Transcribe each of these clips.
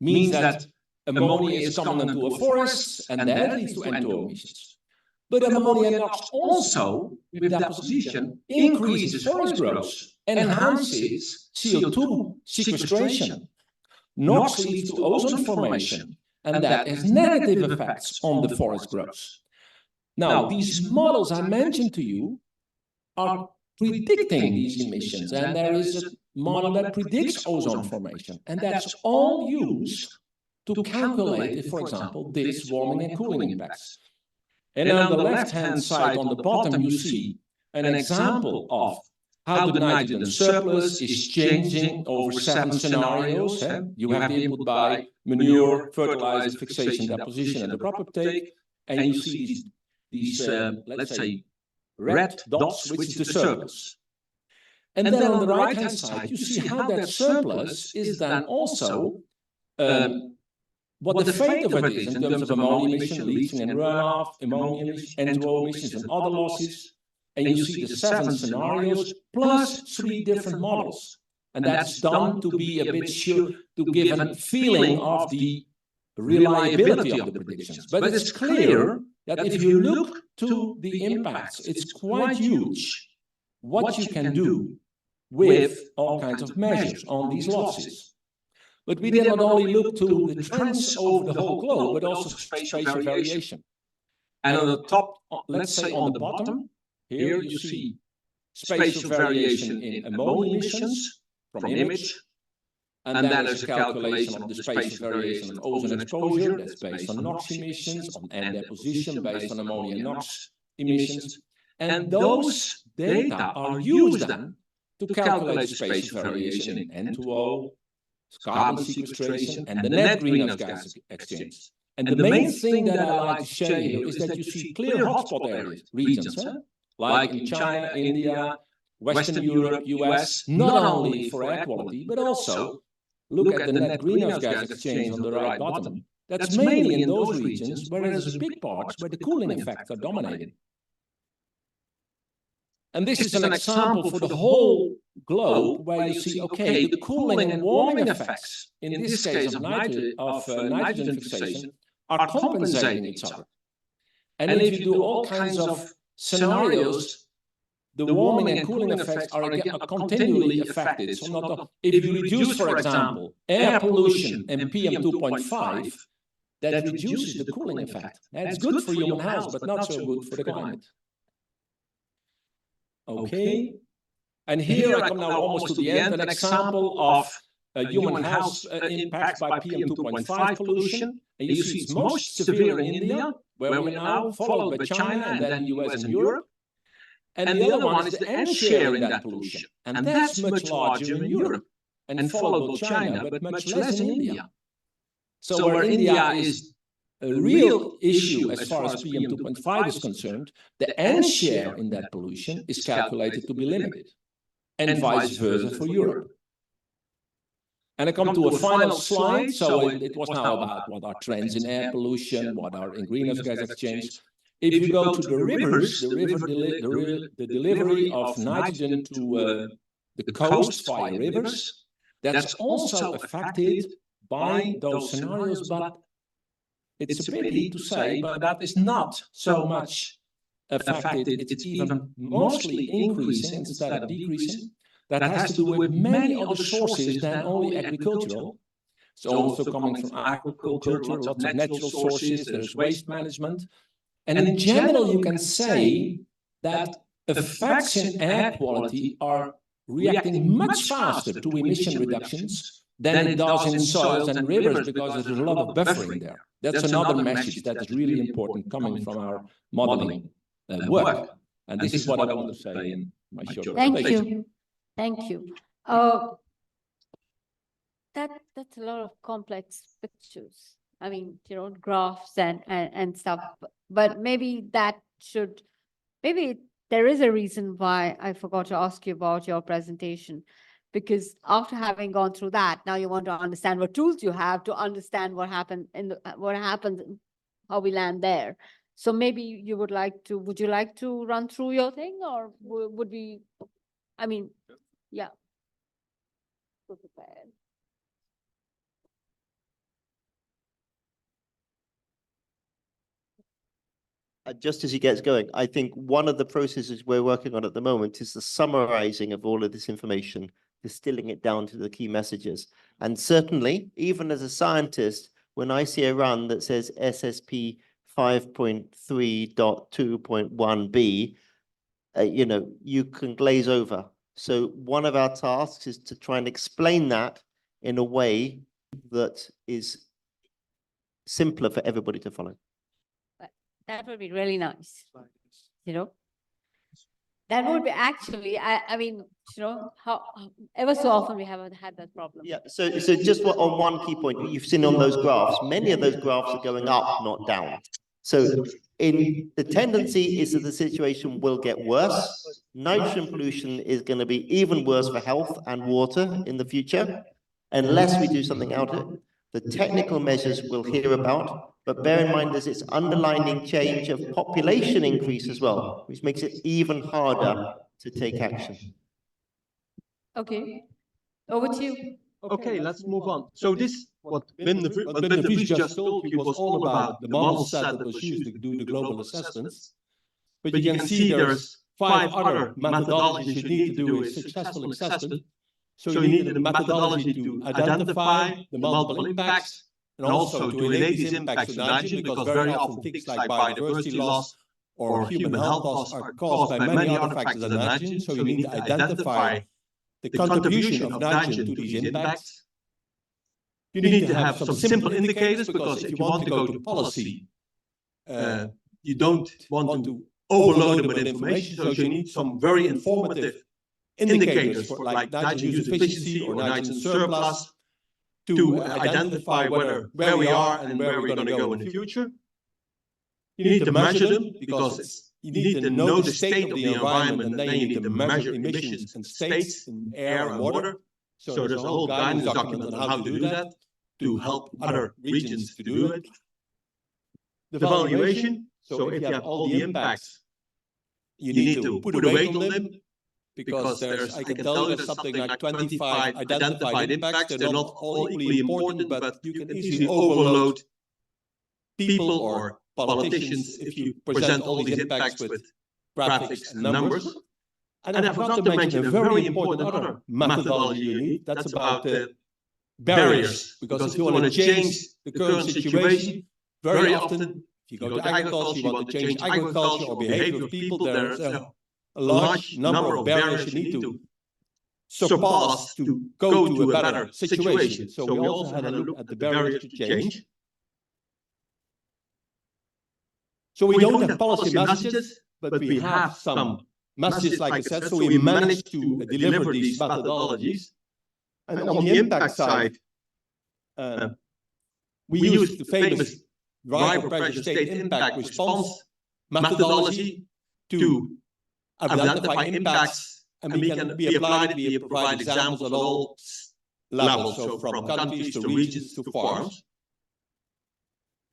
means that ammonia is coming into a forest, and that leads to N2O emissions. But ammonia NOx also, with deposition, increases forest growth, enhances CO2 sequestration. NOx leads to ozone formation, and that has negative effects on the forest growth. Now, these models I mentioned to you are predicting these emissions, and there is a model that predicts ozone formation, and that's all used to calculate if, for example, this warming and cooling impacts. And on the left-hand side, on the bottom, you see an example of how the nitrogen surplus is changing over 7 scenarios. You have the input by manure, fertilizer, fixation, deposition, and the crop uptake, and you see these let's say, red dots, which is the surplus. And then on the right-hand side, you see how that surplus is then also what the fate of it is in terms of ammonia emission, leaching and runoff, ammonia emissions, N2O emissions, and other losses. And you see the 7 scenarios plus 3 different models. And that's done to be a bit sure, to give a feeling of the reliability of the predictions. But it's clear that if you look to the impacts, it's quite huge what you can do with all kinds of measures on these losses. But we did not only look to the trends over the whole globe, but also spatial variation. And on the top, let's say on the bottom, here you see spatial variation in ammonia emissions from image. And then there's a calculation of the spatial variation of ozone exposure, that's based on NOx emissions, on N deposition, based on ammonia NOx emissions. And those data are used then to calculate the spatial variation in N2O, carbon sequestration, and the net greenhouse gas exchange. And the main thing that I like to show here is that you see clear hotspot areas, regions, like in China, India, Western Europe, US, not only for air quality, but also look at the net greenhouse gas exchange on the right bottom. That's mainly in those regions where there's a big part where the cooling effects are dominating. And this is an example for the whole globe where you see, okay, the cooling and warming effects, in this case of nitrogen fixation, are compensating each other. And if you do all kinds of scenarios, the warming and cooling effects are continually affected. So not if you reduce, for example, air pollution and PM2.5, that reduces the cooling effect. That's good for human health, but not so good for the climate. Okay, and here I come now almost to the end, an example of human health impacts by PM2.5 pollution. And you see it's most severe in India, where we're now, followed by China and then US and Europe. And the other one is the N share in that pollution. And that's much larger in Europe, and followed by China, but much less in India. So where India is a real issue as far as PM2.5 is concerned, the N share in that pollution is calculated to be limited, and vice versa for Europe. And I come to a final slide. So it was now about what are trends in air pollution, what are in greenhouse gas exchange. If you go to the rivers, the delivery of nitrogen to the coast via rivers, that's also affected by those scenarios, but it's a pity to say, but that is not so much affected. It's even mostly increasing instead of decreasing. That has to do with many other sources than only agricultural. It's also coming from aquaculture, lots of natural sources, there's waste management. And in general, you can say that effects in air quality are reacting much faster to emission reductions than it does in soils and rivers, because there's a lot of buffering there. That's another message that is really important coming from our modeling work. And this is what I want to say in my short presentation. Thank you. Thank you. That's a lot of complex pictures. I mean, you know, graphs and stuff. But maybe maybe there is a reason why I forgot to ask you about your presentation. Because after having gone through that, now you want to understand what tools you have to understand what happened what happens, how we land there. So maybe you would you like to run through your thing, or would we? I mean, yeah. just as he gets going, I think one of the processes we're working on at the moment is the summarizing of all of this information, distilling it down to the key messages. And certainly, even as a scientist, when I see a run that says SSP 5.3.2.1b, you know, you can glaze over. So one of our tasks is to try and explain that in a way that is simpler for everybody to follow. That would be really nice, you know. That would be actually, I mean, you know, ever so often we haven't had that problem. Yeah, so just on one key point, you've seen on those graphs, many of those graphs are going up, not down. So the tendency is that the situation will get worse. Nitrogen pollution is going to be even worse for health and water in the future, unless we do something about it. The technical measures we'll hear about, but bear in mind there's this underlying change of population increase as well, which makes it even harder to take action. Okay, over to you. Okay, let's move on. So this, what Ben de Vries just told you, was all about the model set that was used to do the global assessments. But you can see there's 5 other methodologies you need to do a successful assessment. So you need a methodology to identify the multiple impacts and also to relate these impacts to nitrogen, because very often things like biodiversity loss or human health loss are caused by many other factors than nitrogen. So you need to identify the contribution of nitrogen to these impacts. You need to have some simple indicators, because if you want to go to policy, you don't want to overload them with information. So you need some very informative indicators for like nitrogen use efficiency or nitrogen surplus to identify where we are and where we're going to go in the future. You need to measure them, because you need to know the state of the environment, and then you need to measure emissions and states in air and water. So there's a whole guidance document on how to do that, to help other regions to do it. The valuation, so if you have all the impacts, you need to put a weight on them, because I can tell you there's something like 25 identified impacts. They're not all equally important, but you can easily overload people or politicians if you present all these impacts with graphics and numbers. And I forgot to mention a very important other methodology you need. That's about the barriers, because if you want to change the current situation, very often, if you go to agriculture, you want to change agriculture or behavior of people, there's a large number of barriers you need to surpass to go to a better situation. So we also had a look at the barriers to change. So we don't have policy messages, but we have some messages, like I said, so we managed to deliver these methodologies. And on the impact side, we used the famous driver pressure state impact response methodology to identify impacts, and we provide examples at all levels, so from countries to regions to farms.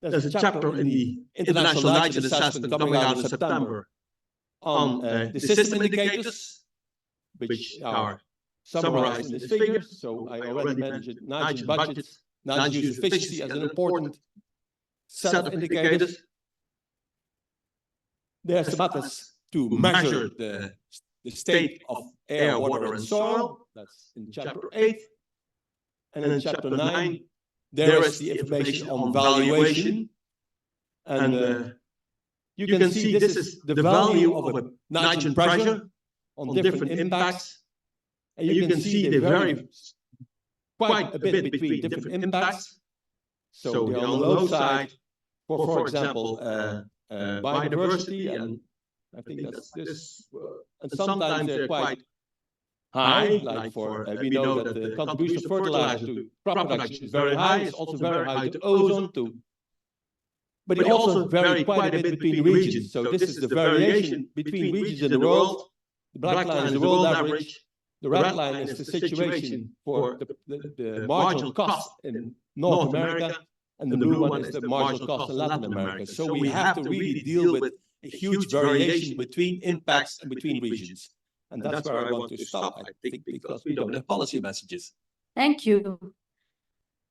There's a chapter in the International Nitrogen Assessment coming out in September on the system indicators, which are summarized in this figure. So I already mentioned nitrogen budgets, nitrogen use efficiency as an important set of indicators. There's the methods to measure the state of air, water, and soil. That's in chapter 8. And in chapter 9, there is the information on valuation. And you can see this is the value of a nitrogen pressure on different impacts. And you can see they vary quite a bit between different impacts. So they're on the low side, for example, biodiversity, and I think that's this. And sometimes they're quite high, like for, we know that the contribution of fertilizer to crop production is very high. It's also very high to ozone, but it also vary quite a bit between regions. So this is the variation between regions in the world. The black line is the world average. The red line is the situation for the marginal cost in North America, and the blue one is the marginal cost in Latin America. So we have to really deal with a huge variation between impacts and between regions. And that's where I want to stop, I think, because we don't have policy messages. Thank you.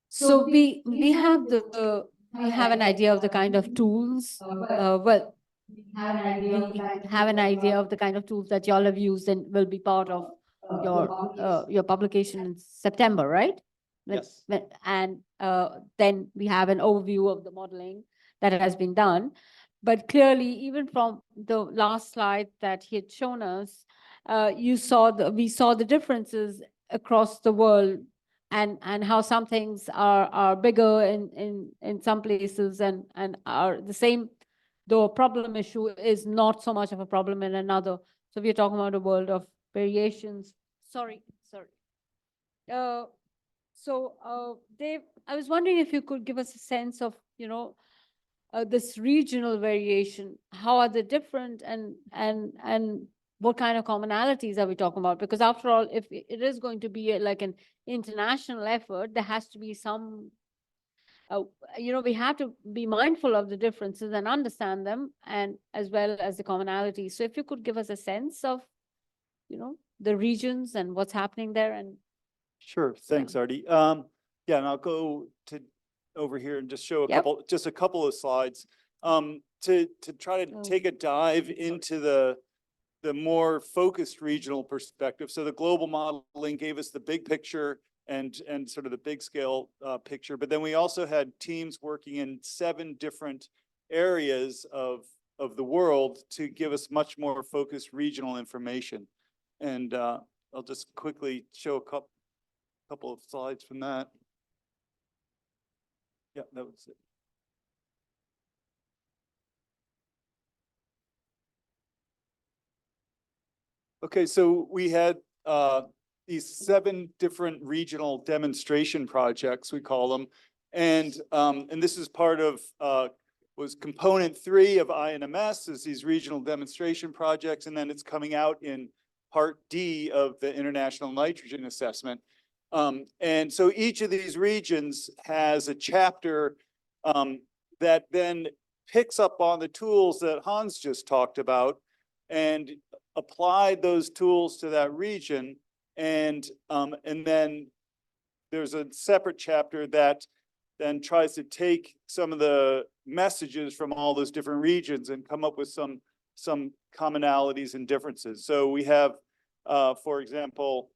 So we have an idea of the kind of tools. Well, have an idea of the kind of tools that y'all have used and will be part of your publication in September, right? Yes. And then we have an overview of the modeling that has been done. But clearly, even from the last slide that he had shown us, we saw the differences across the world, and how some things are bigger in some places and are the same, though a problem issue is not so much of a problem in another. So we're talking about a world of variations. Sorry. Dave, I was wondering if you could give us a sense of, this regional variation. How are they different, and what kind of commonalities are we talking about? Because after all, if it is going to be like an international effort, there has to be some, we have to be mindful of the differences and understand them, and as well as the commonalities. So if you could give us a sense of, the regions and what's happening there. And Sure. Thanks, Artie. Yeah, and I'll go to over here and just show just a couple of slides to try to take a dive into the more focused regional perspective. So the global modeling gave us the big picture and sort of the big scale picture, but then we also had teams working in 7 different areas of the world to give us much more focused regional information. And I'll just quickly show a couple of slides from that. Yeah, that was it. Okay, so we had these 7 different regional demonstration projects, we call them, and this is part of was component 3 of INMS, is these regional demonstration projects, and then it's coming out in part D of the International Nitrogen Assessment. And so each of these regions has a chapter that then picks up on the tools that Hans just talked about and applied those tools to that region. And then there's a separate chapter that then tries to take some of the messages from all those different regions and come up with some commonalities and differences. So we have, for example,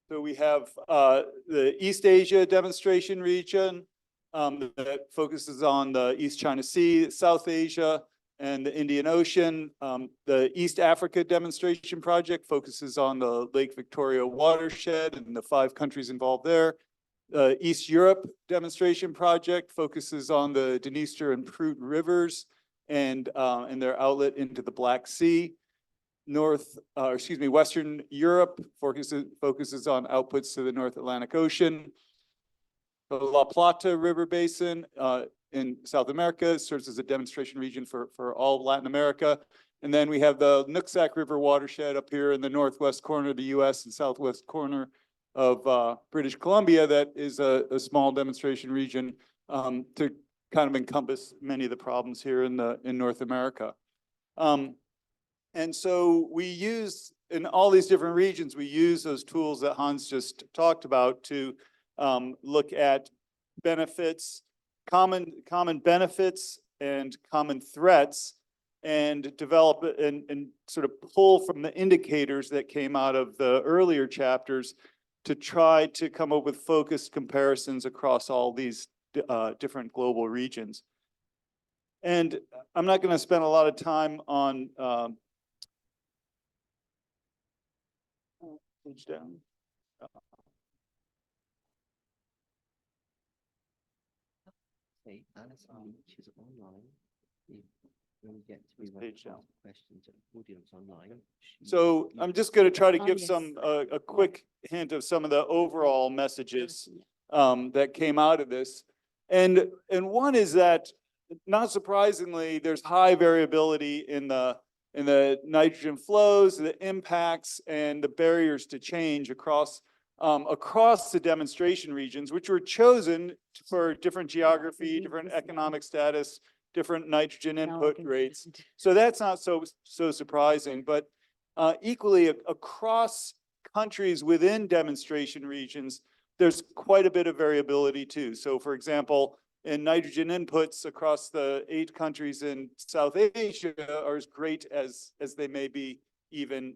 we have the East Asia demonstration region that focuses on the East China Sea, South Asia, and the Indian Ocean. The East Africa demonstration project focuses on the Lake Victoria watershed and the 5 countries involved there. East Europe demonstration project focuses on the Dniester and Prut rivers and their outlet into the Black Sea. Western Europe focuses on outputs to the North Atlantic Ocean. The La Plata River Basin in South America serves as a demonstration region for all of Latin America. And then we have the Nooksack River watershed up here in the northwest corner of the US and southwest corner of British Columbia that is a small demonstration region to kind of encompass many of the problems here in North America. And so we use, in all these different regions, we use those tools that Hans just talked about to look at benefits, common benefits and common threats, and develop and sort of pull from the indicators that came out of the earlier chapters to try to come up with focused comparisons across all these different global regions. And I'm not going to spend a lot of time on page down. Hey, Alice, she's online. When we get to page down. Questions of audience online. So I'm just going to try to give a quick hint of some of the overall messages that came out of this. And one is that, not surprisingly, there's high variability in the nitrogen flows, the impacts, and the barriers to change across the demonstration regions, which were chosen for different geography, different economic status, different nitrogen input rates. So that's not so surprising, but equally across countries within demonstration regions, there's quite a bit of variability too. So for example, and nitrogen inputs across the 8 countries in South Asia are as great as they may be even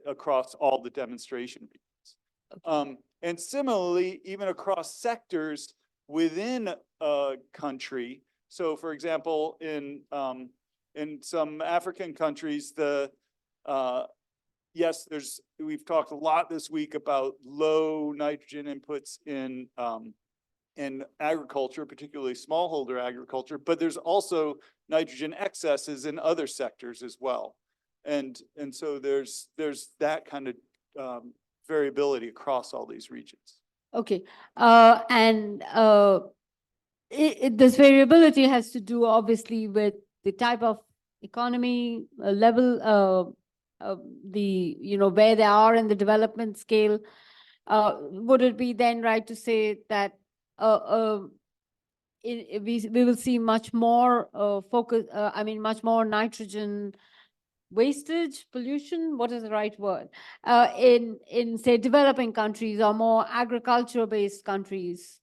across all the demonstration regions. And similarly, even across sectors within a country. So for example, in some African countries, yes, we've talked a lot this week about low nitrogen inputs in agriculture, particularly smallholder agriculture, but there's also nitrogen excesses in other sectors as well. And so there's that kind of variability across all these regions. Okay. This variability has to do obviously with the type of economy level, where they are in the development scale. Would it be then right to say that we will see much more much more nitrogen wastage, pollution, what is the right word, in say developing countries or more agriculture based countries?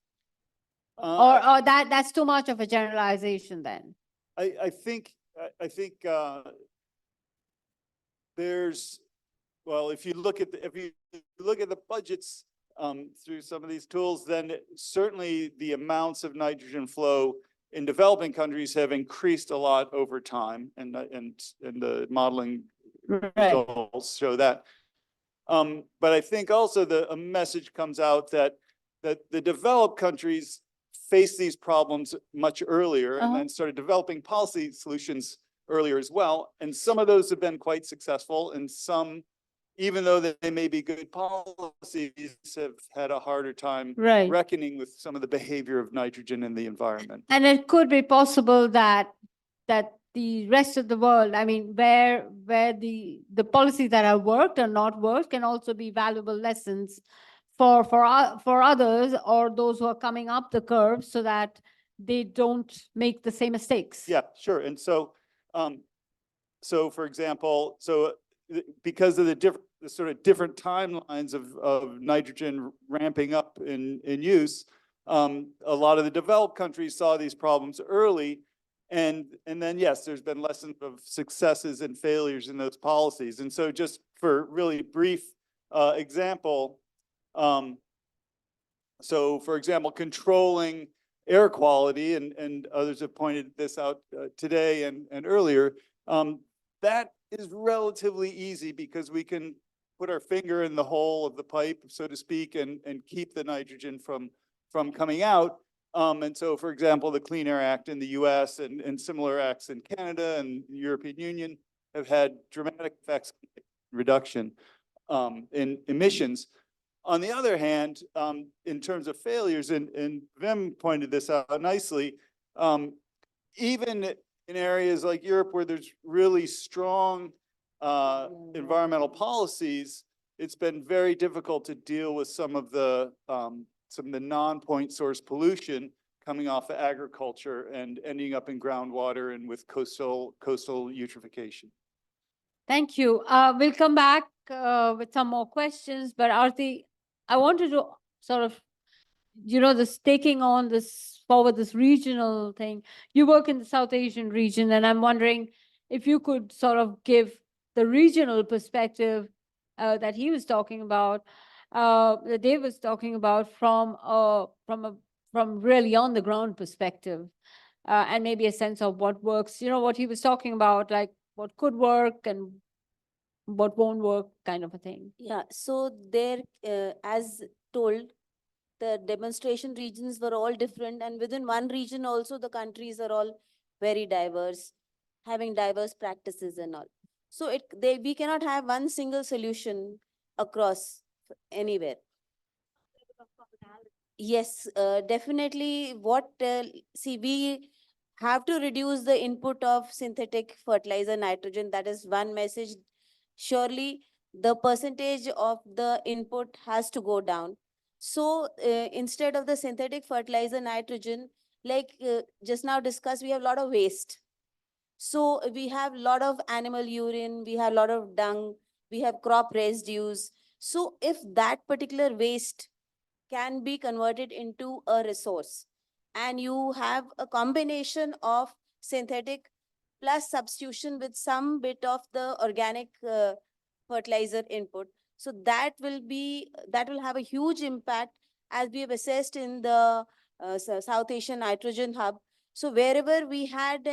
Or that's too much of a generalization then? I think there's, well, if you look at the budgets through some of these tools, then certainly the amounts of nitrogen flow in developing countries have increased a lot over time, and the modeling results show that. But I think also a message comes out that the developed countries face these problems much earlier and then started developing policy solutions earlier as well. And some of those have been quite successful, and some, even though they may be good policies, have had a harder time reckoning with some of the behavior of nitrogen in the environment. And it could be possible that the rest of the world, I mean, where the policies that have worked or not worked can also be valuable lessons for others or those who are coming up the curve, so that they don't make the same mistakes. Yeah, sure. And so, for example, because of the sort of different timelines of nitrogen ramping up in use, a lot of the developed countries saw these problems early, and then yes, there's been lessons of successes and failures in those policies. And so, just for really brief example, so for example, controlling air quality, and others have pointed this out today and earlier, that is relatively easy because we can put our finger in the hole of the pipe, so to speak, and keep the nitrogen from coming out. And so, for example, the Clean Air Act in the US and similar acts in Canada and the European Union have had dramatic effects reduction in emissions. On the other hand, in terms of failures, and Wim pointed this out nicely, even in areas like Europe where there's really strong environmental policies, it's been very difficult to deal with some of the non-point source pollution coming off of agriculture and ending up in groundwater and with coastal eutrophication. Thank you. We'll come back with some more questions, but Aarti, I wanted to sort of, taking on this regional thing. You work in the South Asian region, and I'm wondering if you could sort of give the regional perspective that he was talking about, that Dave was talking about from really on the ground perspective, and maybe a sense of what works. What he was talking about, like what could work and what won't work, kind of a thing. Yeah, so there, as told, the demonstration regions were all different, and within one region also the countries are all very diverse, having diverse practices and all. So we cannot have one single solution across anywhere. Yes, definitely. We have to reduce the input of synthetic fertilizer nitrogen. That is one message. Surely the percentage of the input has to go down. So instead of the synthetic fertilizer nitrogen, like just now discussed, we have a lot of waste. So we have a lot of animal urine, we have a lot of dung, we have crop residues. So if that particular waste can be converted into a resource, and you have a combination of synthetic plus substitution with some bit of the organic fertilizer input. So that will have a huge impact, as we have assessed in the South Asian nitrogen hub. So wherever we had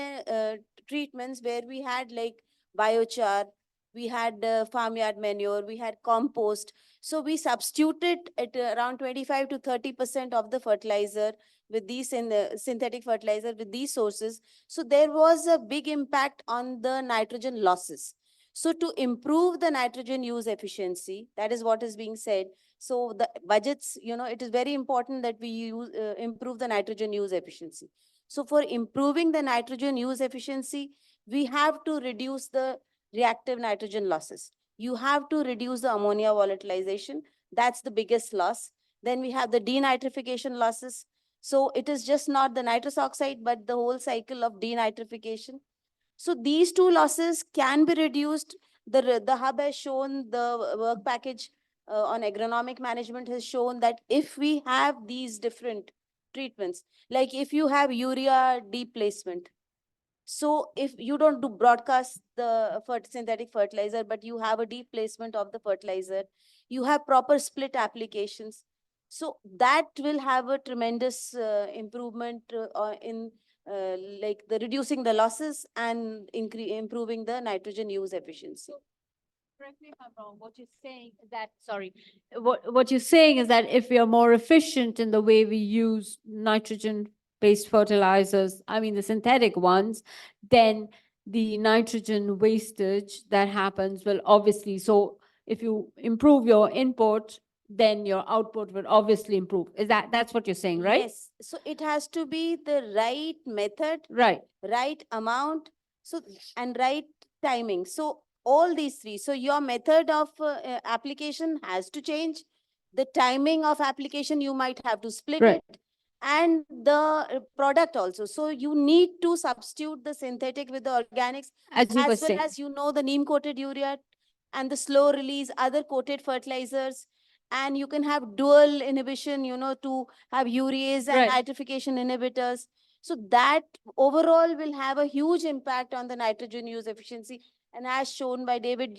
treatments where we had like biochar, we had farmyard manure, we had compost. So we substituted at around 25 to 30% of the fertilizer with these in the synthetic fertilizer with these sources. So there was a big impact on the nitrogen losses. So to improve the nitrogen use efficiency, that is what is being said. So the budgets, it is very important that we improve the nitrogen use efficiency. So for improving the nitrogen use efficiency, we have to reduce the reactive nitrogen losses. You have to reduce the ammonia volatilization. That's the biggest loss. Then we have the denitrification losses. So it is just not the nitrous oxide, but the whole cycle of denitrification. So these two losses can be reduced. The hub has shown, the work package on agronomic management has shown that if we have these different treatments, like if you have urea deep placement, so if you don't do broadcast the synthetic fertilizer, but you have a deep placement of the fertilizer, you have proper split applications. So that will have a tremendous improvement in like the reducing the losses and improving the nitrogen use efficiency. Correct me if I'm wrong. What you're saying is that, sorry, what you're saying is that if we are more efficient in the way we use nitrogen-based fertilizers, I mean the synthetic ones, then the nitrogen wastage that happens will obviously, so if you improve your input, then your output will obviously improve. That's what you're saying, right? Yes. So it has to be the right method, Right. right amount, so and right timing. So all these three. So your method of application has to change. The timing of application, you might have to split Right. it, and the product also. So you need to substitute the synthetic with the organics, As you were as well saying. as the neem coated urea and the slow release other coated fertilizers. And you can have dual inhibition, to have urease and Right. nitrification inhibitors. So that overall will have a huge impact on the nitrogen use efficiency. And as shown by David,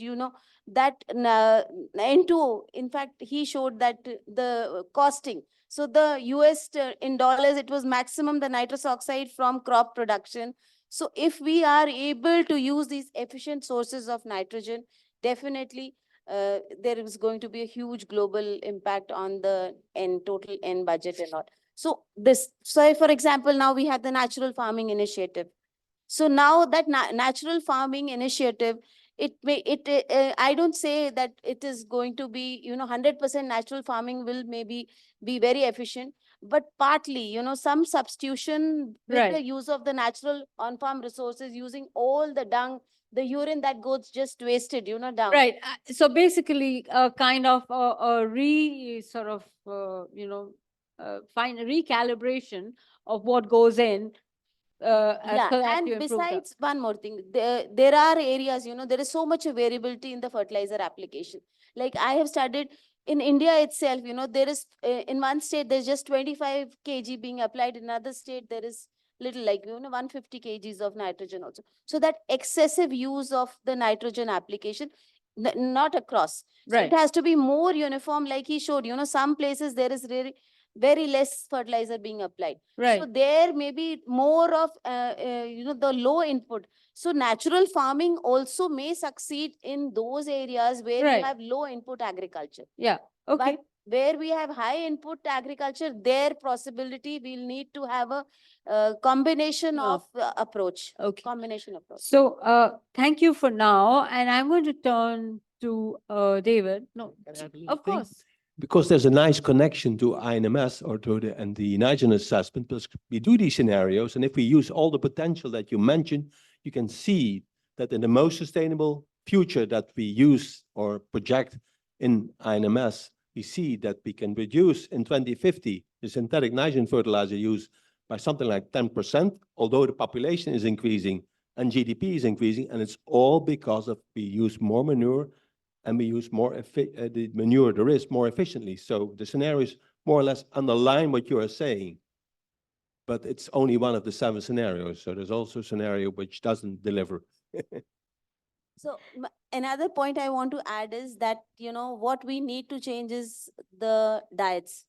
that N2, in fact, he showed that the costing. So the US in dollars, it was maximum the nitrous oxide from crop production. So if we are able to use these efficient sources of nitrogen, definitely there is going to be a huge global impact on the total N budget and all. So for example, now we have the natural farming initiative. So now that natural farming initiative, I don't say that it is going to be, 100% natural farming will maybe be very efficient, but partly, some substitution with Right. the use of the natural on-farm resources, using all the dung, the urine that goes just wasted, down. Right. So basically, a kind of fine recalibration of what goes in. Yeah, So that and you improve besides, one more thing, there are areas, there is so much variability in the fertilizer application. Like I have studied in India itself, there is in one state there's just 25 kg being applied, in another state there is little, like 150 kgs of nitrogen also. So that excessive use of the nitrogen application, not across. So Right. it has to be more uniform, like he showed. Some places there is really very less fertilizer being applied. Right. So there may be more of the low input. So natural farming also may succeed in those areas where Right. you have low input agriculture. Yeah. Okay. But where we have high input agriculture, their possibility we'll need to have a combination of approach. Okay. Combination approach. So thank you for now, and I'm going to turn to David. No, Can I add a little of thing? course. Because there's a nice connection to INMS or to the nitrogen assessment, because we do these scenarios, and if we use all the potential that you mentioned, you can see that in the most sustainable future that we use or project in INMS, we see that we can reduce in 2050 the synthetic nitrogen fertilizer use by something like 10%, although the population is increasing and GDP is increasing, and it's all because of we use more manure and we use more the manure there is more efficiently. So the scenarios more or less underline what you are saying. but it's only one of the 7 scenarios. So there's also a scenario which doesn't deliver. So another point I want to add is that, you know, what we need to change is the diets.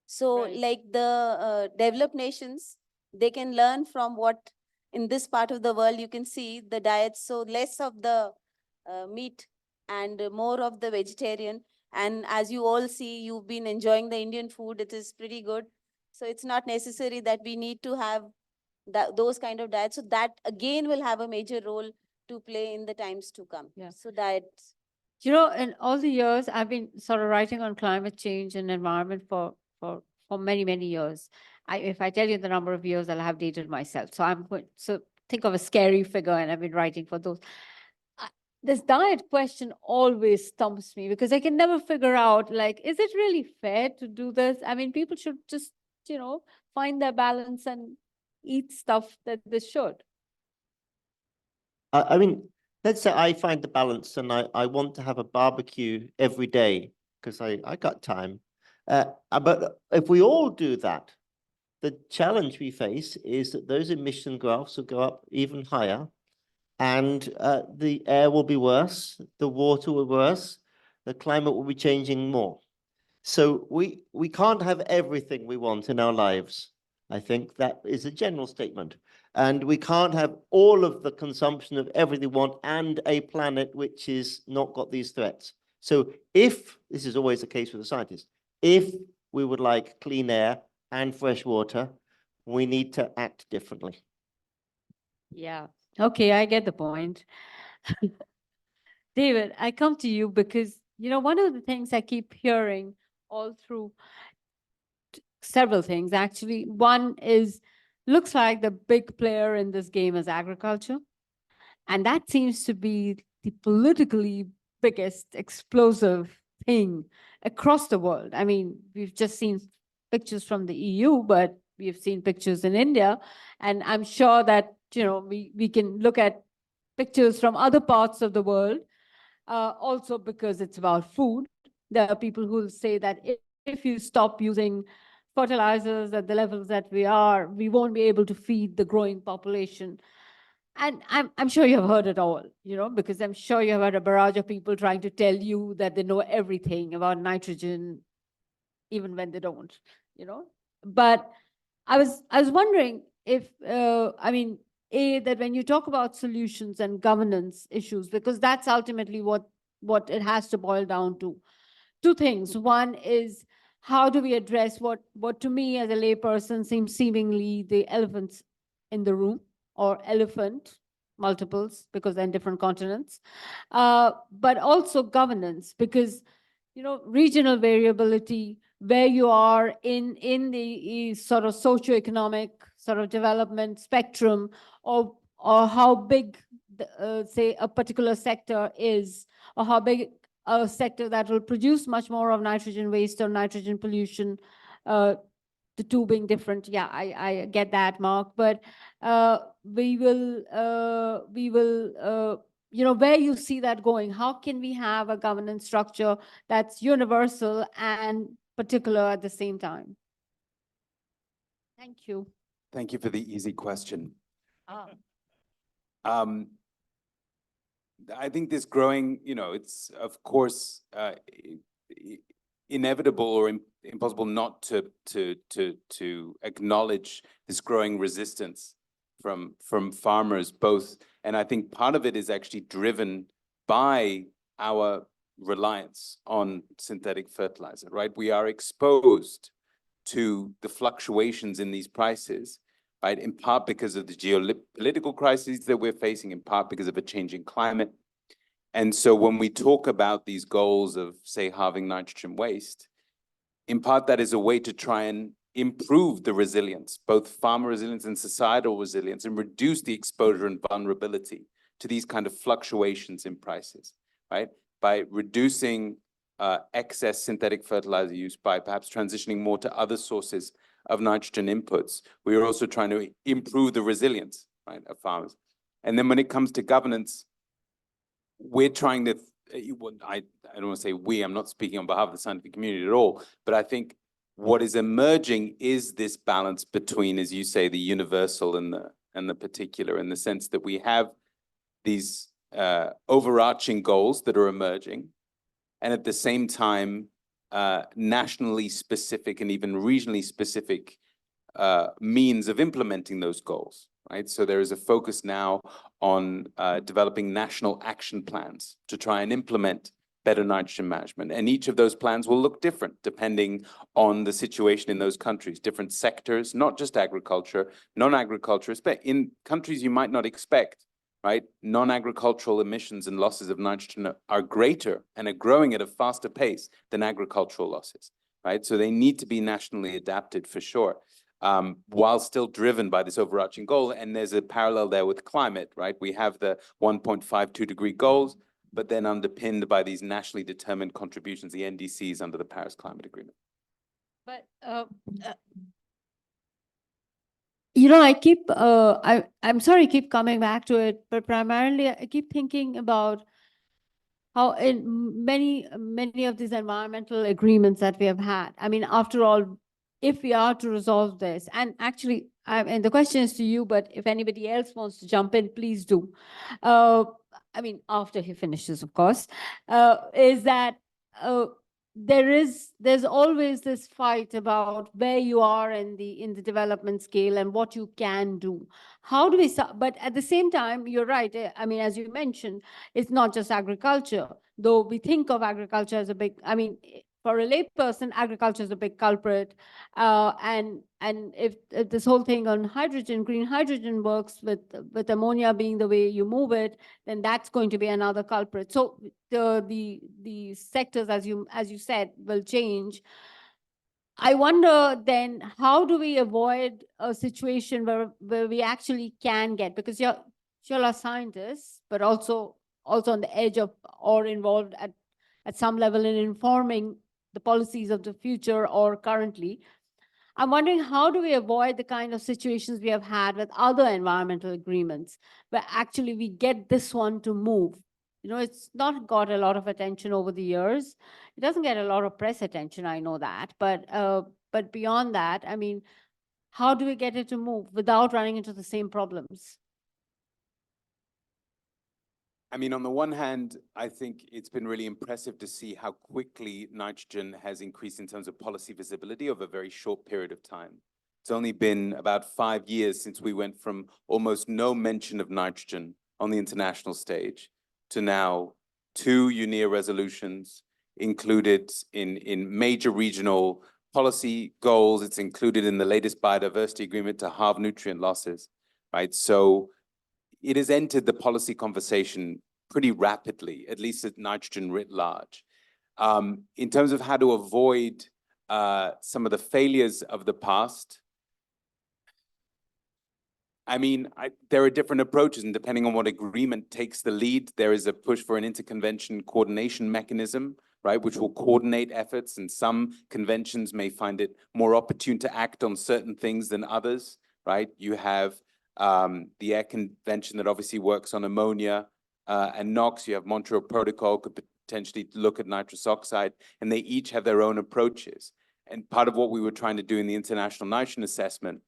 So Right. like the developed nations, they can learn from what in this part of the world you can see the diets. So less of the meat and more of the vegetarian. And as you all see, you've been enjoying the Indian food. It is pretty good. So it's not necessary that we need to have those kind of diets. So that again will have a major role to play in the times to come. Yeah. So diets. You know, in all the years, I've been sort of writing on climate change and environment for many, many years. If I tell you the number of years, I'll have dated myself. So so think of a scary figure, and I've been writing for those. This diet question always stumps me because I can never figure out, like, is it really fair to do this? I mean, people should just, you know, find their balance and eat stuff that they should. I mean, let's say I find the balance and I want to have a barbecue every day because I got time. But if we all do that, the challenge we face is that those emission graphs will go up even higher, and the air will be worse, the water will be worse, the climate will be changing more. So we can't have everything we want in our lives. I think that is a general statement. And we can't have all of the consumption of everything we want and a planet which is not got these threats. So if, this is always the case with the scientists, if we would like clean air and fresh water, we need to act differently. Yeah. Okay, I get the point. David, I come to you because, you know, one of the things I keep hearing all through several things, actually. One is, looks like the big player in this game is agriculture. And that seems to be the politically biggest explosive thing across the world. I mean, we've just seen pictures from the EU, but we've seen pictures in India. And I'm sure that, you know, we can look at pictures from other parts of the world, also because it's about food. There are people who will say that if you stop using fertilizers at the levels that we are, we won't be able to feed the growing population. And I'm sure you have heard it all, you know, because I'm sure you have had a barrage of people trying to tell you that they know everything about nitrogen, even when they don't, you know. But I was wondering if, I mean, that when you talk about solutions and governance issues, because that's ultimately what it has to boil down to. Two things. One is, how do we address what to me as a layperson seems seemingly the elephants in the room, or elephant multiples because they're in different continents, but also governance, because, you know, regional variability, where you are in the sort of socioeconomic sort of development spectrum, or how big say a particular sector is, or how big a sector that will produce much more of nitrogen waste or nitrogen pollution, the two being different. Yeah, I get that, Mark, but we will, you know, where you see that going, how can we have a governance structure that's universal and particular at the same time? Thank you. Thank you for the easy question. Ah. I think this growing, you know, it's of course inevitable or impossible not to acknowledge this growing resistance from farmers both. And I think part of it is actually driven by our reliance on synthetic fertilizer, right? We are exposed to the fluctuations in these prices, right? In part because of the geopolitical crises that we're facing, in part because of a changing climate. And so when we talk about these goals of, say, halving nitrogen waste, in part that is a way to try and improve the resilience, both farmer resilience and societal resilience, and reduce the exposure and vulnerability to these kind of fluctuations in prices, right? By reducing excess synthetic fertilizer use, by perhaps transitioning more to other sources of nitrogen inputs. We are also trying to improve the resilience, right, of farmers. And then when it comes to governance, we're trying to, I don't want to say we, I'm not speaking on behalf of the scientific community at all, but I think what is emerging is this balance between, as you say, the universal and the particular, in the sense that we have these overarching goals that are emerging, and at the same time, nationally specific and even regionally specific means of implementing those goals, right? So there is a focus now on developing national action plans to try and implement better nitrogen management. And each of those plans will look different depending on the situation in those countries, different sectors, not just agriculture, non-agriculture, but in countries you might not expect, right? Non-agricultural emissions and losses of nitrogen are greater and are growing at a faster pace than agricultural losses, right? So they need to be nationally adapted for sure, while still driven by this overarching goal. And there's a parallel there with climate, right? We have the 1.52-degree goals, but then underpinned by these nationally determined contributions, the NDCs under the Paris Climate Agreement. But, you know, I'm sorry, I keep coming back to it, but primarily I keep thinking about how in many of these environmental agreements that we have had, I mean, after all, if we are to resolve this, and actually, and the question is to you, but if anybody else wants to jump in, please do. I mean, after he finishes, of course, is that there's always this fight about where you are in the development scale and what you can do. How do we, but at the same time, you're right. I mean, as you mentioned, it's not just agriculture, though we think of agriculture as a big, I mean, for a layperson, agriculture is a big culprit. And if this whole thing on hydrogen, green hydrogen works with ammonia being the way you move it, then that's going to be another culprit. So the sectors, as you said, will change. I wonder then, how do we avoid a situation where we actually can get, because you're are scientists, but also on the edge of or involved at some level in informing the policies of the future or currently. I'm wondering, how do we avoid the kind of situations we have had with other environmental agreements where actually we get this one to move? You know, it's not got a lot of attention over the years. It doesn't get a lot of press attention, I know that. But beyond that, I mean, how do we get it to move without running into the same problems? I mean, on the one hand, I think it's been really impressive to see how quickly nitrogen has increased in terms of policy visibility over a very short period of time. It's only been about 5 years since we went from almost no mention of nitrogen on the international stage to now 2 UNEA resolutions included in major regional policy goals. It's included in the latest biodiversity agreement to halve nutrient losses, right? So it has entered the policy conversation pretty rapidly, at least at nitrogen writ large. In terms of how to avoid some of the failures of the past, I mean, there are different approaches, and depending on what agreement takes the lead, there is a push for an interconvention coordination mechanism, right, which will coordinate efforts, and some conventions may find it more opportune to act on certain things than others, right? You have the Air Convention that obviously works on ammonia and NOx. You have Montreal Protocol, could potentially look at nitrous oxide, and they each have their own approaches. And part of what we were trying to do in the International Nitrogen Assessment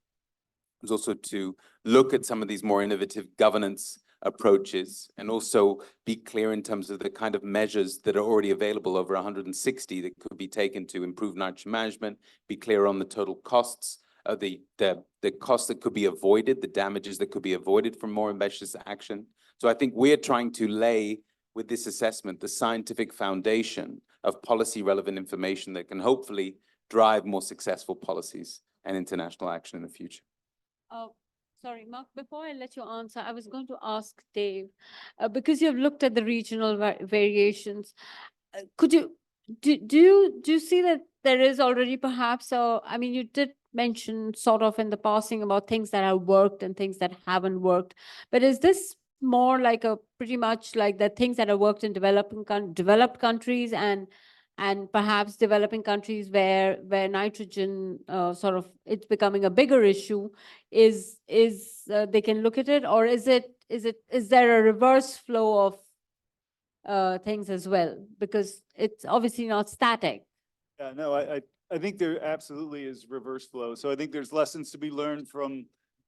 was also to look at some of these more innovative governance approaches and also be clear in terms of the kind of measures that are already available, over 160 that could be taken to improve nitrogen management, be clear on the total costs, the costs that could be avoided, the damages that could be avoided from more ambitious action. So I think we're trying to lay, with this assessment, the scientific foundation of policy relevant information that can hopefully drive more successful policies and international action in the future. Sorry, Mark, before I let you answer, I was going to ask Dave, because you've looked at the regional variations, could you, do you see that there is already perhaps, I mean, you did mention sort of in the passing about things that have worked and things that haven't worked, but is this more like a pretty much like the things that have worked in developed countries and perhaps developing countries where nitrogen sort of it's becoming a bigger issue, is they can look at it, or is there a reverse flow of things as well, because it's obviously not static? Yeah, no, I I think there absolutely is reverse flow. So I think there's lessons to be learned from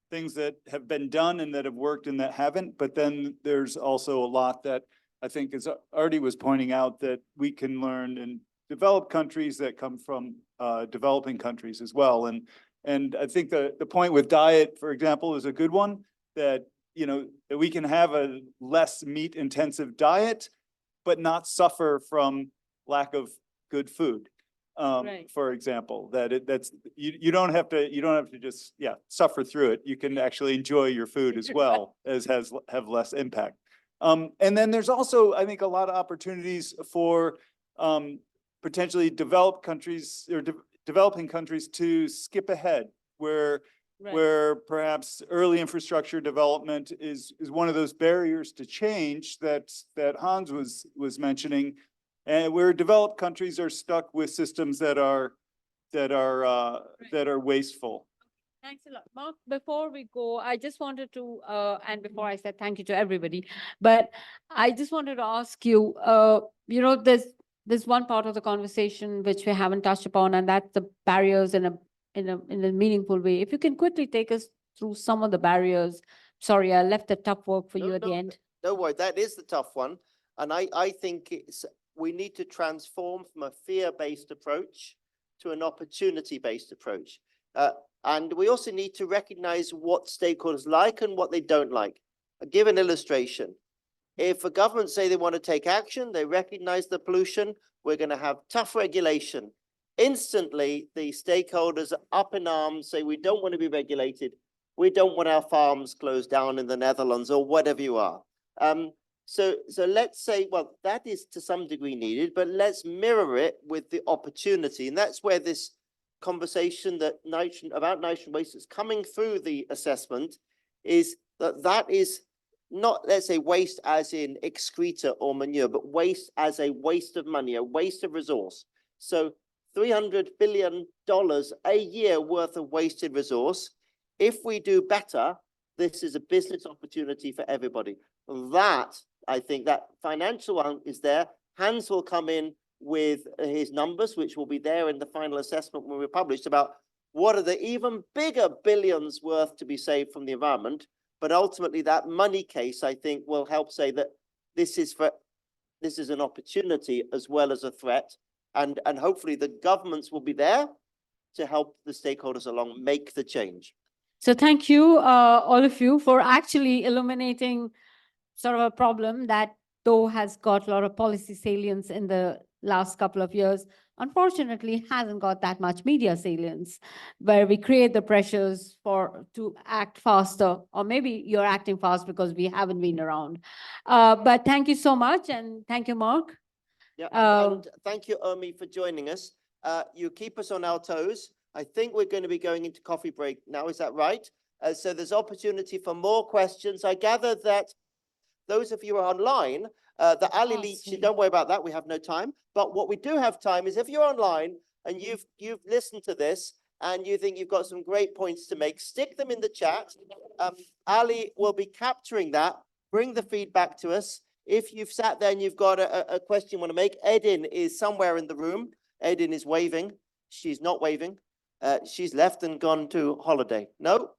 things that have been done and that have worked and that haven't. But then there's also a lot that I think, as Artie was pointing out, that we can learn in developed countries that come from developing countries as well. And I think the point with diet, for example, is a good one, that, you know, that we can have a less meat intensive diet, but not suffer from lack of good food. Right. For example, you don't have to just, suffer through it. You can actually enjoy your food as well as have less impact. And then there's also, I think, a lot of opportunities for potentially developed countries or developing countries to skip ahead, where perhaps early infrastructure development is one of those barriers to change that Hans was mentioning, and where developed countries are stuck with systems that are wasteful. Thanks a lot. Mark, before we go, I just wanted to, and before I said thank you to everybody, but I just wanted to ask you, you know, there's one part of the conversation which we haven't touched upon, and that's the barriers in a meaningful way. If you can quickly take us through some of the barriers. Sorry, I left the tough work for you at the end. Don't worry, that is the tough one. And I think we need to transform from a fear-based approach to an opportunity-based approach. And we also need to recognize what stakeholders like and what they don't like. I'll give an illustration. If a government say they want to take action, they recognize the pollution, we're going to have tough regulation. Instantly, the stakeholders are up in arms, say we don't want to be regulated. We don't want our farms closed down in the Netherlands or whatever you are. So let's say, well, that is to some degree needed, but let's mirror it with the opportunity. And that's where this conversation that about nitrogen waste is coming through the assessment is that is not, let's say, waste as in excreta or manure, but waste as a waste of money, a waste of resource. So $300 billion a year worth of wasted resource. If we do better, this is a business opportunity for everybody. That, I think, that financial one is there. Hans will come in with his numbers, which will be there in the final assessment when we're published, about what are the even bigger billions worth to be saved from the environment. But ultimately, that money case, I think, will help say that this is an opportunity as well as a threat. And hopefully the governments will be there to help the stakeholders along make the change. So thank you, all of you, for actually illuminating sort of a problem that, though has got a lot of policy salience in the last couple of years, unfortunately hasn't got that much media salience, where we create the pressures to act faster, or maybe you're acting fast because we haven't been around. But thank you so much, and thank you, Mark. Yeah, and thank you, Omi, for joining us. You keep us on our toes. I think we're going to be going into coffee break now. Is that right? So there's opportunity for more questions. I gather that those of you who are online, the Ali Leach, don't worry about that. We have no time. But what we do have time is if you're online and you've listened to this and you think you've got some great points to make, stick them in the chat. Ali will be capturing that. Bring the feedback to us. If you've sat there and you've got a question you want to make, Edin is somewhere in the room. Edin is waving. She's not waving. She's left and gone to holiday. No?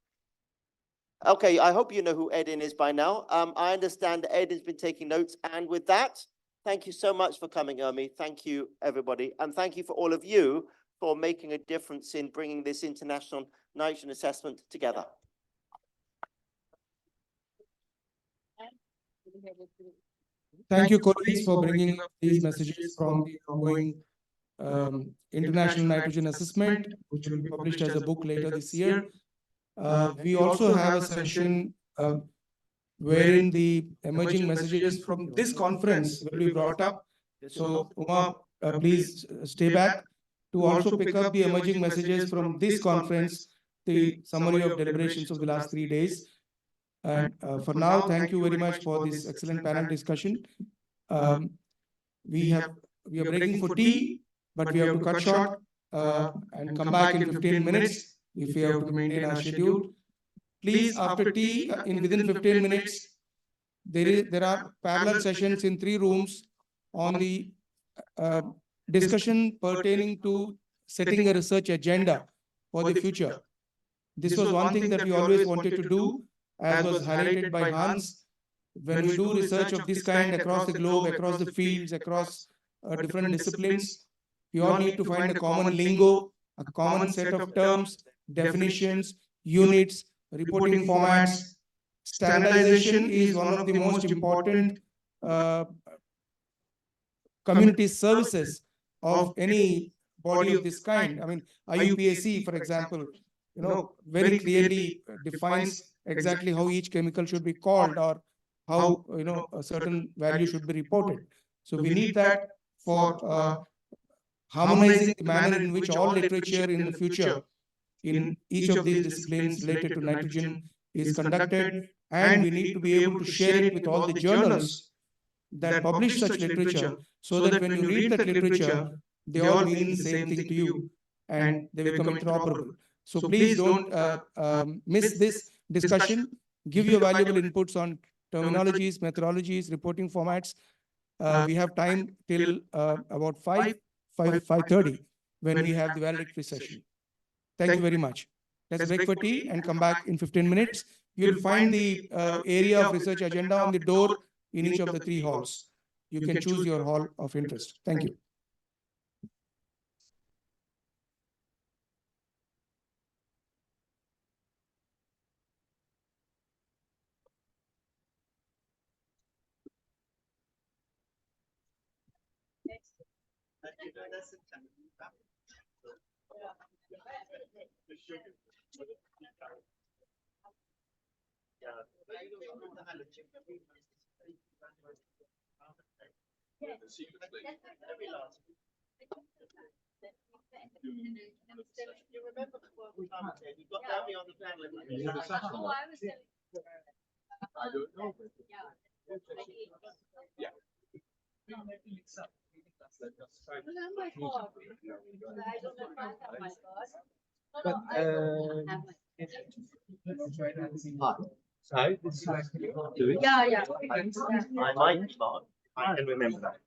Okay, I hope you know who Edin is by now. I understand Edin's been taking notes. And with that, thank you so much for coming, Omi. Thank you, everybody. And thank you for all of you for making a difference in bringing this international nitrogen assessment together. Thank you, colleagues, for bringing up these messages from the ongoing International Nitrogen Assessment, which will be published as a book later this year. We also have a session wherein the emerging messages from this conference will be brought up. So, Uma, please stay back to also pick up the emerging messages from this conference, the summary of deliberations of the last 3 days. And for now, thank you very much for this excellent panel discussion. We are breaking for tea, but we have to cut short and come back in 15 minutes if we have to maintain our schedule. Please, after tea, within 15 minutes, there are parallel sessions in 3 rooms on the discussion pertaining to setting a research agenda for the future. This was one thing that we always wanted to do, as was highlighted by Hans. When we do research of this kind across the globe, across the fields, across different disciplines, we all need to find a common lingo, a common set of terms, definitions, units, reporting formats. Standardization is one of the most important community services of any body of this kind. I mean, IUPAC, for example, very clearly defines exactly how each chemical should be called, or how, a certain value should be reported. So we need that for harmonizing the manner in which all literature in the future in each of these disciplines related to nitrogen is conducted, and we need to be able to share it with all the journals that publish such literature, so that when you read that literature, they all mean the same thing to you and they become interoperable. So please don't miss this discussion. Give your valuable inputs on terminologies, methodologies, reporting formats. We have time till about 5:30 when we have the valedictory session. Thank you very much. Let's break for tea and come back in 15 minutes. You'll find the area of research agenda on the door in each of the 3 halls. You can choose your hall of interest. Thank you. I might be Mark. I can remember that.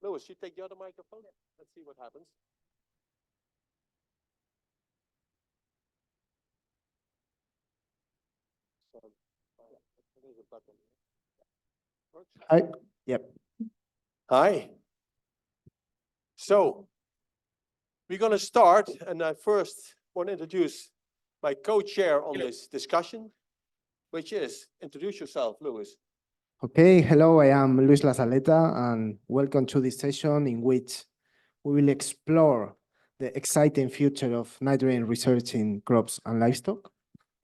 Lewis, you take the other microphone? Let's see what happens. So, there's a button. Works? Hi. Yep. Hi. So, we're going to start, and I first want to introduce my co-chair on this discussion, which is, introduce yourself, Lewis. Okay, hello, I am Luis Lazaleta, and welcome to this session in which we will explore the exciting future of nitrogen research in crops and livestock.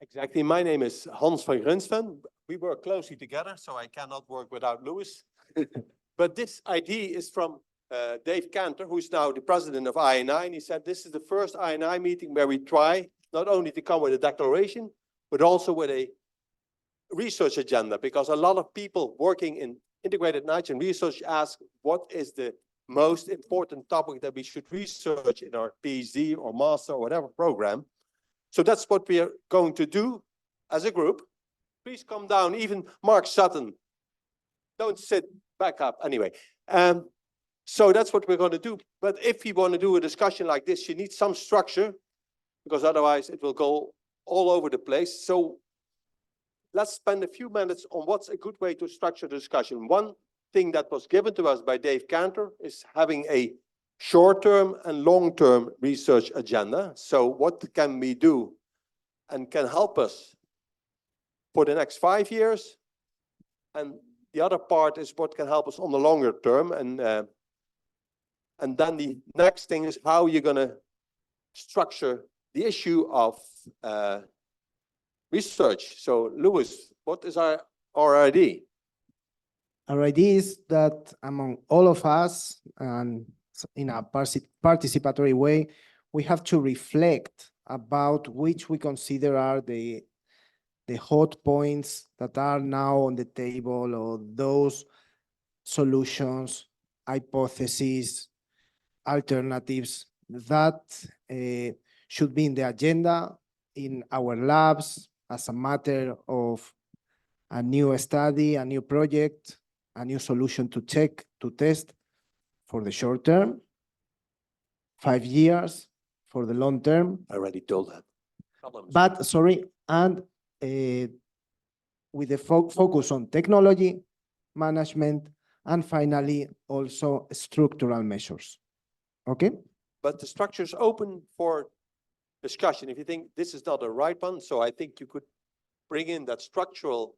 Exactly. My name is Hans van Grunsven. We work closely together, so I cannot work without Lewis. But this idea is from Dave Cantor, who's now the president of INI, and he said this is the first INI meeting where we try not only to come with a declaration, but also with a research agenda, because a lot of people working in integrated nitrogen research ask what is the most important topic that we should research in our PhD or master or whatever program. So that's what we are going to do as a group. Please come down, even Mark Sutton. Don't sit back up anyway. So that's what we're going to do. But if you want to do a discussion like this, you need some structure, because otherwise it will go all over the place. So let's spend a few minutes on what's a good way to structure the discussion. One thing that was given to us by Dave Cantor is having a short-term and long-term research agenda. So what can we do and can help us for the next 5 years? And the other part is what can help us on the longer term. And then the next thing is how you're going to structure the issue of research. So, Lewis, what is our idea? Our idea is that among all of us, and in a participatory way, we have to reflect about which we consider are the hot points that are now on the table, or those solutions, hypotheses, alternatives that should be in the agenda in our labs as a matter of a new study, a new project, a new solution to check, to test for the short term, 5 years for the long term. I already told that. But sorry, and with the focus on technology, management, and finally also structural measures. Okay? But the structure is open for discussion. If you think this is not the right one, so I think you could bring in that structural,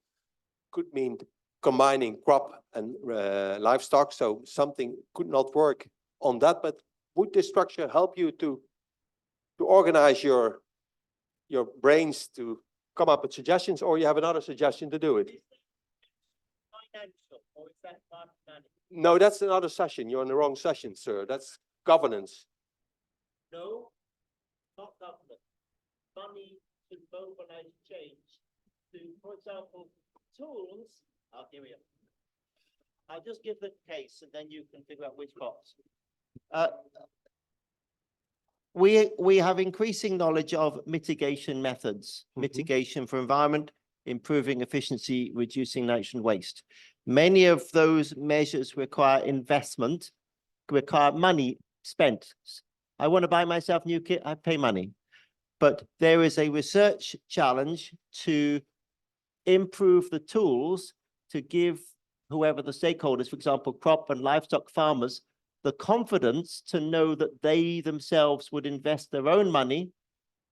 could mean combining crop and livestock. So something could not work on that, but would this structure help you to organize your brains to come up with suggestions, or you have another suggestion to do it? Financial, or is that part of management? No, that's another session. You're in the wrong session, sir. That's governance. No, not government. Money to mobilize change to, for example, tools. Oh, here we are. I'll just give the case and then you can figure out which parts. We have increasing knowledge of mitigation methods, mitigation for environment, improving efficiency, reducing nitrogen waste. Many of those measures require investment, require money spent. I want to buy myself new kit, I pay money. But there is a research challenge to improve the tools to give whoever the stakeholders, for example, crop and livestock farmers, the confidence to know that they themselves would invest their own money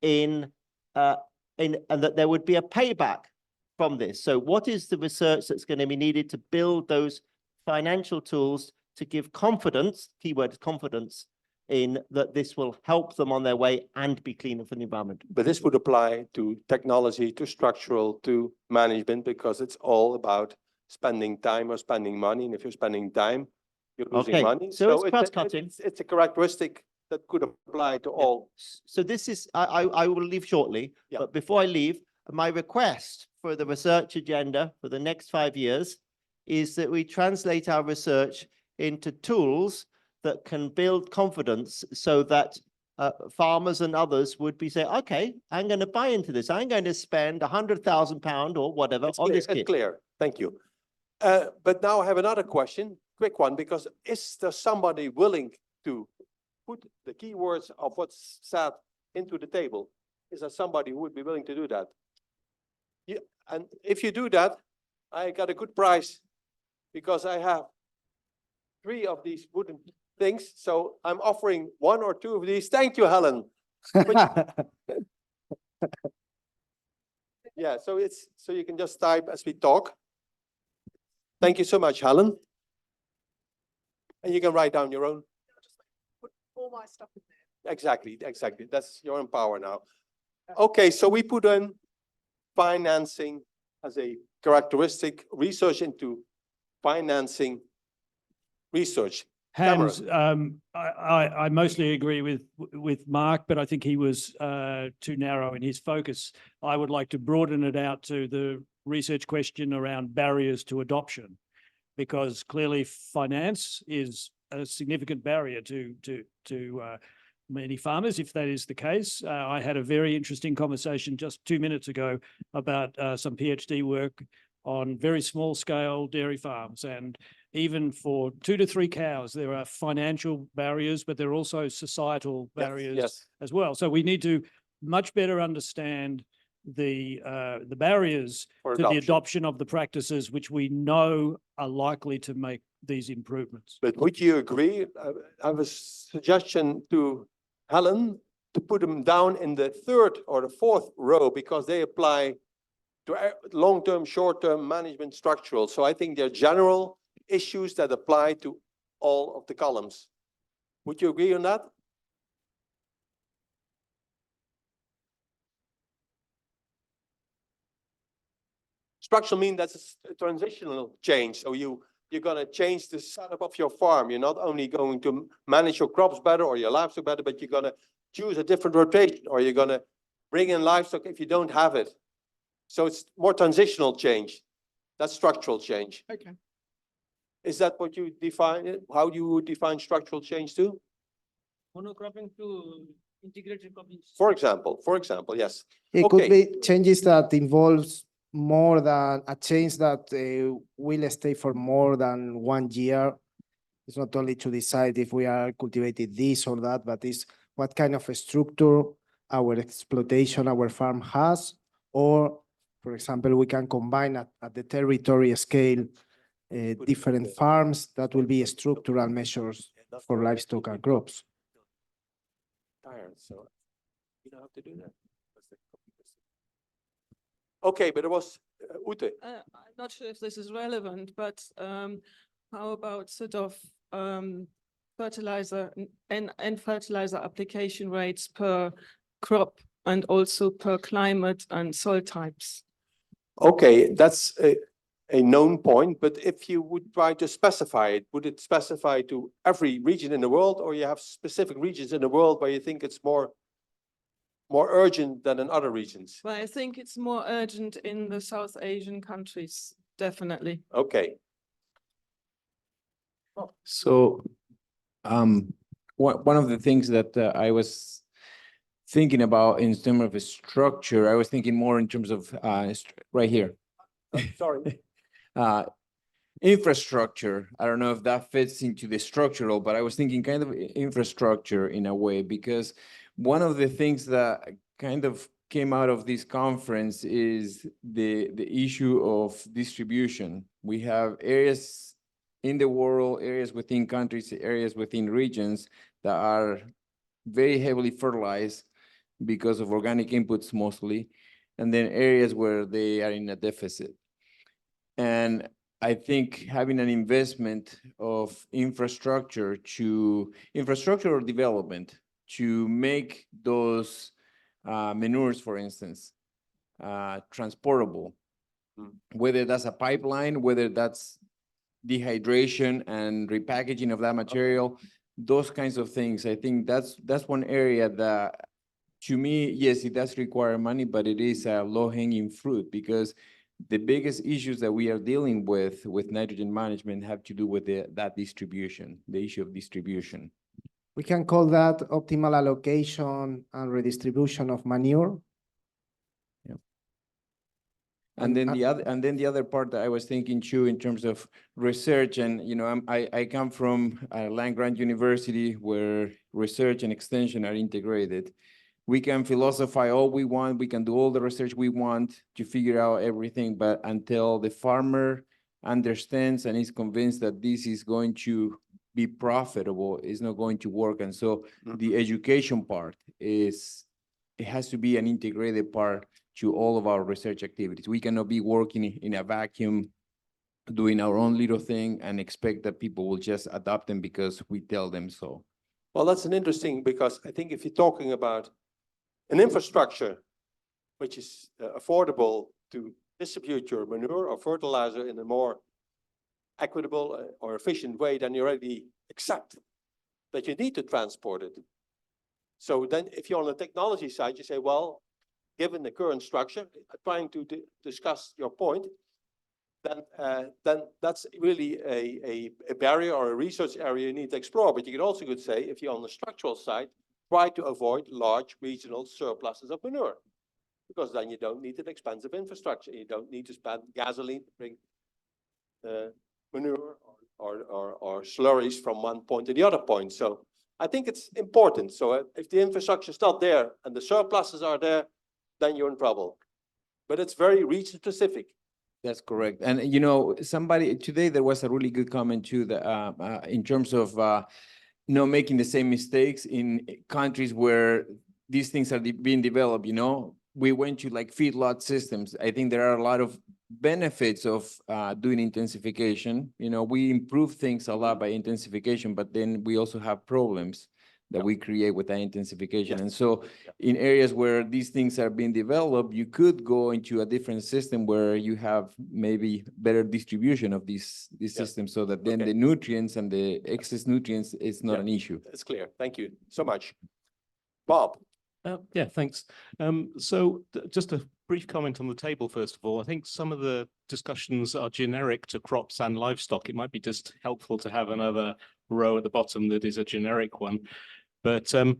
in and that there would be a payback from this. So what is the research that's going to be needed to build those financial tools to give confidence, keyword confidence, in that this will help them on their way and be cleaner for the environment? But this would apply to technology, to structural, to management, because it's all about spending time or spending money. And if you're spending time, you're losing money. So it's cross-cutting. It's a characteristic that could apply to all. So this is, I will leave shortly, but before I leave, my request for the research agenda for the next 5 years is that we translate our research into tools that can build confidence so that farmers and others would be saying, okay, I'm going to buy into this. I'm going to spend £100,000 or whatever on this kit. It's clear. Thank you. But now I have another question. quick one, because is there somebody willing to put the keywords of what's said into the table? Is there somebody who would be willing to do that? Yeah, and if you do that, I got a good price because I have 3 of these wooden things. So I'm offering 1 or 2 of these. Thank you, Helen. Yeah, so you can just type as we talk. Thank you so much, Helen. And you can write down your own. Put all my stuff in there. Exactly. That's your own power now. Okay, so we put in financing as a characteristic, research into financing research. Hans, I mostly agree with Mark, but I think he was too narrow in his focus. I would like to broaden it out to the research question around barriers to adoption, because clearly finance is a significant barrier to many farmers, if that is the case. I had a very interesting conversation just 2 minutes ago about some PhD work on very small scale dairy farms, and even for 2 to 3 cows, there are financial barriers, but there are also societal barriers as well. So we need to much better understand the barriers to the adoption of the practices which we know are likely to make these improvements. But would you agree? I have a suggestion to Helen to put them down in the 3rd or the 4th row, because they apply to long-term, short-term management structural. So I think they're general issues that apply to all of the columns. Would you agree on that? Structural means that's a transitional change. So you're going to change the setup of your farm. You're not only going to manage your crops better or your livestock better, but you're going to choose a different rotation, or you're going to bring in livestock if you don't have it. So it's more transitional change. That's structural change. Okay. Is that what you define? How you would define structural change too? Monocropping to integrated cropping. For example, yes. It could be changes that involves more than a change that will stay for more than 1 year. It's not only to decide if we are cultivating this or that, but it's what kind of a structure our exploitation, our farm has, or for example, we can combine at the territory scale different farms. That will be structural measures for livestock and crops. Tired, so you don't have to do that. Okay, but it was Ute. I'm not sure if this is relevant, but how about sort of fertilizer and fertilizer application rates per crop and also per climate and soil types? Okay, that's a known point, but if you would try to specify it, would it specify to every region in the world, or you have specific regions in the world where you think it's more urgent than in other regions? Well, I think it's more urgent in the South Asian countries, definitely. Okay. So, one of the things that I was thinking about in terms of a structure, I was thinking more in terms of right here. Sorry. Infrastructure. I don't know if that fits into the structural, but I was thinking kind of infrastructure in a way, because one of the things that kind of came out of this conference is the issue of distribution. We have areas in the world, areas within countries, areas within regions that are very heavily fertilized because of organic inputs mostly, and then areas where they are in a deficit. And I think having an investment of infrastructure or development to make those manures, for instance, transportable, whether that's a pipeline, whether that's dehydration and repackaging of that material, those kinds of things. I think that's one area that, to me, yes, it does require money, but it is a low-hanging fruit, because the biggest issues that we are dealing with nitrogen management have to do with that distribution, the issue of distribution. We can call that optimal allocation and redistribution of manure. Yeah. And then the other part that I was thinking too, in terms of research, and you know, I come from a land-grant university where research and extension are integrated. We can philosophize all we want, we can do all the research we want to figure out everything, but until the farmer understands and is convinced that this is going to be profitable, it's not going to work. And so the education part it has to be an integrated part to all of our research activities. We cannot be working in a vacuum, doing our own little thing and expect that people will just adopt them because we tell them so. Well, that's an interesting, because I think if you're talking about an infrastructure which is affordable to distribute your manure or fertilizer in a more equitable or efficient way, then you already accept that you need to transport it. So then if you're on the technology side, you say, well, given the current structure, trying to discuss your point, then that's really a barrier or a research area you need to explore. But you could say, if you're on the structural side, try to avoid large regional surpluses of manure, because then you don't need an expensive infrastructure. You don't need to spend gasoline to bring manure or slurries from one point to the other point. So I think it's important. So if the infrastructure is not there and the surpluses are there, then you're in trouble. But it's very region specific. That's correct. And, you know, today there was a really good comment too, that in terms of not making the same mistakes in countries where these things are being developed, you know. We went to like feedlot systems. I think there are a lot of benefits of doing intensification. You know, we improve things a lot by intensification, but then we also have problems that we create with that intensification. And so in areas where these things are being developed, you could go into a different system where you have maybe better distribution of these systems, so that then the nutrients and the excess nutrients is not an issue. It's clear. Thank you so much. Bob. Yeah, thanks. So just a brief comment on the table, first of all. I think some of the discussions are generic to crops and livestock. It might be just helpful to have another row at the bottom that is a generic one. But I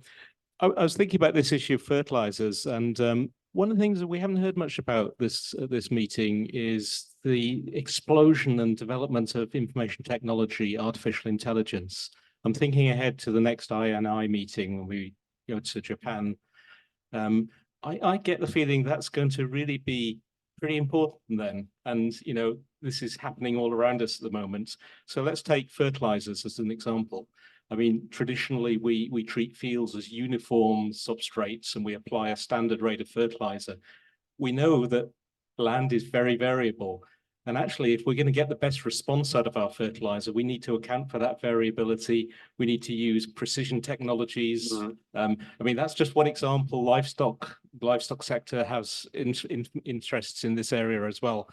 was thinking about this issue of fertilizers, and one of the things that we haven't heard much about this meeting is the explosion and development of information technology, artificial intelligence. I'm thinking ahead to the next I&I meeting when we go to Japan. I get the feeling that's going to really be pretty important then. And, you know, this is happening all around us at the moment. So let's take fertilizers as an example. I mean, traditionally, we treat fields as uniform substrates and we apply a standard rate of fertilizer. We know that land is very variable. And actually, if we're going to get the best response out of our fertilizer, we need to account for that variability. We need to use precision technologies. I mean, that's just one example. Livestock sector has interests in this area as well.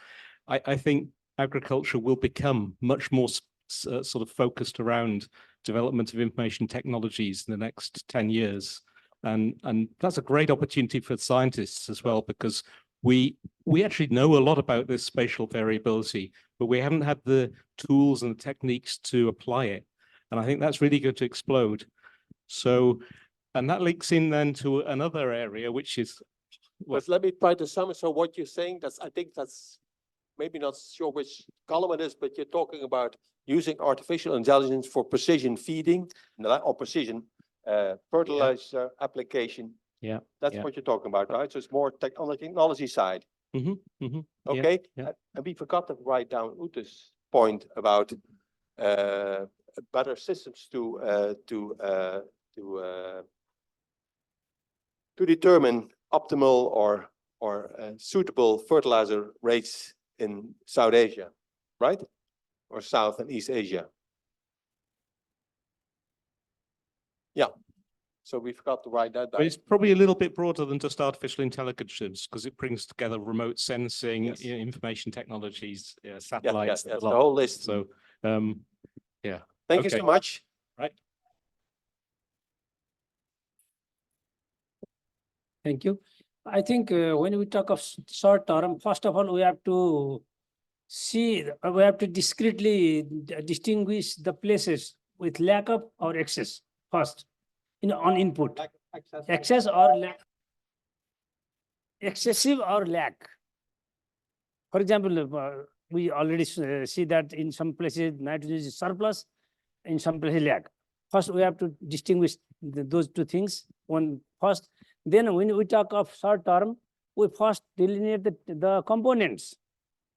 I think agriculture will become much more sort of focused around development of information technologies in the next 10 years. And that's a great opportunity for scientists as well, because we actually know a lot about this spatial variability, but we haven't had the tools and the techniques to apply it. And I think that's really going to explode. So, and that links in then to another area, which is... But let me try to sum it. So what you're saying, I think that's maybe not sure which column it is, but you're talking about using artificial intelligence for precision feeding or precision fertilizer application. Yeah, that's what you're talking about, right? So it's more on the technology side. Okay, and we forgot to write down Ute's point about better systems to determine optimal or suitable fertilizer rates in South Asia, right? Or South and East Asia. Yeah. So we forgot to write that down. But it's probably a little bit broader than just artificial intelligence, because it brings together remote sensing, information technologies, satellites. That's the whole list. So, yeah. Thank you so much. Right. Thank you. I think when we talk of short term, first of all, we have to discreetly distinguish the places with lack of or excess first. On input, excess or lack, excessive or lack. For example, we already see that in some places nitrogen is surplus, in some places lack. First, we have to distinguish those two things. One first, then when we talk of short term, we first delineate the components.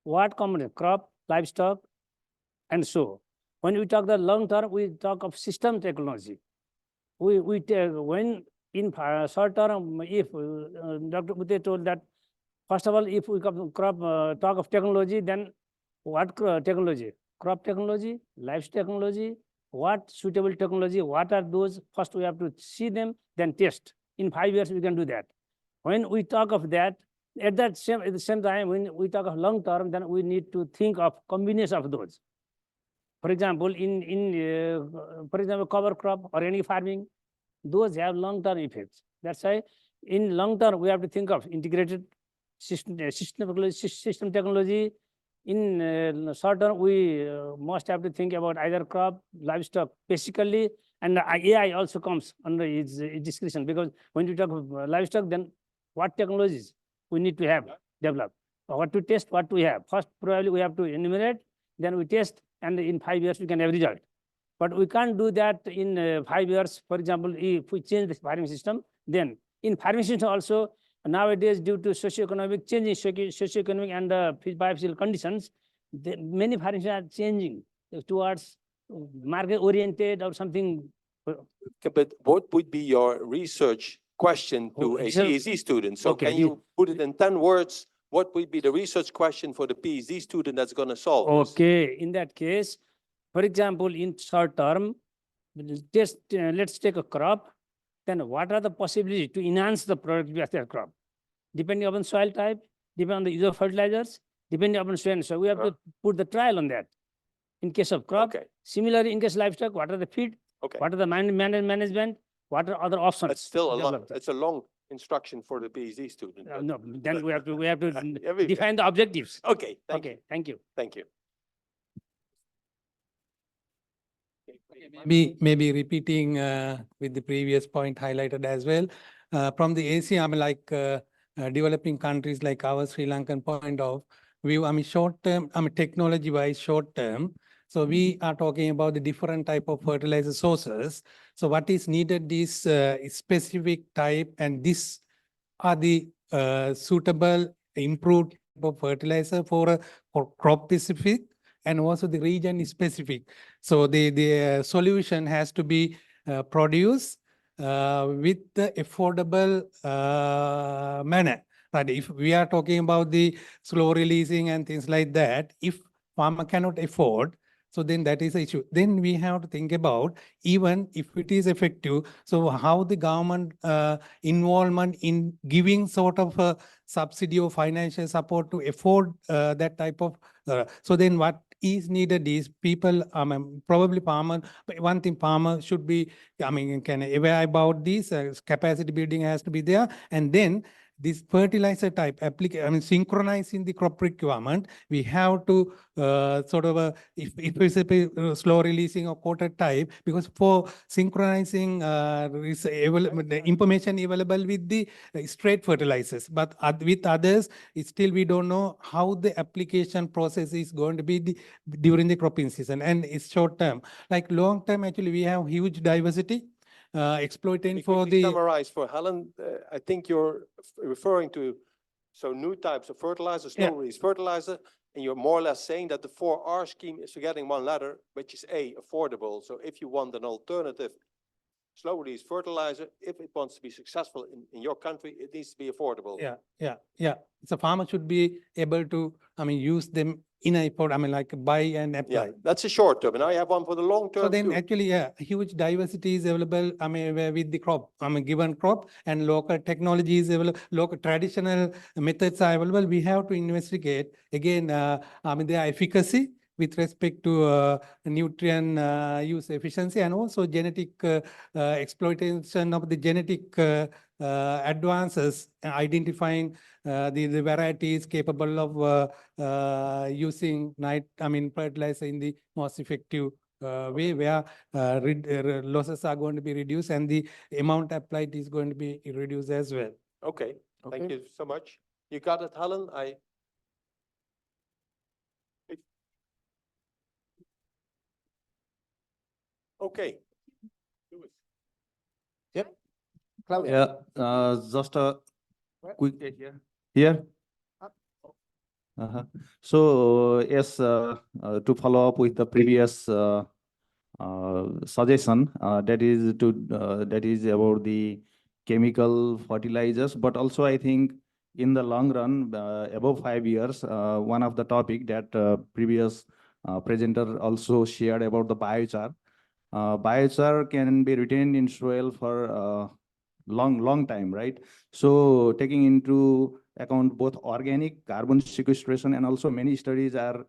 What component? Crop, livestock, and so. When we talk the long term, we talk of system technology. We take when in short term, if Dr. Bute told that, first of all, if we talk of technology, then what technology? Crop technology, livestock technology, what suitable technology, what are those? First, we have to see them, then test. In 5 years, we can do that. When we talk of that, at the same time, when we talk of long term, then we need to think of combination of those. For example, for example, cover crop or any farming, those have long-term effects. That's why in long term, we have to think of integrated system technology. In short term, we must have to think about either crop, livestock, basically, and AI also comes under its discussion, because when you talk of livestock, then what technologies we need to have developed, what to test, what we have. First, probably we have to enumerate, then we test, and in 5 years, we can have result. But we can't do that in 5 years. For example, if we change the farming system, then in farming system also, nowadays, due to socioeconomic changes, socioeconomic and biophysical conditions, many farming systems are changing towards market-oriented or something. Okay, but what would be your research question to a PhD student? So okay, can you put it in 10 words? What would be the research question for the PhD student that's going to solve this? Okay, in that case, for example, in short term, let's take a crop. Then what are the possibilities to enhance the productivity of that crop? Depending upon soil type, depending on the use of fertilizers, depending upon soil. So we have to put the trial on that. In case of crop, similarly, in case of livestock, what are the feed? What are the management? What are other options? That's still a lot. It's a long instruction for the PhD student. No, then we have to define the objectives. Okay. Thank you. Thank you. Maybe repeating with the previous point highlighted as well. From the Asia, developing countries like our Sri Lankan point of view, short term, technology wise short term. So we are talking about the different type of fertilizer sources. So what is needed is specific type, and this are the suitable improved type of fertilizer for crop specific and also the region specific. So the solution has to be produced with the affordable manner. Right? If we are talking about the slow releasing and things like that, if farmer cannot afford, so then that is the issue. Then we have to think about, even if it is effective, so how the government involvement in giving sort of a subsidy or financial support to afford that type of. So then what is needed is people, probably farmer, but one thing farmer should be, can aware about this, capacity building has to be there, and then this fertilizer type synchronizing the crop requirement, we have to sort of if it's a slow releasing or coated type, because for synchronizing the information available with the straight fertilizers, but with others, still we don't know how the application process is going to be during the cropping season, and it's short term. Like long term, actually, we have huge diversity. Exploiting for the summarize for Helen, I think you're referring to new types of fertilizer, slow release fertilizer, and you're more or less saying that the 4R scheme is forgetting one letter, which is A, affordable. So if you want an alternative slow release fertilizer, if it wants to be successful in your country, it needs to be affordable. Yeah. So farmer should be able to, use them in a port, like buy and apply. Yeah, that's a short term, and I have one for the long term. So then too. actually, huge diversity is available, with the crop, given crop, and local technology is available, local traditional methods are available. We have to investigate again, their efficacy with respect to nutrient use efficiency, and also genetic exploitation of the genetic advances, identifying the varieties capable of using fertilizer in the most effective way, where losses are going to be reduced and the amount applied is going to be reduced as well. Okay. Thank you so much. You got it, Helen? Okay. Yep. Claudia. Yeah, just a quick here. So yes, to follow up with the previous suggestion, that is about the chemical fertilizers, but also I think in the long run, above 5 years, one of the topic that previous presenter also shared about the biochar. Biochar can be retained in soil for long time, right? So taking into account both organic carbon sequestration and also many studies are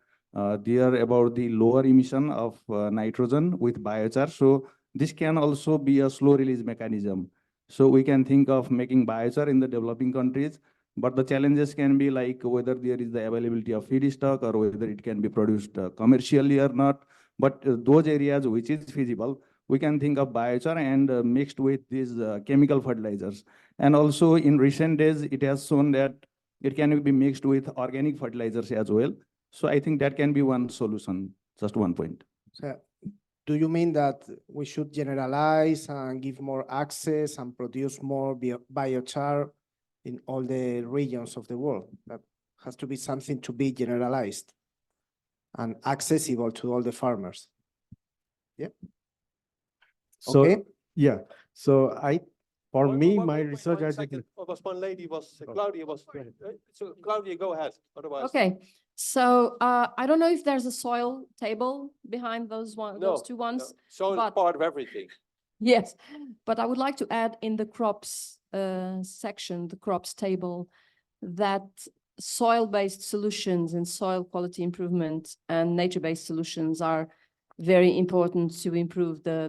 there about the lower emission of nitrogen with biochar. So this can also be a slow release mechanism. So we can think of making biochar in the developing countries, but the challenges can be like whether there is the availability of feedstock or whether it can be produced commercially or not. But those areas which is feasible, we can think of biochar and mixed with these chemical fertilizers. And also in recent days, it has shown that it can be mixed with organic fertilizers as well. So I think that can be one solution, just one point. So, do you mean that we should generalize and give more access and produce more biochar in all the regions of the world? That has to be something to be generalized and accessible to all the farmers. Yeah. So, Okay. yeah, so for me, my research. Was one lady Claudia was, so Claudia, go ahead, otherwise. Okay, so I don't know if there's a soil table behind those two ones. Soil is part of everything. Yes, but I would like to add in the crops section, the crops table, that soil-based solutions and soil quality improvement and nature-based solutions are very important to improve the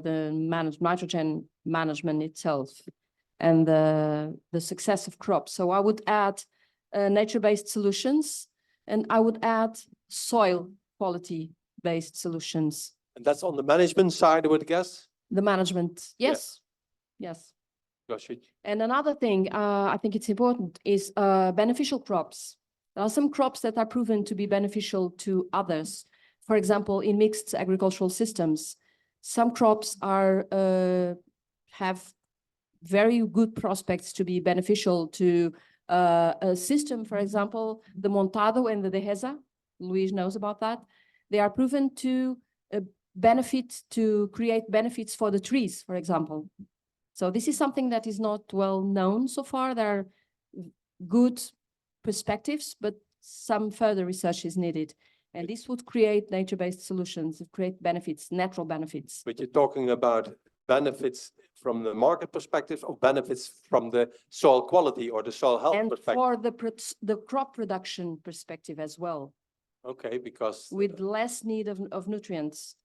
nitrogen management itself and the success of crops. So I would add nature-based solutions, and I would add soil quality-based solutions. And that's on the management side, I would guess? The management, yes, yes. And another thing I think it's important is beneficial crops. There are some crops that are proven to be beneficial to others. For example, in mixed agricultural systems, some crops are have very good prospects to be beneficial to a system. For example, the Montado and the Dehesa, Luis knows about that. They are proven to create benefits for the trees, for example. So this is something that is not well known so far. There are good perspectives, but some further research is needed. And this would create nature-based solutions, create benefits, natural benefits. But you're talking about benefits from the market perspective or benefits from the soil quality or the soil health perspective? And for the crop production perspective as well. Okay, because with less need of nutrients.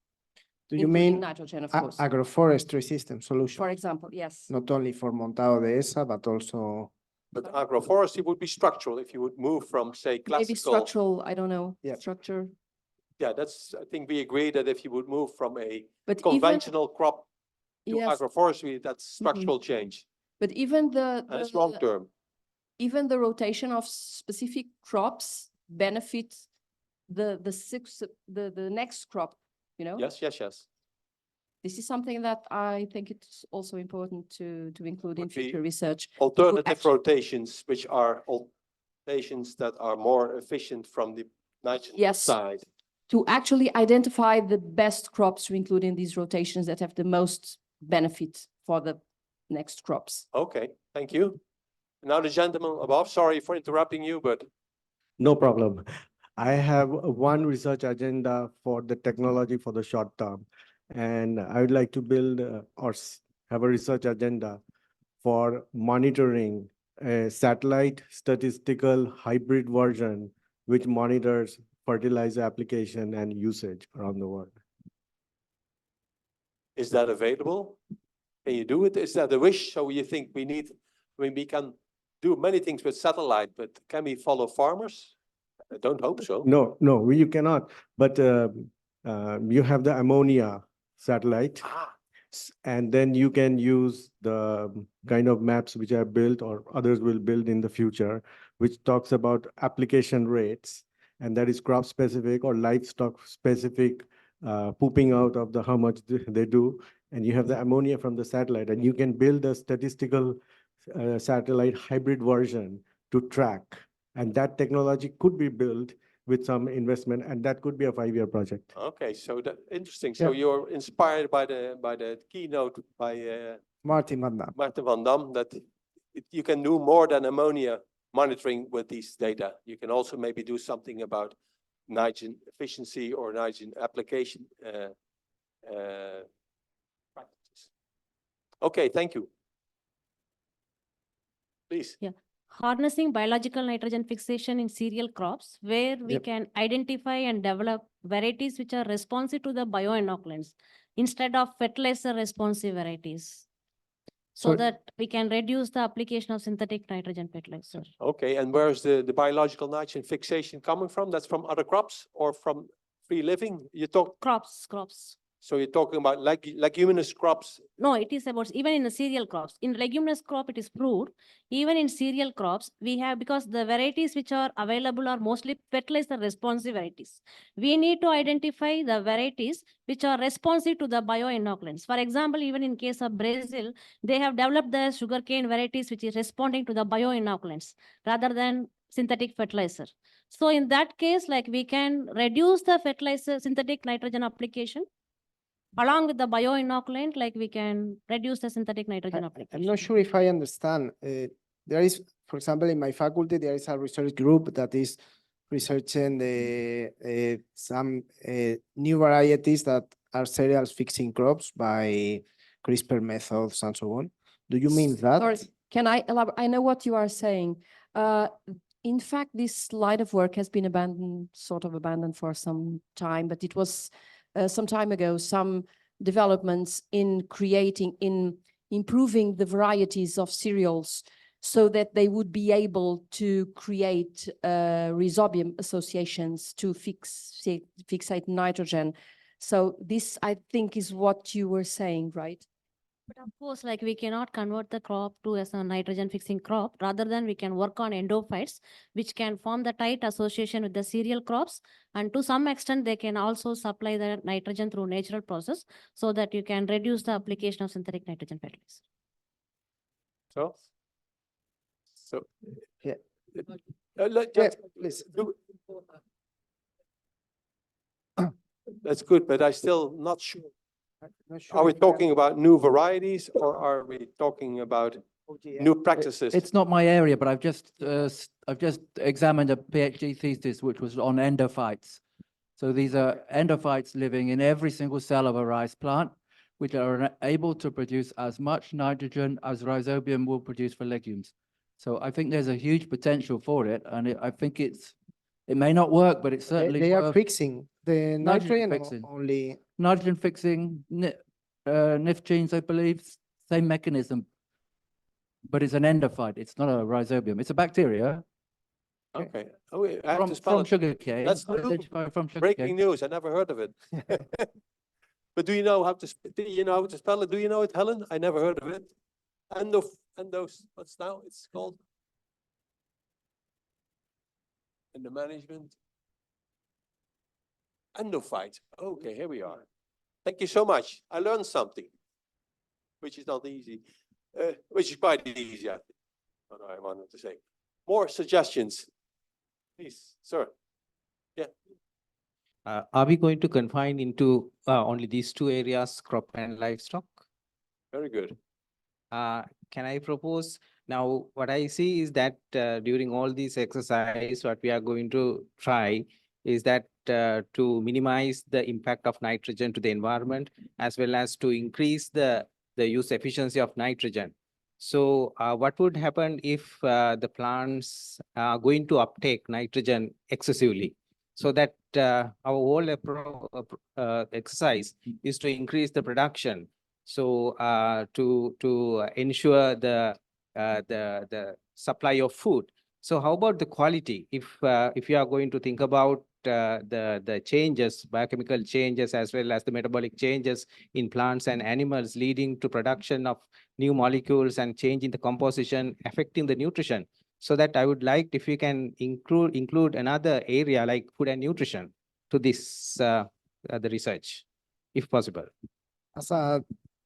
Do you mean nitrogen, of course. agroforestry system solution? For example, yes. Not only for Montado de Esa, but also. But agroforestry would be structural if you would move from, say, classical. Maybe structural, I don't know, structure. Yeah, that's, I think we agree that if you would move from a But conventional crop to Yes. agroforestry, that's structural change. But even And it's long term. even the rotation of specific crops benefits the next crop, you know? Yes, yes, yes. This is something that I think it's also important to include in future research. Alternative rotations, which are rotations that are more efficient from the nitrogen side. To actually identify the best crops to include in these rotations that have the most benefit for the next crops. Okay, thank you. Now the gentleman above, sorry for interrupting you, but. No problem. I have one research agenda for the technology for the short term. And I would like to build or have a research agenda for monitoring a satellite statistical hybrid version, which monitors fertilizer application and usage around the world. Is that available? Can you do it? Is that a wish? So you think we need, I mean, we can do many things with satellite, but can we follow farmers? I don't hope so. No, you cannot. But you have the ammonia satellite. And then you can use the kind of maps which are built or others will build in the future, which talks about application rates. And that is crop specific or livestock specific pooping out of how much they do. And you have the ammonia from the satellite, and you can build a statistical satellite hybrid version to track. And that technology could be built with some investment, and that could be a 5-year project. Okay, so that interesting. So you're inspired by the keynote by Martin van Dam. Martin van Dam, that you can do more than ammonia monitoring with these data. You can also maybe do something about nitrogen efficiency or nitrogen application practices. Okay, thank you. Please. Yeah, harnessing biological nitrogen fixation in cereal crops, where we can identify and develop varieties which are responsive to the bioinoculants instead of fertilizer responsive varieties, so that we can reduce the application of synthetic nitrogen fertilizer. Okay, and where is the biological nitrogen fixation coming from? That's from other crops or from free living? You talk crops. So you're talking about leguminous crops. No, it is about even in the cereal crops. In leguminous crop, it is proved. Even in cereal crops, we have, because the varieties which are available are mostly fertilizer responsive varieties. We need to identify the varieties which are responsive to the bioinoculants. For example, even in case of Brazil, they have developed the sugarcane varieties which is responding to the bioinoculants rather than synthetic fertilizer. So in that case, like, we can reduce the fertilizer synthetic nitrogen application. Along with the bioinoculant, like, we can reduce the synthetic nitrogen application. I'm not sure if I understand. There is, for example, in my faculty, there is a research group that is researching some new varieties that are cereals fixing crops by CRISPR methods and so on. Do you mean that? Sorry, can I elaborate? I know what you are saying. In fact, this line of work has been abandoned for some time, but it was some time ago, some developments in improving the varieties of cereals so that they would be able to create rhizobium associations to fixate nitrogen. So this, I think, is what you were saying, right? But of course, like, we cannot convert the crop to as a nitrogen fixing crop. Rather than, we can work on endophytes, which can form the tight association with the cereal crops. And to some extent, they can also supply the nitrogen through natural process, so that you can reduce the application of synthetic nitrogen fertilizer. So yeah. Please. That's good, but I'm still not sure. Are we talking about new varieties, or are we talking about new practices? It's not my area, but I've just examined a PhD thesis which was on endophytes. So these are endophytes living in every single cell of a rice plant, which are able to produce as much nitrogen as rhizobium will produce for legumes. So I think there's a huge potential for it, and I think it may not work, but it's certainly they are fixing the nitrogen fixing. Only nitrogen fixing, NIF genes, I believe, same mechanism, but it's an endophyte. It's not a rhizobium. It's a bacteria. Okay. Oh, I have to spell from it. sugarcane. That's From breaking news. I never heard of it. But do you know how to spell it? Do you know it, Helen? I never heard of it. What's now it's called? In the management. Endophyte. Okay, here we are. Thank you so much. I learned something, which is not easy, which is quite easy, I think. What I wanted to say. More suggestions, please, sir. Yeah. Are we going to confine into only these two areas, crop and livestock? Very good. Can I propose? Now, what I see is that during all these exercises, what we are going to try is that to minimize the impact of nitrogen to the environment, as well as to increase the use efficiency of nitrogen. So what would happen if the plants are going to uptake nitrogen excessively? So that our whole exercise is to increase the production. So to ensure the supply of food. So how about the quality? If you are going to think about the changes, biochemical changes, as well as the metabolic changes in plants and animals, leading to production of new molecules and change in the composition, affecting the nutrition. So that I would like if you can include another area like food and nutrition to this the research, if possible. As a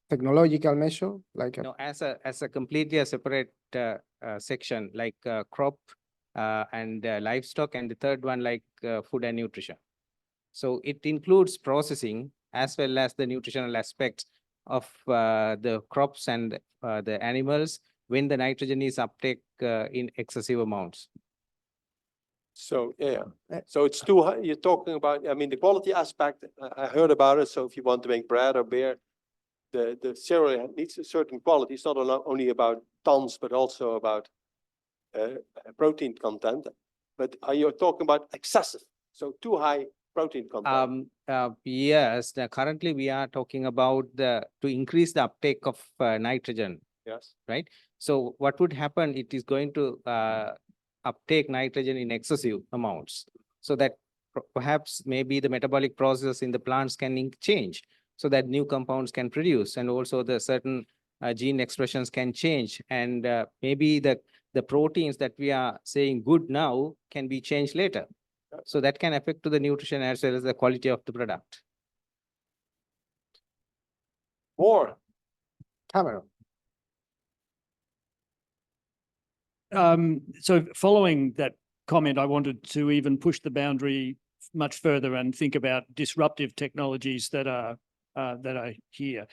technological measure, like No, as a completely a separate section, like crop and livestock, and the third one like food and nutrition. So it includes processing as well as the nutritional aspects of the crops and the animals when the nitrogen is uptake in excessive amounts. So, yeah, so it's too high, you're talking about, I mean, the quality aspect, I heard about it. So if you want to make bread or beer, the cereal needs a certain quality. It's not only about tons, but also about protein content. But are you talking about excessive? So too high protein content? Yes, currently we are talking about to increase the uptake of nitrogen. Yes. Right. So what would happen? It is going to uptake nitrogen in excessive amounts, so that perhaps maybe the metabolic process in the plants can change, so that new compounds can produce, and also the certain gene expressions can change, and maybe the proteins that we are saying good now can be changed later. So that can affect to the nutrition as well as the quality of the product. More. Cameron. So following that comment, I wanted to even push the boundary much further and think about disruptive technologies that are here.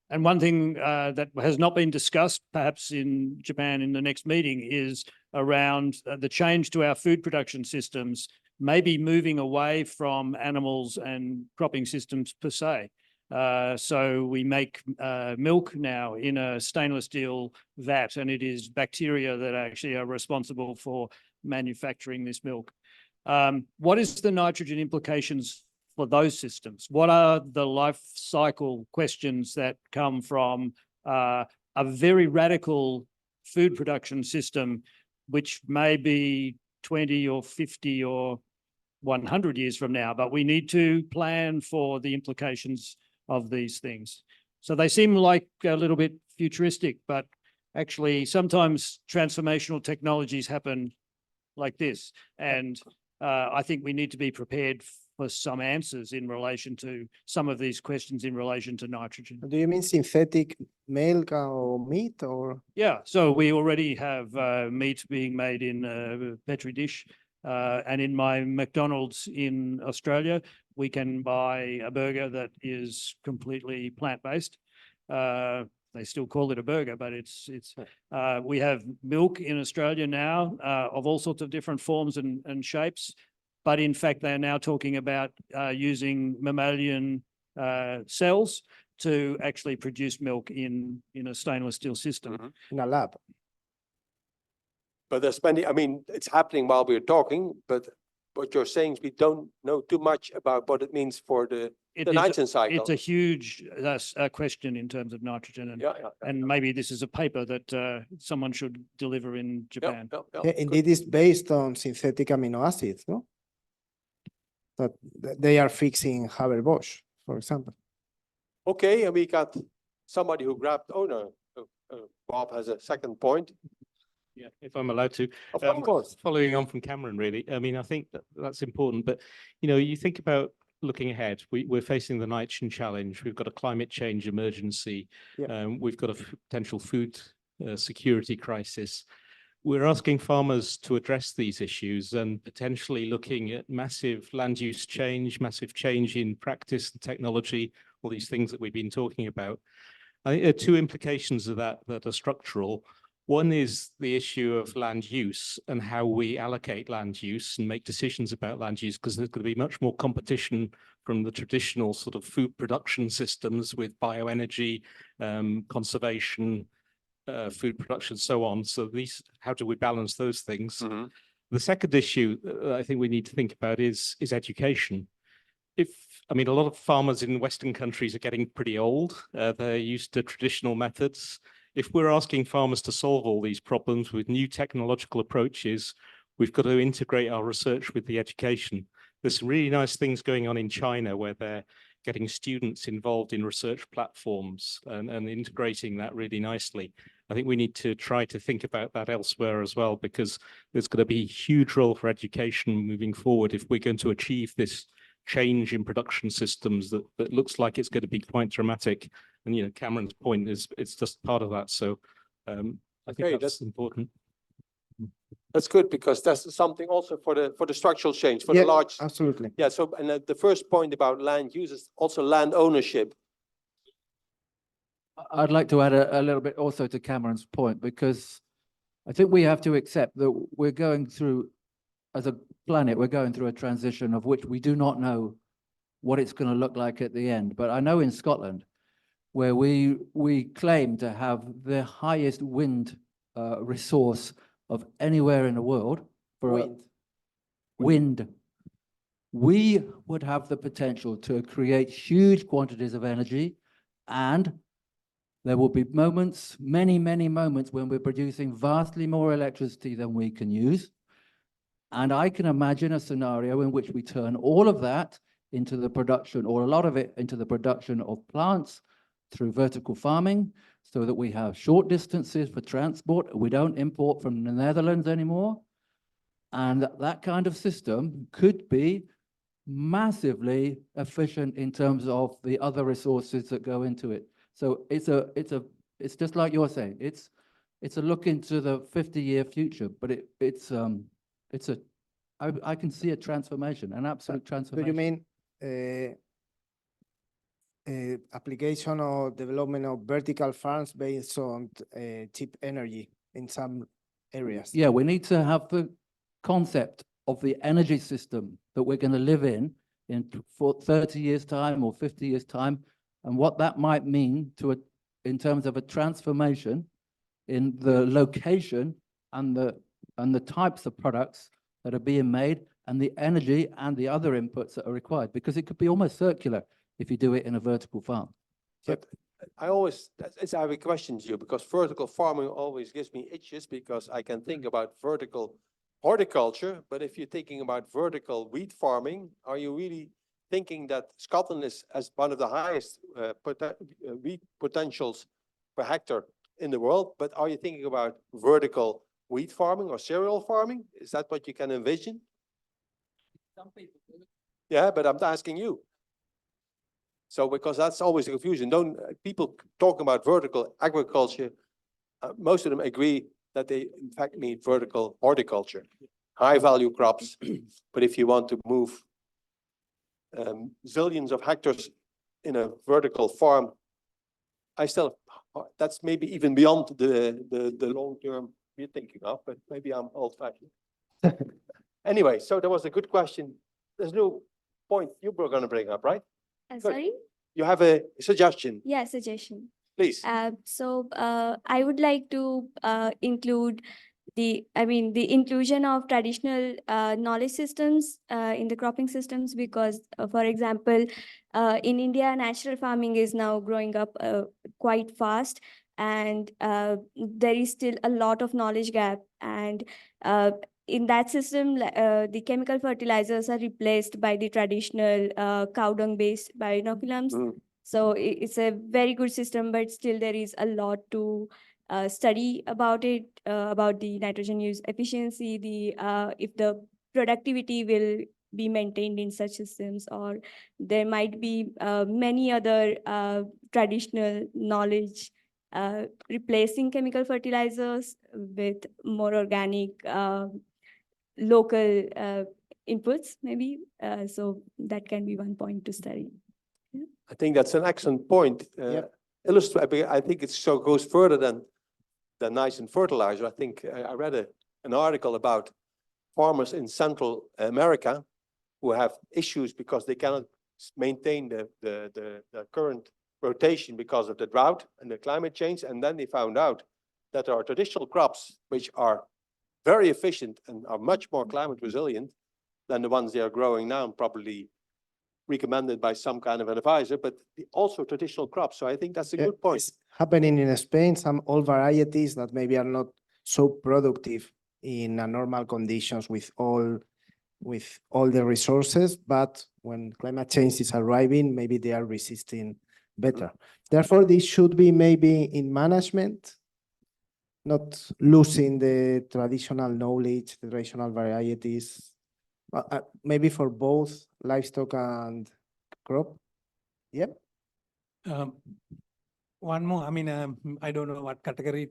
And one thing that has not been discussed, perhaps in Japan in the next meeting, is around the change to our food production systems, maybe moving away from animals and cropping systems per se. So we make milk now in a stainless steel vat, and it is bacteria that actually are responsible for manufacturing this milk. What is the nitrogen implications for those systems? What are the life cycle questions that come from a very radical food production system, which may be 20 or 50 or 100 years from now, but we need to plan for the implications of these things. So they seem like a little bit futuristic, but actually sometimes transformational technologies happen like this. And I think we need to be prepared for some answers in relation to some of these questions in relation to nitrogen. Do you mean synthetic milk or meat or? Yeah, so we already have meat being made in a Petri dish. And in my McDonald's in Australia, we can buy a burger that is completely plant-based. They still call it a burger, but we have milk in Australia now of all sorts of different forms and shapes. But in fact, they are now talking about using mammalian cells to actually produce milk in a stainless steel system. In a lab. But there's many, I mean, it's happening while we're talking, but what you're saying is we don't know too much about what it means for the nitrogen cycle. It's a huge question in terms of nitrogen. And, and maybe this is a paper that someone should deliver in Japan. Indeed, it's based on synthetic amino acids, no? That they are fixing Haber-Bosch, for example. Okay, and we got somebody who grabbed, oh no, Bob has a second point. Yeah, if I'm allowed to. Of course. Following on from Cameron, really. I mean, I think that's important, but, you know, you think about looking ahead, we're facing the nitrogen challenge. We've got a climate change emergency. We've got a potential food security crisis. We're asking farmers to address these issues and potentially looking at massive land use change, massive change in practice and technology, all these things that we've been talking about. I think there are two implications of that are structural. One is the issue of land use and how we allocate land use and make decisions about land use, because there's going to be much more competition from the traditional sort of food production systems with bioenergy, conservation, food production, so on. So how do we balance those things? The second issue I think we need to think about is education. I mean, a lot of farmers in Western countries are getting pretty old. They're used to traditional methods. If we're asking farmers to solve all these problems with new technological approaches, we've got to integrate our research with the education. There's some really nice things going on in China where they're getting students involved in research platforms and integrating that really nicely. I think we need to try to think about that elsewhere as well, because there's going to be a huge role for education moving forward if we're going to achieve this change in production systems that looks like it's going to be quite dramatic. And, you know, Cameron's point is it's just part of that. So I think Okay, that's important. That's good, because that's something also for the structural change, for Yeah, the large. absolutely. Yeah, so, and the first point about land use is also land ownership. I'd like to add a little bit also to Cameron's point, because I think we have to accept that we're going through, as a planet, we're going through a transition of which we do not know what it's going to look like at the end. But I know in Scotland, where we claim to have the highest wind resource of anywhere in the world for wind, we would have the potential to create huge quantities of energy, and there will be moments, many, many moments, when we're producing vastly more electricity than we can use. And I can imagine a scenario in which we turn all of that into the production, or a lot of it into the production of plants through vertical farming, so that we have short distances for transport. We don't import from the Netherlands anymore. And that kind of system could be massively efficient in terms of the other resources that go into it. So it's just like you're saying, it's a look into the 50-year future, but I can see a transformation, an absolute transformation. Do you mean application or development of vertical farms based on cheap energy in some areas? Yeah, we need to have the concept of the energy system that we're going to live in for 30 years' time or 50 years' time, and what that might mean in terms of a transformation in the location and the types of products that are being made, and the energy and the other inputs that are required, because it could be almost circular if you do it in a vertical farm. But I have a question to you, because vertical farming always gives me itches, because I can think about vertical horticulture, but if you're thinking about vertical wheat farming, are you really thinking that Scotland is as one of the highest wheat potentials per hectare in the world? But are you thinking about vertical wheat farming or cereal farming? Is that what you can envision? Some people do. Yeah, but I'm asking you. So, because that's always a confusion. People talking about vertical agriculture, most of them agree that they in fact mean vertical horticulture, high value crops. But if you want to move zillions of hectares in a vertical farm, that's maybe even beyond the long term you're thinking of, but maybe I'm old fashioned. Anyway, so that was a good question. There's no point you were going to bring up, right? Sorry? You have a suggestion? Yeah, suggestion. Please. I would like to include the inclusion of traditional knowledge systems in the cropping systems, because, for example, in India, natural farming is now growing up quite fast, and there is still a lot of knowledge gap. And in that system, the chemical fertilizers are replaced by the traditional cow dung based bioinoculums. So it's a very good system, but still there is a lot to study about it, about the nitrogen use efficiency, if the productivity will be maintained in such systems, or there might be many other traditional knowledge replacing chemical fertilizers with more organic local inputs, maybe. So that can be one point to study. Yeah. I think that's an excellent point. I think it goes further than nice and fertilizer. I think I read an article about farmers in Central America who have issues because they cannot maintain the current rotation because of the drought and the climate change. And then they found out that there are traditional crops which are very efficient and are much more climate resilient than the ones they are growing now, and probably recommended by some kind of an advisor, but also traditional crops. So I think that's a good point. It's happening in Spain, some old varieties that maybe are not so productive in normal conditions with all the resources, but when climate change is arriving, maybe they are resisting better. Therefore, this should be maybe in management, not losing the traditional knowledge, the traditional varieties. maybe for both livestock and crop. Yep. One more, I don't know what category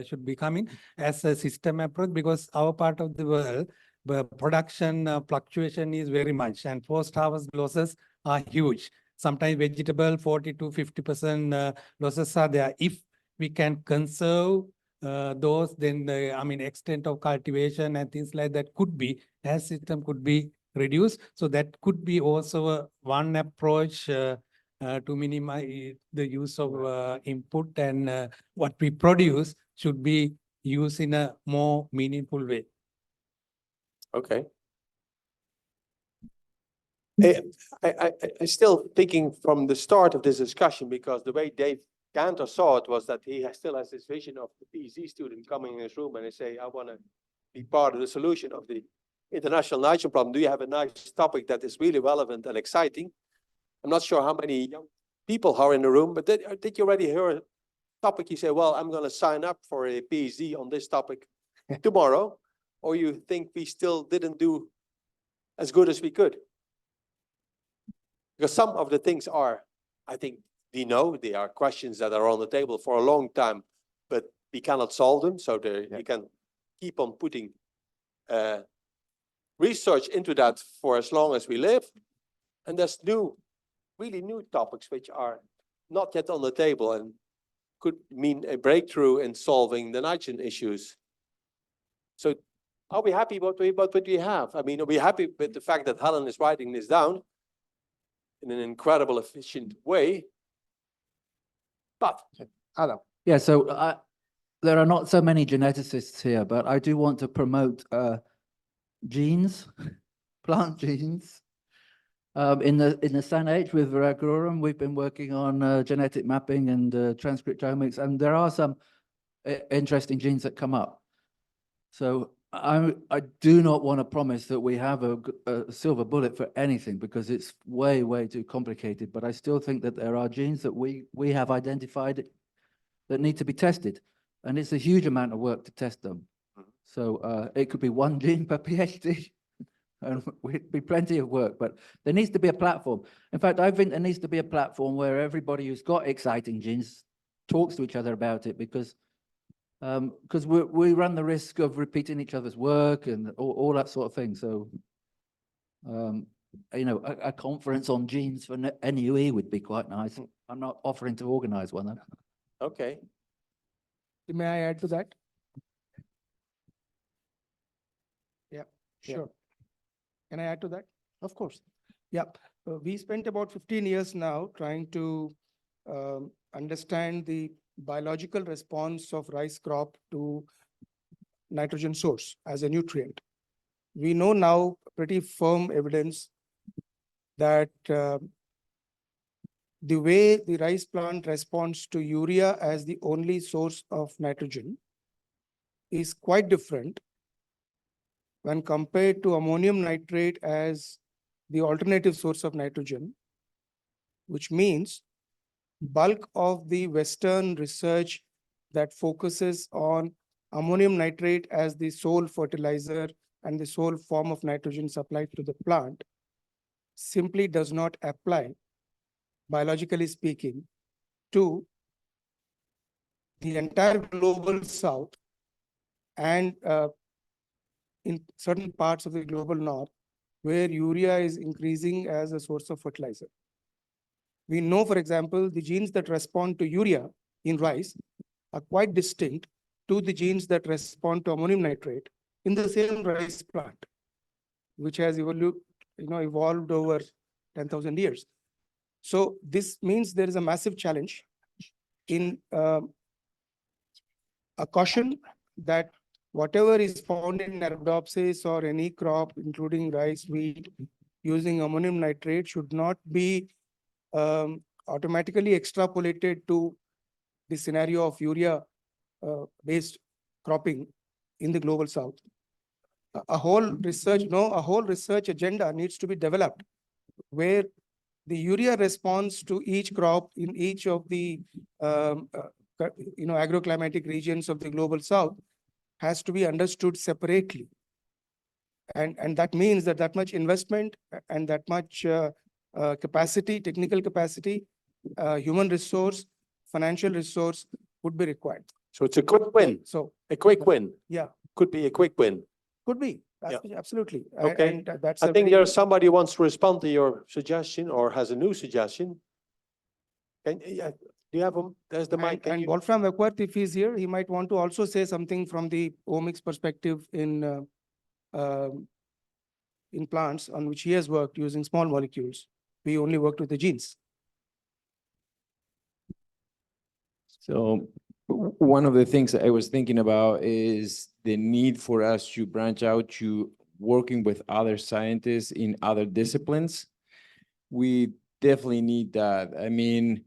should be coming as a system approach, because our part of the world, the production fluctuation is very much, and post-harvest losses are huge. Sometimes vegetable 40 to 50% losses are there. If we can conserve those, then the extent of cultivation and things like that could be, as system could be reduced. So that could be also one approach to minimize the use of input, and what we produce should be used in a more meaningful way. Okay. I still thinking from the start of this discussion, because the way Dave Cantor saw it was that he still has this vision of the PhD student coming in his room and they say, I want to be part of the solution of the international nitrogen problem. Do you have a nice topic that is really relevant and exciting? I'm not sure how many young people are in the room, but did you already hear a topic? You say, well, I'm going to sign up for a PhD on this topic tomorrow, or you think we still didn't do as good as we could? Because some of the things are, I think we know they are questions that are on the table for a long time, but we cannot solve them. So you can keep on putting research into that for as long as we live. And there's really new topics which are not yet on the table and could mean a breakthrough in solving the nitrogen issues. So are we happy about what we have? Are we happy with the fact that Helen is writing this down in an incredible, efficient way? But Adam. Yeah, so there are not so many geneticists here, but I do want to promote genes, plant genes. In the SANH with Auditorium, we've been working on genetic mapping and transcriptomics, and there are some interesting genes that come up. So I do not want to promise that we have a silver bullet for anything, because it's way, way too complicated. But I still think that there are genes that we have identified that need to be tested, and it's a huge amount of work to test them. So it could be one gene per PhD. And it'd be plenty of work, but there needs to be a platform. In fact, I think there needs to be a platform where everybody who's got exciting genes talks to each other about it, because we run the risk of repeating each other's work and all that sort of thing. So, a conference on genes for NUE would be quite nice. I'm not offering to organize one though. Okay. May I add to that? Yeah, sure. Can I add to that? Of course. Yeah, we spent about 15 years now trying to understand the biological response of rice crop to nitrogen source as a nutrient. We know now pretty firm evidence that the way the rice plant responds to urea as the only source of nitrogen is quite different when compared to ammonium nitrate as the alternative source of nitrogen, which means bulk of the Western research that focuses on ammonium nitrate as the sole fertilizer and the sole form of nitrogen supplied to the plant simply does not apply, biologically speaking, to the entire global South and in certain parts of the global North, where urea is increasing as a source of fertilizer. We know, for example, the genes that respond to urea in rice are quite distinct to the genes that respond to ammonium nitrate in the same rice plant, which has evolved over 10,000 years. So this means there is a massive challenge in a caution that whatever is found in Arabidopsis or any crop, including rice, wheat, using ammonium nitrate should not be automatically extrapolated to the scenario of urea-based cropping in the global South. A whole research agenda needs to be developed where the urea response to each crop in each of the agroclimatic regions of the global South has to be understood separately. And that means that that much investment and that much capacity, technical capacity, human resource, financial resource would be required. So it's a quick win. So a quick win. Yeah, Could be a quick win. could be. Yeah. Absolutely. Okay. And that's I a think very there's somebody who wants to respond to your suggestion or has a new suggestion. Can, yeah, do you have him? There's the mic. Can And you- Wolfram Eckert, if he's here, he might want to also say something from the omics perspective in plants on which he has worked using small molecules. We only worked with the genes. So one of the things that I was thinking about is the need for us to branch out to working with other scientists in other disciplines. We definitely need that. I mean,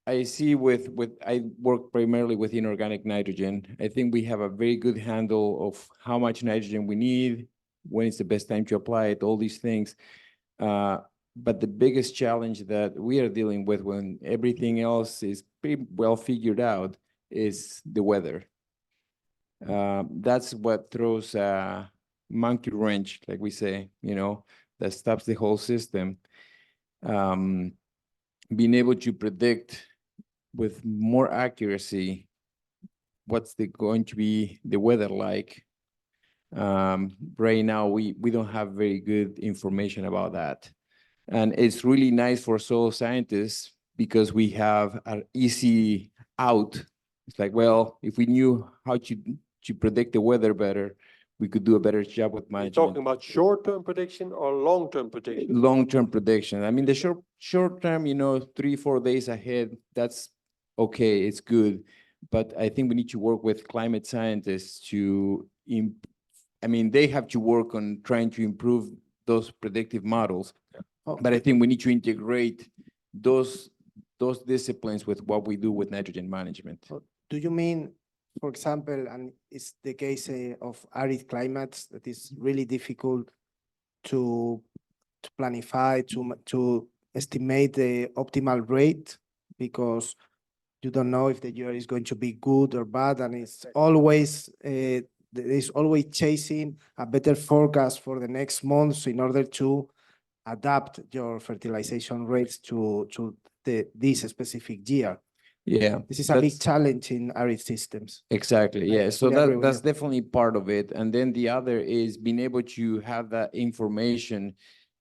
I see I work primarily with inorganic nitrogen. I think we have a very good handle of how much nitrogen we need, when is the best time to apply it, all these things. But the biggest challenge that we are dealing with when everything else is pretty well figured out is the weather. That's what throws a monkey wrench, like we say, that stops the whole system. Being able to predict with more accuracy what's going to be the weather like. Right now, we don't have very good information about that. And it's really nice for soil scientists because we have an easy out. It's like, well, if we knew how to predict the weather better, we could do a better job with You're management. talking about short-term prediction or long-term prediction? Long-term prediction. I mean, the short term, 3-4 days ahead, that's okay, it's good. But I think we need to work with climate scientists they have to work on trying to improve those predictive models. But I think we need to integrate those disciplines with what we do with nitrogen management. Do you mean, for example, and it's the case of arid climates that is really difficult to planify, to estimate the optimal rate because you don't know if the year is going to be good or bad, and it's always chasing a better forecast for the next months in order to adapt your fertilization rates to this specific year. Yeah, This is a big challenge in arid systems. Exactly. Yeah. So fully agree with that's you. definitely part of it. And then the other is being able to have that information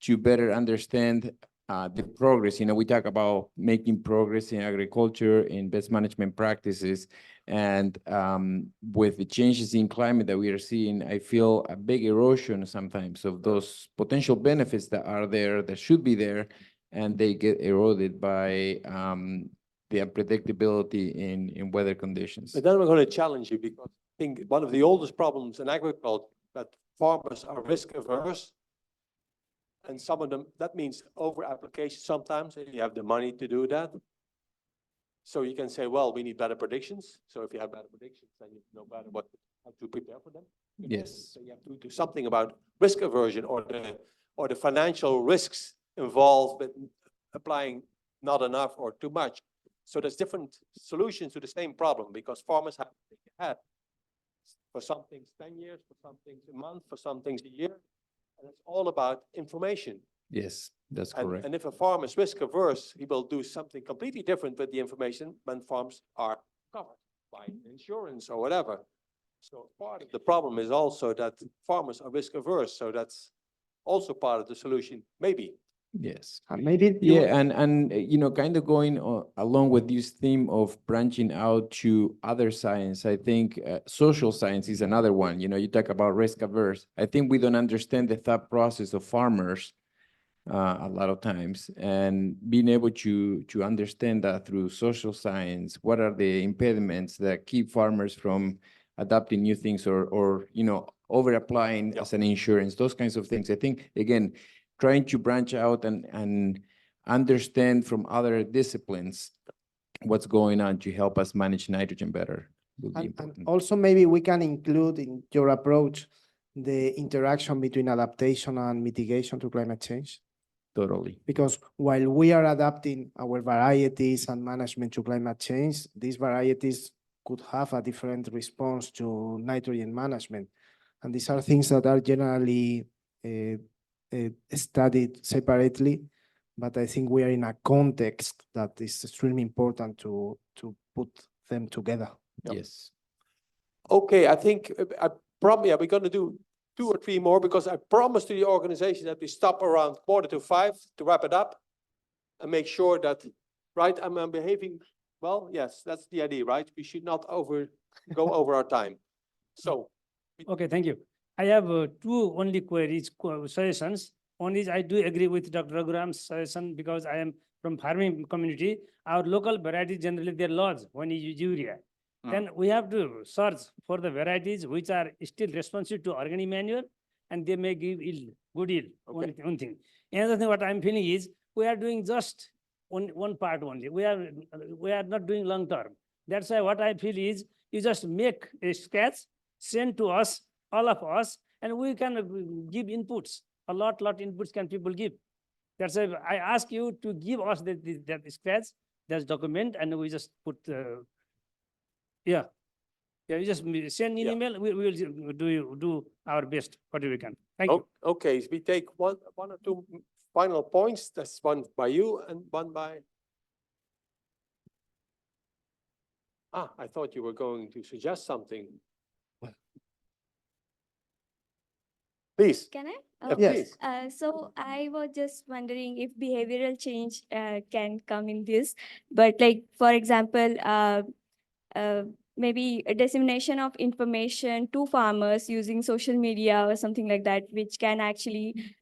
to better understand the progress. We talk about making progress in agriculture, in best management practices. And with the changes in climate that we are seeing, I feel a big erosion sometimes of those potential benefits that are there, that should be there, and they get eroded by the unpredictability in weather conditions. But then we're going to challenge you because I think one of the oldest problems in agriculture that farmers are risk averse. And some of them, that means over application sometimes, if you have the money to do that. So you can say, well, we need better predictions. So if you have better predictions, then you know better how to prepare for them. Yes. So you have to do something about risk aversion or the financial risks involved with applying not enough or too much. So there's different solutions to the same problem because farmers have to think ahead. For some things 10 years, for some things a month, for some things a year. And it's all about information. Yes, that's correct. And if a farmer is risk averse, he will do something completely different with the information when farms are covered by insurance or whatever. So part of the problem is also that farmers are risk averse. So that's also part of the solution, maybe. Yes. Maybe Yeah, and kind of going along with this theme of branching out to other science, I think social science is another one. You talk about risk averse. I think we don't understand the thought process of farmers a lot of times, and being able to understand that through social science, what are the impediments that keep farmers from adopting new things or over applying as an insurance, those kinds of things. I think, again, trying to branch out and understand from other disciplines what's going on to help us manage nitrogen better will be important. And also maybe we can include in your approach the interaction between adaptation and mitigation to climate change. Totally. Because while we are adapting our varieties and management to climate change, these varieties could have a different response to nitrogen management. And these are things that are generally studied separately, but I think we are in a context that is extremely important to put them together. Yes. Okay, I think probably we're going to do 2 or 3 more because I promised to the organization that we stop around 4:45 to wrap it up and make sure that, right, I'm behaving well. Yes, that's the idea, right? We should not go over our time. So. Okay, thank you. I have 2 only queries, suggestions. One is I do agree with Dr. Raghuram's suggestion because I am from farming community. Our local varieties generally they're large when you use urea. Then we have to search for the varieties which are still responsive to organic manure and they may give yield, good yield. Okay. One thing. Another thing what I'm feeling is we are doing just one part only. We are not doing long term. That's why what I feel is you just make a sketch, send to us, all of us, and we can give inputs. A lot inputs can people give. That's why I ask you to give us that sketch, that document, and we just put. Yeah, you just send an email. We will do our best, whatever we can. Thank you. Okay, so we take one or 2 final points. That's one by you and one by. I thought you were going to suggest something. Please. Can I? Yes. So I was just wondering if behavioral change can come in this, but like, for example, maybe a dissemination of information to farmers using social media or something like that, which can actually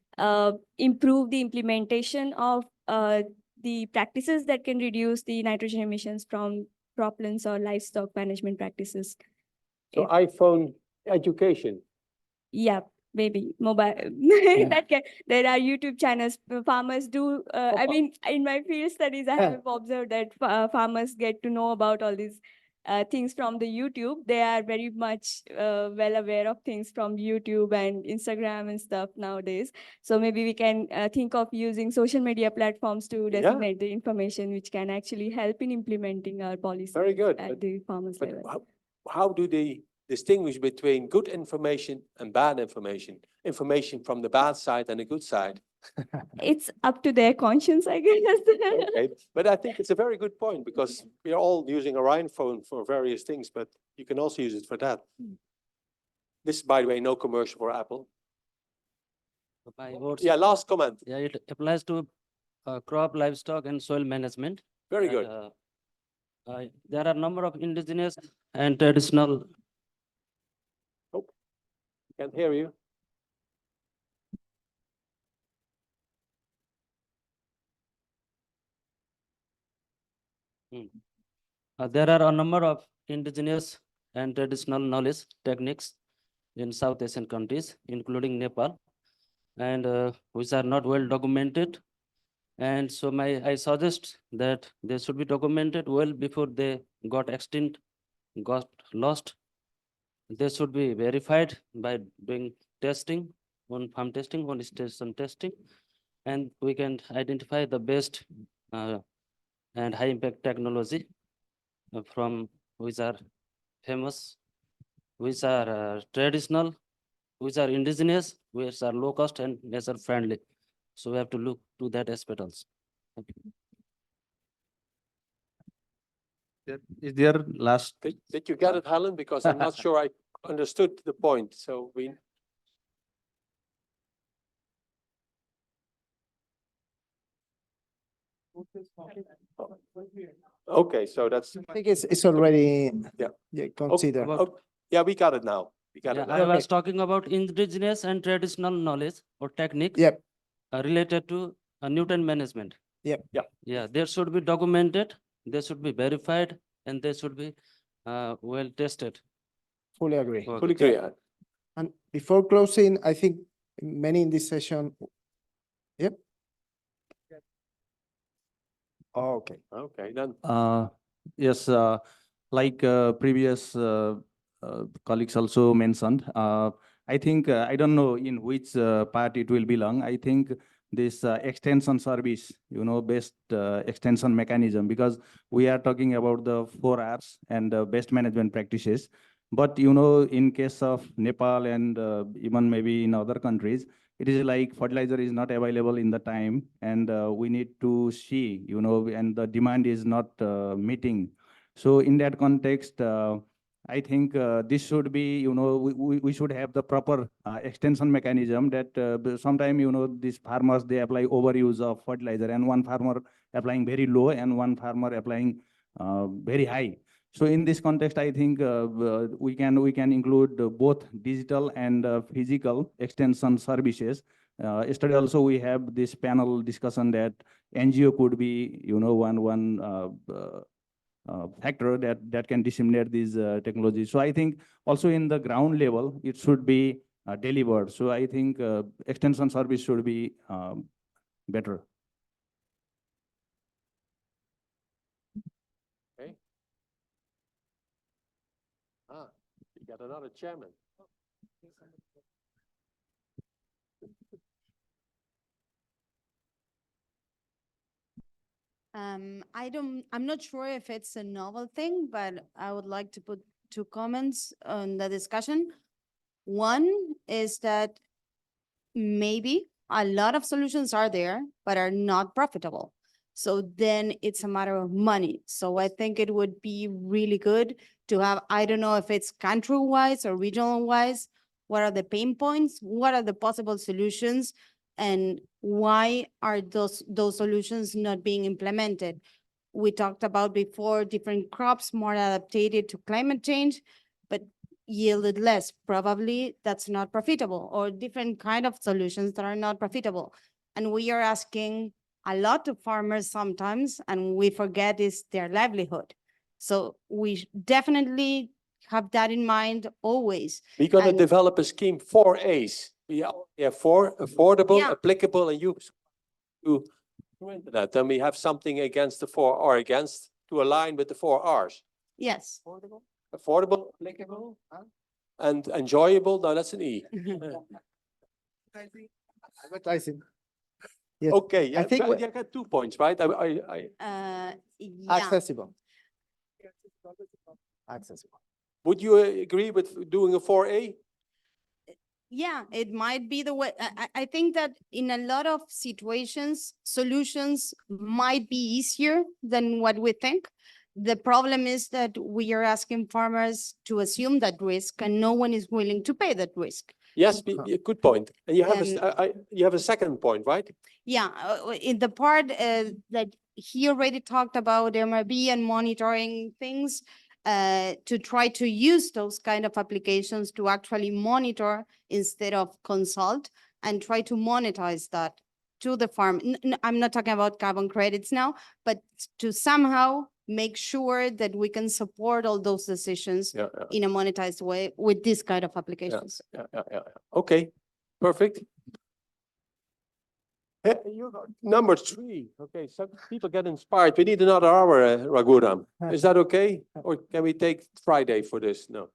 improve the implementation of the practices that can reduce the nitrogen emissions from croplands or livestock management practices. So iPhone education. Yeah, maybe mobile. That can, there are YouTube channels. Farmers do. I mean, in my field studies, I have observed that farmers get to know about all these things from the YouTube. They are very much well aware of things from YouTube and Instagram and stuff nowadays. So maybe we can think of using social media platforms to designate the information, which can actually help in implementing our policy. Very good. At the farmers level. How do they distinguish between good information and bad information? Information from the bad side and the good side. It's up to their conscience, I guess. Okay, but I think it's a very good point because we are all using our iPhone for various things, but you can also use it for that. This is, by the way, no commercial for Apple. Yeah, last comment. Yeah, it applies to crop, livestock, and soil management. Very good. There are a number of indigenous and traditional. Oh, can't hear you. There are a number of indigenous and traditional knowledge techniques in South Asian countries, including Nepal, and which are not well documented. And so I suggest that they should be documented well before they got extinct, got lost. They should be verified by doing testing, on farm testing, on station testing, and we can identify the best and high impact technology from which are famous, which are traditional, which are indigenous, which are low cost and nature friendly. So we have to look to that aspect also. Thank you. Is there last? Did you get it, Helen? Because I'm not sure I understood the point. So we. Okay, so that's. I think it's already considered. Yeah, we got it now. We got it now. I was talking about indigenous and traditional knowledge or techniques related to nutrient management. Yeah, they should be documented, they should be verified, and they should be well tested. Fully agree. Okay. Fully agree. And before closing, I think many in this session. Yep. Oh, okay. Okay, then. Yes, like previous colleagues also mentioned, I think, I don't know in which part it will belong. I think this extension service, best extension mechanism, because we are talking about the 4 Rs and best management practices. But, in case of Nepal and even maybe in other countries, it is like fertilizer is not available in the time, and we need to see, and the demand is not meeting. So in that context, I think this should be, we should have the proper extension mechanism that sometime, these farmers, they apply overuse of fertilizer, and one farmer applying very low and one farmer applying very high. So in this context, I think we can include both digital and physical extension services. Yesterday also we have this panel discussion that NGO could be, one factor that can disseminate these technologies. So I think also in the ground level, it should be delivered. So I think extension service should be better. Okay. You got another chairman. I'm not sure if it's a novel thing, but I would like to put 2 comments on the discussion. One is that maybe a lot of solutions are there, but are not profitable. So then it's a matter of money. So I think it would be really good to have, I don't know if it's country-wise or regional-wise, what are the pain points? What are the possible solutions? And why are those solutions not being implemented? We talked about before different crops more adapted to climate change, but yielded less. Probably that's not profitable, or different kind of solutions that are not profitable. And we are asking a lot of farmers sometimes, and we forget is their livelihood. So we definitely have that in mind always. We're going to And- develop a scheme, 4 A's. We have 4 affordable, Yeah. applicable, and use to that. Then we have something against the 4 or against to align with the 4 R's. Yes. Affordable, applicable, and enjoyable. No, that's an E. Advertising. Yes. Okay, yeah, I think but you got 2 points, right? Yeah. accessible. Accessible. Would you agree with doing a 4A? Yeah, it might be the way. I think that in a lot of situations, solutions might be easier than what we think. The problem is that we are asking farmers to assume that risk, and no one is willing to pay that risk. Yes, good point. And you have you have a second point, right? Yeah, in the part that he already talked about MRB and monitoring things, to try to use those kind of applications to actually monitor instead of consult, and try to monetize that to the farm. I'm not talking about carbon credits now, but to somehow make sure that we can support all those decisions in a monetized way with this kind of applications. Okay, perfect. Number 3. Okay, so people get inspired. We need another hour, Raghuram. Is that okay? Or can we take Friday for this? No.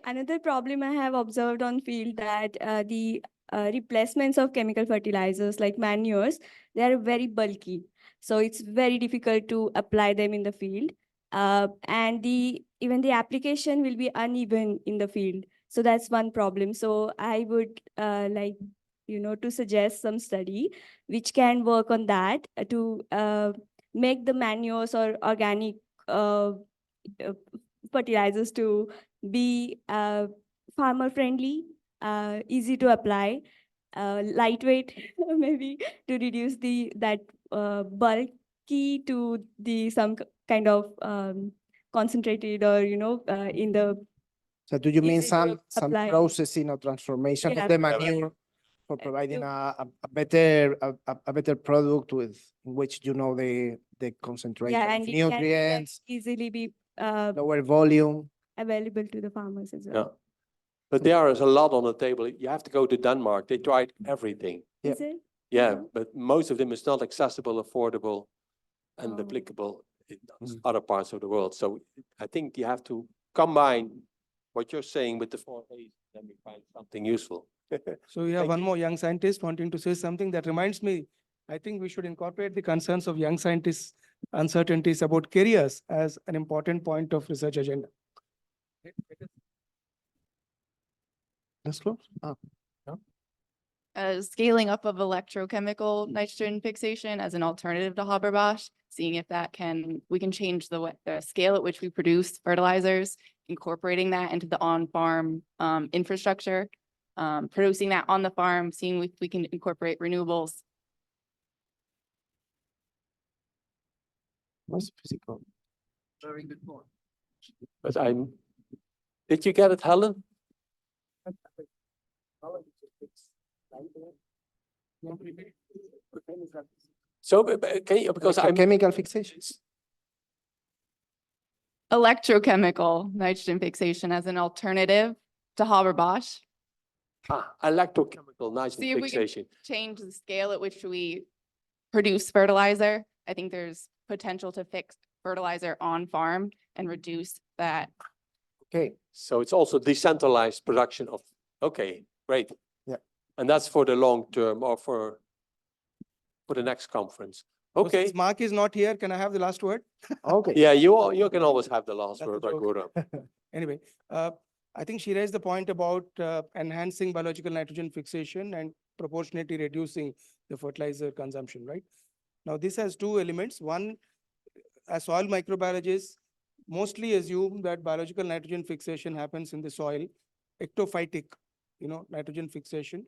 Another problem I have observed on field that the replacements of chemical fertilizers like manures, they are very bulky. So it's very difficult to apply them in the field. And even the application will be uneven in the field. So that's one problem. So I would like, to suggest some study which can work on that to make the manures or organic fertilizers to be farmer friendly, easy to apply, lightweight, maybe to reduce that bulky to the some kind of concentrated, or in the. So do you mean easy to some apply. processing or transformation Yeah. of the manure for providing a better product with which the concentration Yeah, of and it can nutrients, easily be lower volume. available to the farmers as well. Yeah. But there is a lot on the table. You have to go to Denmark. They tried everything. Is it? Yeah, but most of them is not accessible, affordable, and applicable in other parts of the world. So I think you have to combine what you're saying with the 4 A's, then we find something useful. So we have one more young scientist wanting to say something. That reminds me, I think we should incorporate the concerns of young scientists, uncertainties about careers as an important point of research agenda. Let's close. Scaling up of electrochemical nitrogen fixation as an alternative to Haber-Bosch, seeing if that we can change the scale at which we produce fertilizers, incorporating that into the on-farm infrastructure, producing that on the farm, seeing if we can incorporate renewables. What's physical? Very good point. But did you get it, Helen? So, can you, because I'm chemical fixations. Electrochemical nitrogen fixation as an alternative to Haber-Bosch. Electrochemical nitrogen See if we can fixation. change the scale at which we produce fertilizer. I think there's potential to fix fertilizer on farm and reduce that. Okay, so it's also decentralized production of, okay, great. Yeah. And that's for the long term or for the next conference. So Okay. since Mark is not here, can I have the last word? Okay. Yeah, you can always have the last word, That's a Raghuram. Anyway, I think she raised the point about enhancing biological nitrogen fixation and proportionately reducing the fertilizer consumption, right? Now, this has two elements. One, as soil microbiologists, mostly assume that biological nitrogen fixation happens in the soil, ectophytic, nitrogen fixation.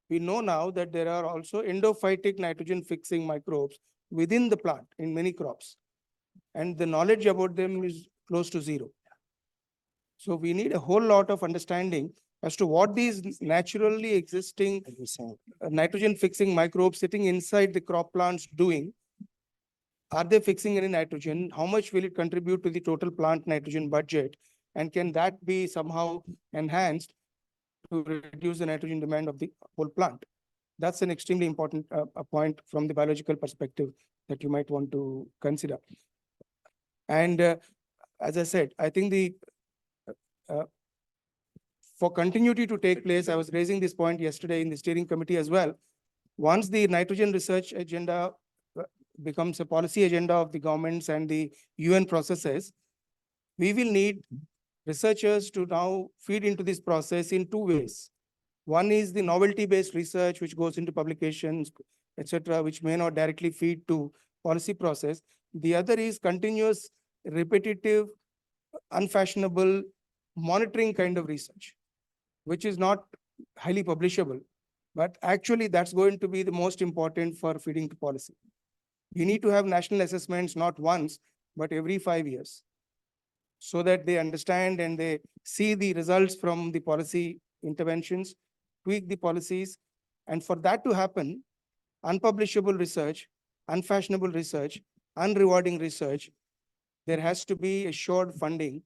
We know now that there are also endophytic nitrogen fixing microbes within the plant in many crops. And the knowledge about them is close to zero. So we need a whole lot of understanding as to what these naturally existing nitrogen fixing microbes sitting inside the crop plants doing. Are they fixing any nitrogen? How much will it contribute to the total plant nitrogen budget? And can that be somehow enhanced to reduce the nitrogen demand of the whole plant? That's an extremely important point from the biological perspective that you might want to consider. And as I said, I think for continuity to take place, I was raising this point yesterday in the steering committee as well. Once the nitrogen research agenda becomes a policy agenda of the governments and the UN processes, we will need researchers to now feed into this process in two ways. One is the novelty-based research, which goes into publications, etc., which may not directly feed to policy process. The other is continuous, repetitive, unfashionable monitoring kind of research, which is not highly publishable. But actually, that's going to be the most important for feeding to policy. You need to have national assessments not once, but every 5 years, so that they understand and they see the results from the policy interventions, tweak the policies. And for that to happen, unpublishable research, unfashionable research, unrewarding research, there has to be assured funding,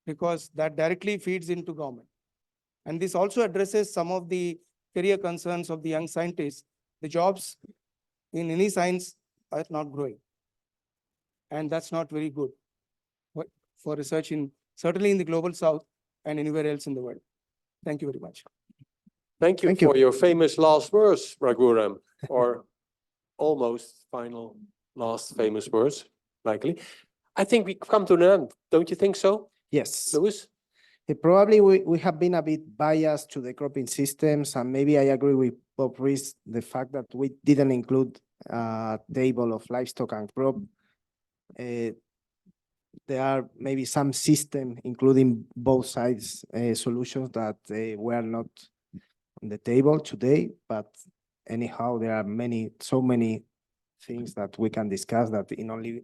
because that directly feeds into government. And this also addresses some of the career concerns of the young scientists. The jobs in any science are not growing. And that's not very good for research certainly in the global south and anywhere else in the world. Thank you very much. Thank you for your famous last words, Raghuram, or almost final last famous words, likely. I think we've come to an end. Don't you think so? Yes. Louis? Probably we have been a bit biased to the cropping systems, and maybe I agree with Bob Rees, the fact that we didn't include a table of livestock and crop. There are maybe some system, including both sides solutions that were not on the table today, but anyhow, there are so many things that we can discuss that in only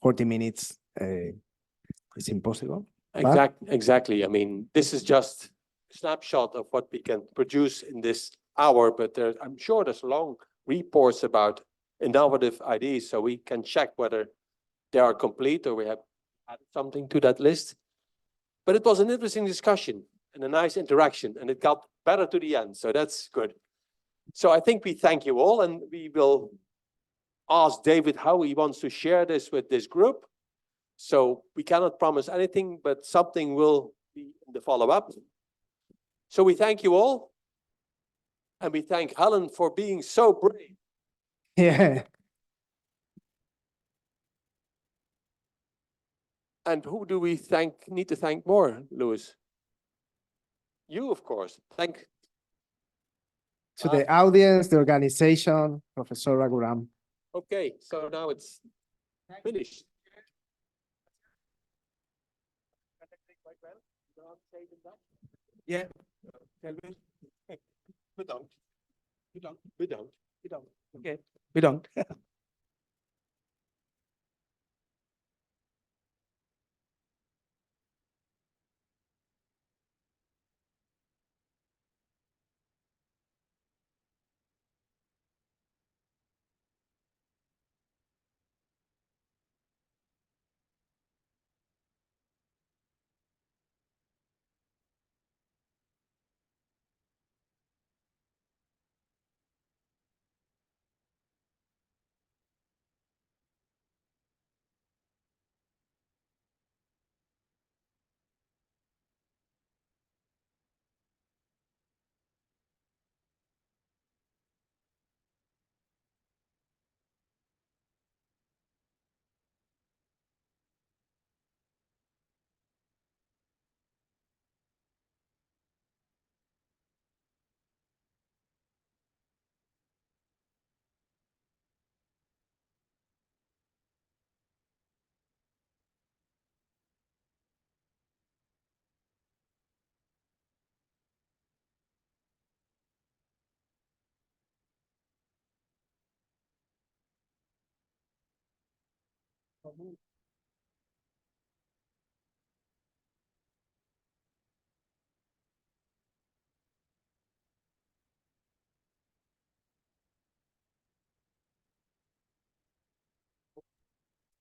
40 minutes it's impossible. Exactly. I mean, this is just a snapshot of what we can produce in this hour, but I'm sure there's long reports about innovative ideas, so we can check whether they are complete or we have added something to that list. But it was an interesting discussion and a nice interaction, and it got better to the end, so that's good. So I think we thank you all, and we will ask David how he wants to share this with this group. So we cannot promise anything, but something will be in the follow-up. So we thank you all, and we thank Helen for being so brave Yeah. And who do we need to thank more, Louis? You, of course. To the audience, the organization, Professor Raghuram. Okay, so now it's finished. Yeah. Tell me. We don't. We don't. We don't. We don't. Okay. We don't.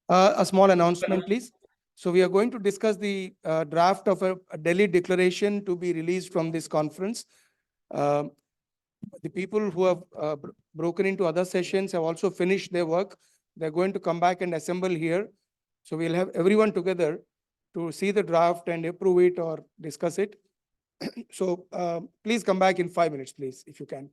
A small announcement, please. So we are going to discuss the draft of a Delhi declaration to be released from this conference. The people who have broken into other sessions have also finished their work. They're going to come back and assemble here. So we'll have everyone together to see the draft and approve it or discuss it. So please come back in 5 minutes, please, if you can.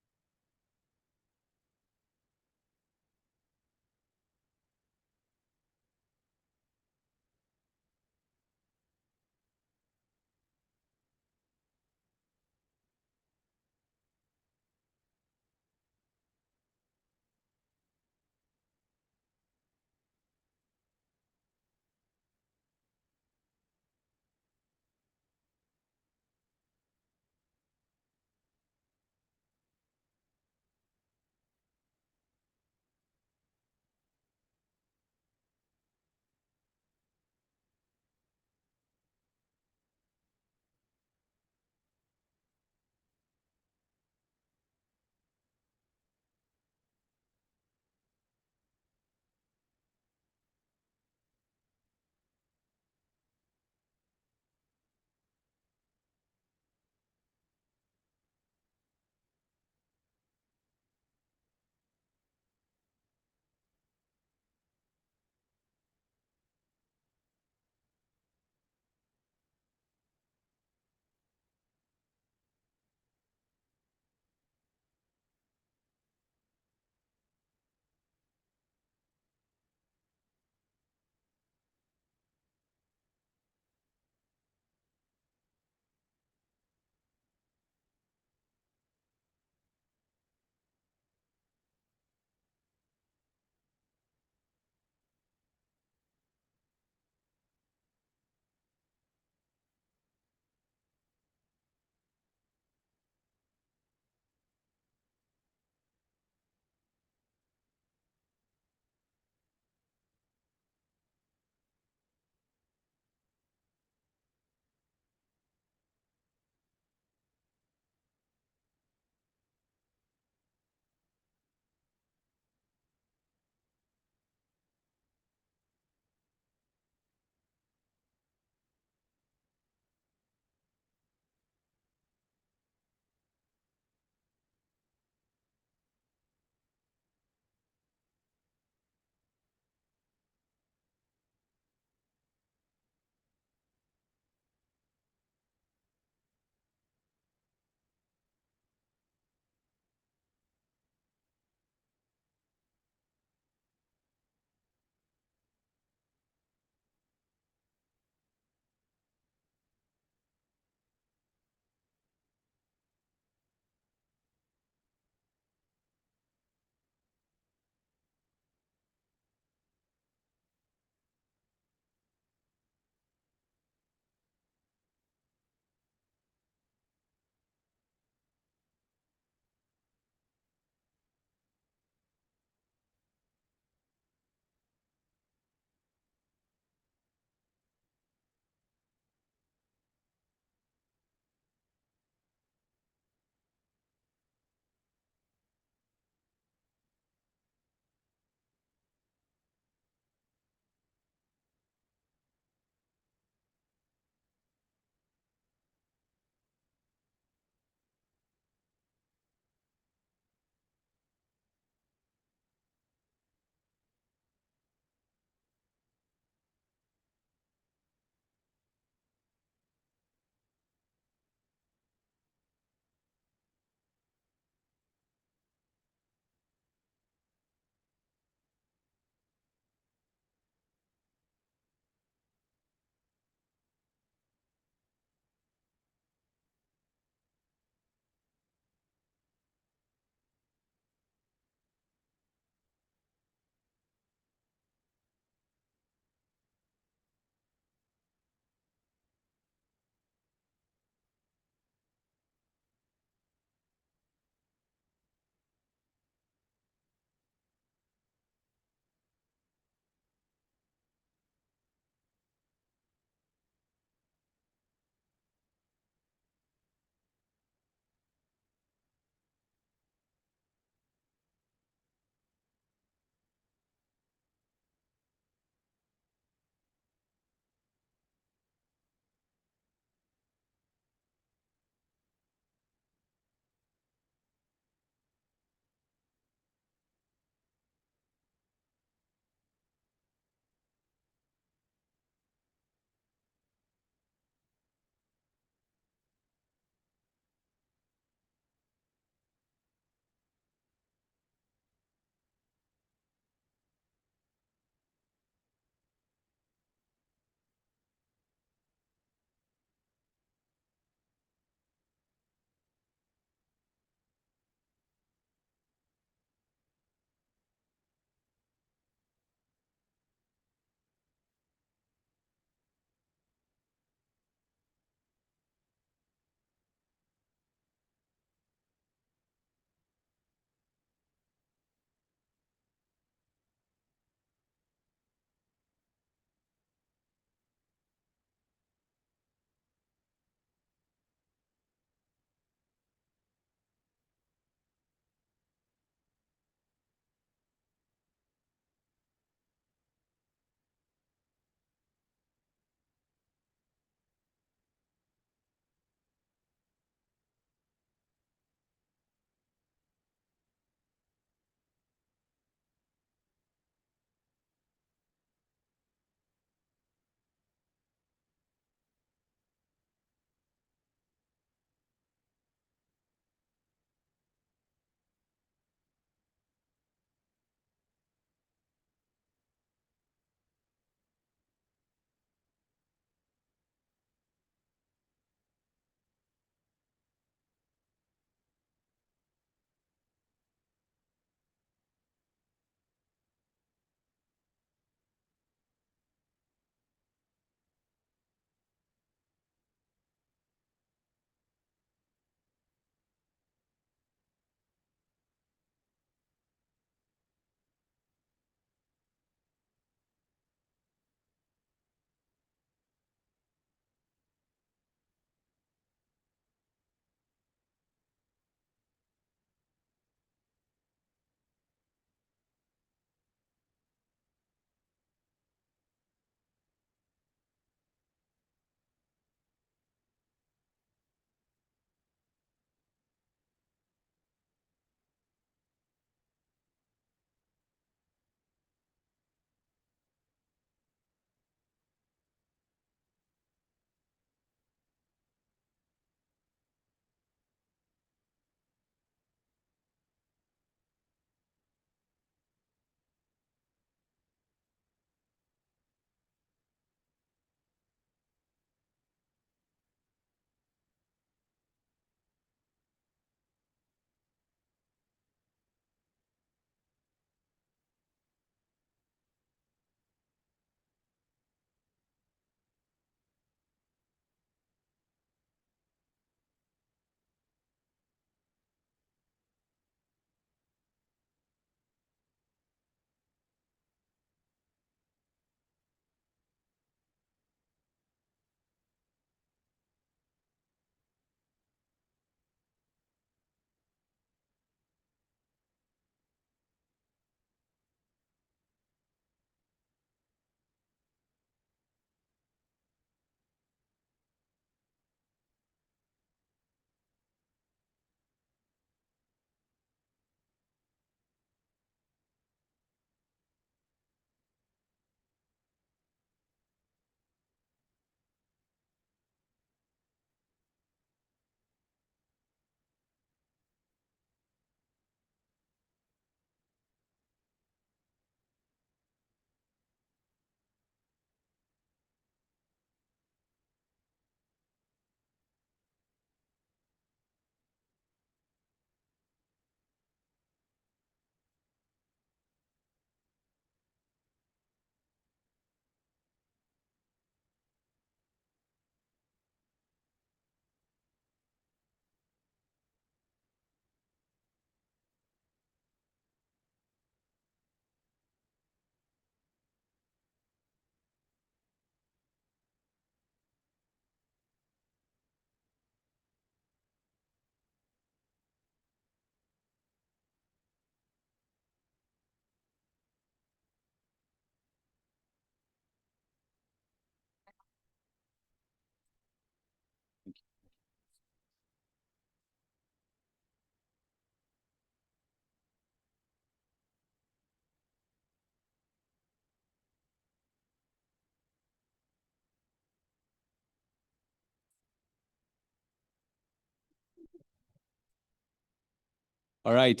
All right.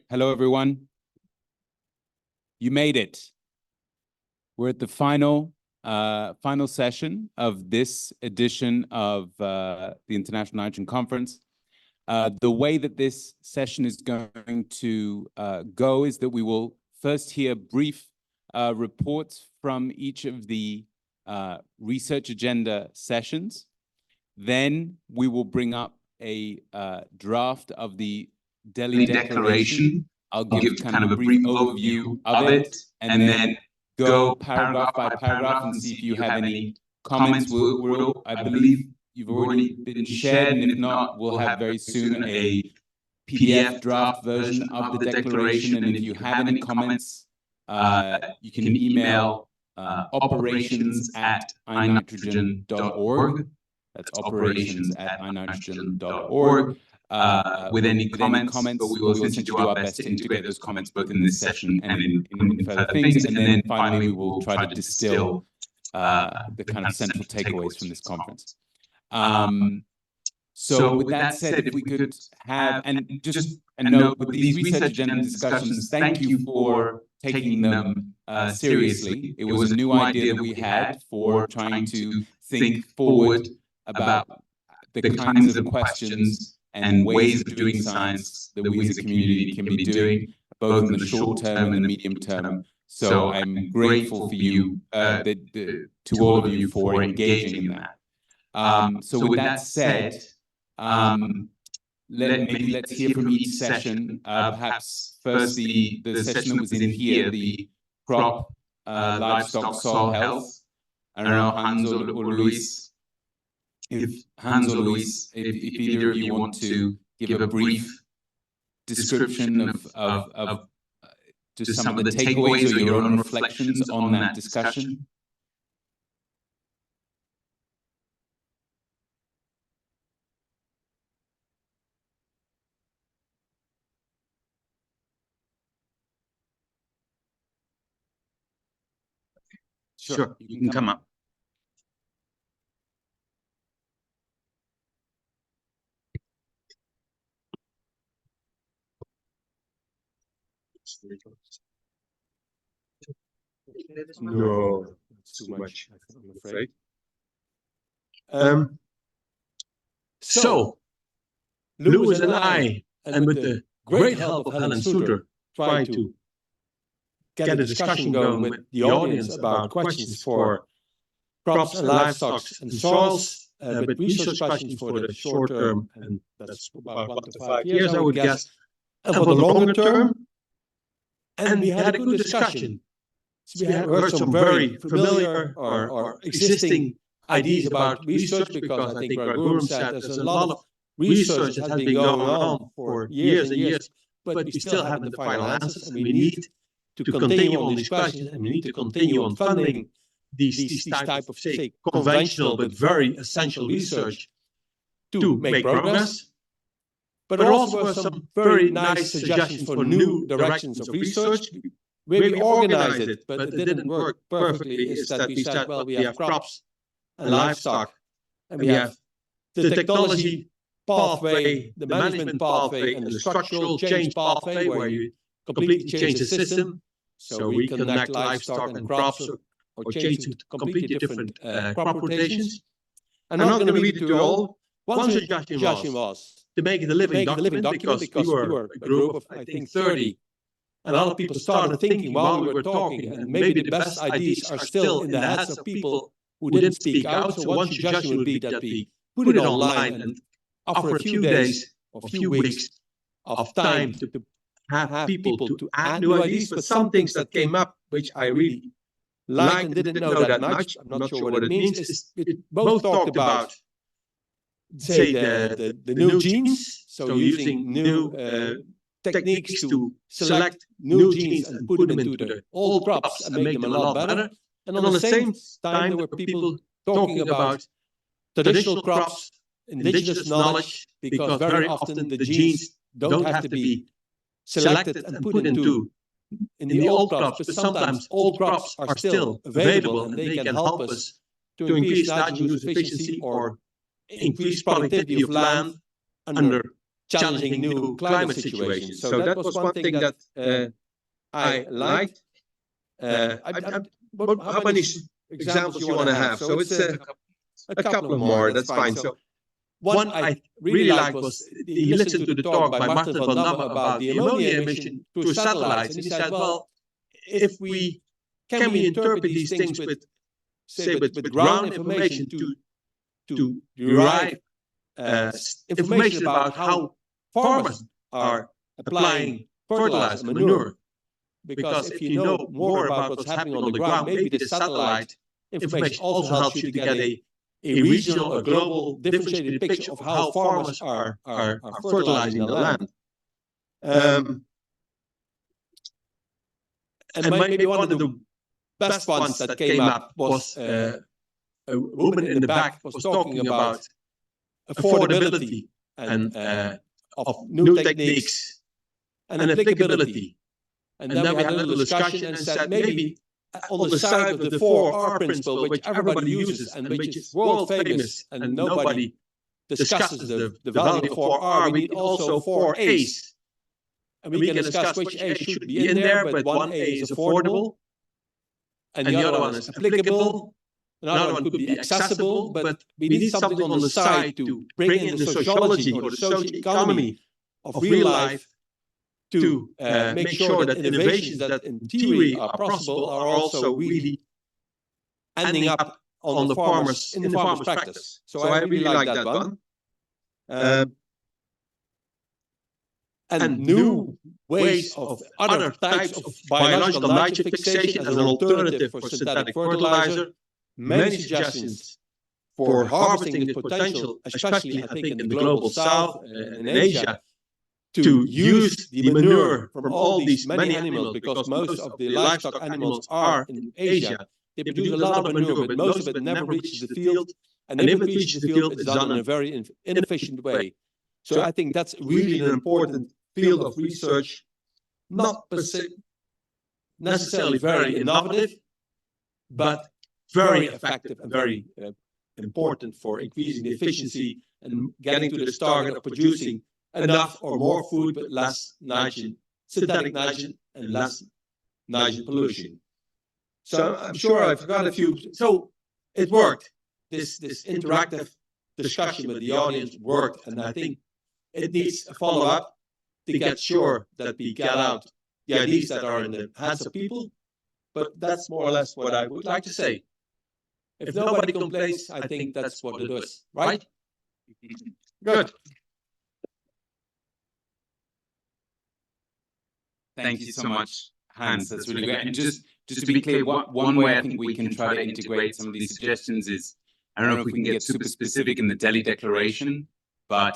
Hello, everyone. You made it. We're at the final session of this edition of the International Nitrogen Conference. The way that this session is going to go is that we will first hear brief reports from each of the research agenda sessions. Then we will bring up a draft of the Delhi Declaration. I'll give kind of a brief overview of it, and then go paragraph by paragraph and see if you have any comments. I believe you've already been shared, and if not, we'll have very soon a PDF draft version of the declaration. And if you have any comments, you can email operations@initrogen.org. That's operations@initrogen.org. With any comments, but we will essentially do our best to integrate those comments both in this session and in further things. And then finally, we will try to distill the kind of central takeaways from this conference. So with that said, if we could have, and just a note with these research agenda discussions, thank you for taking them seriously. It was a new idea that we had for trying to think forward about the kinds of questions and ways of doing science that we as a community can be doing, both in the short term and the medium term. So I'm grateful for you, to all of you, for engaging in that. So with that said, let's hear from each session. Perhaps first the session that was in here, the crop, livestock, soil health. I don't know, Hans or Luis. If either of you want to give a brief description of just some of the takeaways or your own reflections on that discussion. Sure, you can come up. No, it's too much, I'm afraid. So, Lewis and I, and with the great help of Helen Suter, try to get a discussion going with the audience about questions for crops and livestock and soils, but research questions for the short term, and that's about 1 to 5 years, I would guess, and for the longer term. And we had a good discussion. So we heard some very familiar or existing ideas about research, because I think what Gobind said, there's a lot of research that has been going on for years and years, but we still haven't the final answers, and we need to continue on these questions, and we need to continue on funding these type of, say, conventional but very essential research to make progress. But there also were some very nice suggestions for new directions of research. Where we organized it, but it didn't work perfectly, is that we said, well, we have crops and livestock, and we have the technology pathway, the management pathway, and the structural change pathway, where you completely change the system. So we connect livestock and crops, or change to completely different crop rotations. I'm not going to read it to you all. One suggestion was to make it a living document, because we were a group of, I think, 30. And a lot of people started thinking while we were talking, and maybe the best ideas are still in the heads of people who didn't speak out. So one suggestion would be that we put it online and offer a few days or a few weeks of time to have people to add new ideas. But some things that came up, which I really liked and didn't know that much, I'm not sure what it means, is it both talked about, say, the new genes, so using new techniques to select new genes and put them into the old crops and make them a lot better. And on the same time, there were people talking about traditional crops, indigenous knowledge, because very often the genes don't have to be selected and put into in the old crops, but sometimes old crops are still available, and they can help us to increase nitrogen use efficiency or increase productivity of land under challenging new climate situations. So that was one thing that I liked. How many examples you want to have? So it's a couple of more, that's fine. So one I really liked was he listened to the talk by Martin van Damme about the ammonia emission through satellites. And he said, well, if we can we interpret these things with, say, with ground information to derive information about how farmers are applying fertilizer, manure. Because if you know more about what's happening on the ground, maybe the satellite information also helps you to get a regional or global differentiated picture of how farmers are fertilizing the land. And maybe one of the best ones that came up was a woman in the back was talking about affordability and of new techniques and applicability. And then we had a little discussion and said maybe on the side of the 4R principle, which everybody uses and which is world famous and nobody discusses the value of 4R, we need also 4As. And we can discuss which A should be in there, but one A is affordable and the other one is applicable. Another one could be accessible, but we need something on the side to bring in the sociology or the social economy of real life to make sure that innovations that in theory are possible are also really ending up on the farmers in the farmers' practice. So I really like that one. And new ways of other types of biological nitrogen fixation as an alternative for synthetic fertilizer. Many suggestions for harvesting the potential, especially I think in the global south and in Asia, to use the manure from all these many animals, because most of the livestock animals are in Asia. They produce a lot of manure, but most of it never reaches the field. And if it reaches the field, it's done in a very inefficient way. So I think that's really an important field of research, not necessarily very innovative, but very effective and very important for increasing the efficiency and getting to this target of producing enough or more food, but less nitrogen, synthetic nitrogen, and less nitrogen pollution. So I'm sure I forgot a few. So it worked. This interactive discussion with the audience worked, and I think it needs a follow-up to get sure that we get out the ideas that are in the hands of people. But that's more or less what I would like to say. If nobody complains, I think that's what it is, right? Good. Thank you so much, Hans. That's really great. And just to be clear, one way I think we can try to integrate some of these suggestions is, I don't know if we can get super specific in the Delhi Declaration, but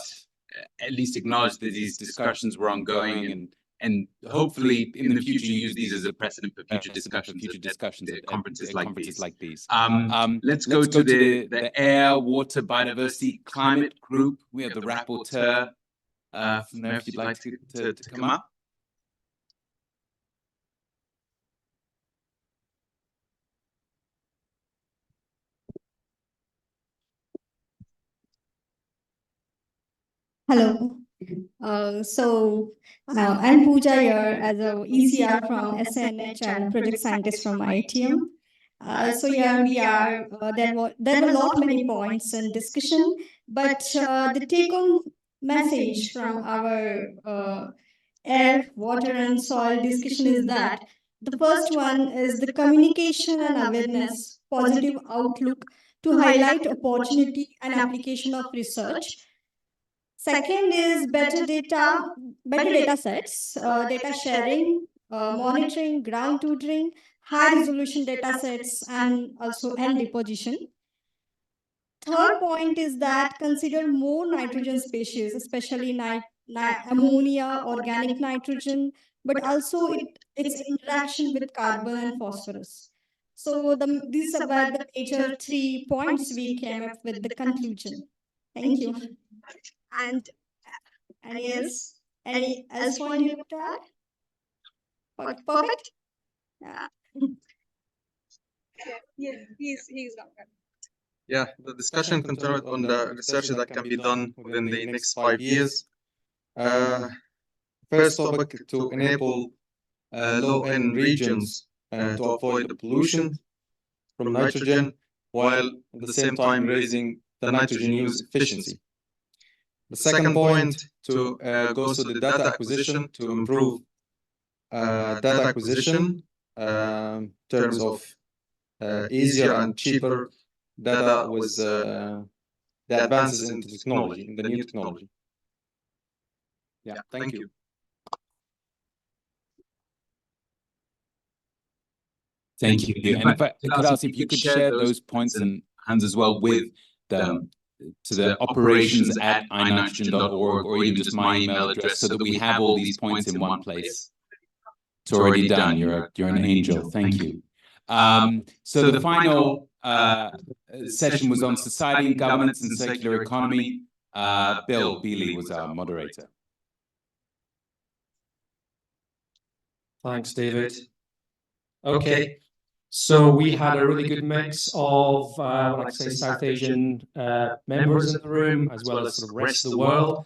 at least acknowledge that these discussions were ongoing, and hopefully in the future use these as a precedent for future discussions at conferences like these. Let's go to the Air, Water, Biodiversity, Climate group. We have the rapporteur from there, if you'd like to come up. Hello. I'm Pooja here as a ECR from SNH and project scientist from ITM. So here we are. There were a lot many points in discussion, but the take-home message from our air, water, and soil discussion is that the first one is the communication and awareness, positive outlook to highlight opportunity and application of research. Second is better data sets, data sharing, monitoring, ground tutoring, high resolution data sets, and also end deposition. Third point is that consider more nitrogen species, especially ammonia, organic nitrogen, but also its interaction with carbon and phosphorus. So these were the major 3 points we came up with the conclusion. Thank you. And any else point you want to add? Perfect. Yeah. He's got that. Yeah, the discussion continued on the research that can be done within the next 5 years. First topic, to enable low-end regions to avoid the pollution from nitrogen, while at the same time raising the nitrogen use efficiency. The second point goes to the data acquisition to improve data acquisition in terms of easier and cheaper data with the advances in technology, in the new technology. Yeah, thank you. Thank you. And if I could ask if you could share those points and Hans as well with the to the operations@initrogen.org or even just my email address so that we have all these points in one place. It's already done. You're an angel. Thank you. So the final session was on society and governance and circular economy. Bill Bealey was our moderator. Thanks, David. Okay. So we had a really good mix of, what I say, South Asian members in the room, as well as sort of rest of the world.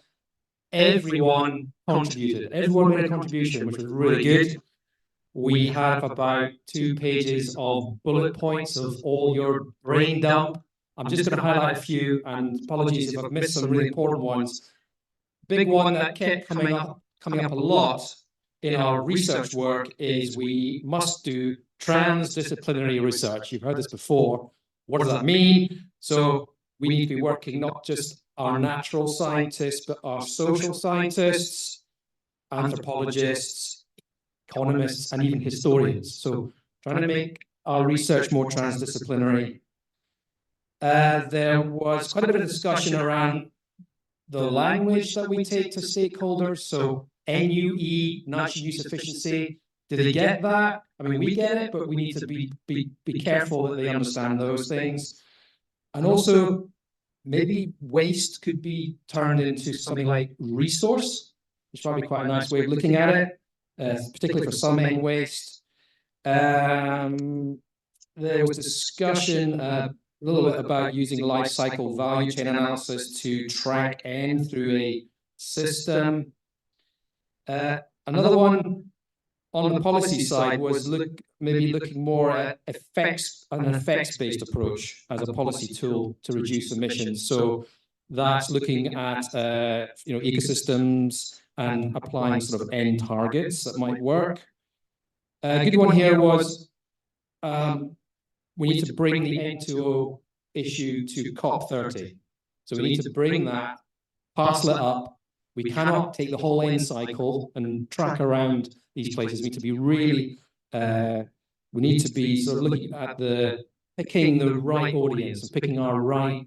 Everyone contributed. Everyone made a contribution, which was really good. We have about 2 pages of bullet points of all your brain dump. I'm just going to highlight a few, and apologies if I've missed some really important ones. Big one that kept coming up a lot in our research work is we must do transdisciplinary research. You've heard this before. What does that mean? So we need to be working not just our natural scientists, but our social scientists, anthropologists, economists, and even historians. So trying to make our research more transdisciplinary. There was quite a bit of discussion around the language that we take to stakeholders. So NUE, nitrogen use efficiency, do they get that? I mean, we get it, but we need to be careful that they understand those things. And also, maybe waste could be turned into something like resource, which is probably quite a nice way of looking at it, particularly for some end waste. There was discussion a little bit about using life cycle value chain analysis to track N through a system. Another one on the policy side was maybe looking more at an effects-based approach as a policy tool to reduce emissions. So that's looking at ecosystems and applying sort of N targets that might work. A good one here was we need to bring the N2O issue to COP30. So we need to bring that, parcel it up. We cannot take the whole N cycle and track around these places. We need to be really, we need to be sort of looking at picking the right audience and picking our right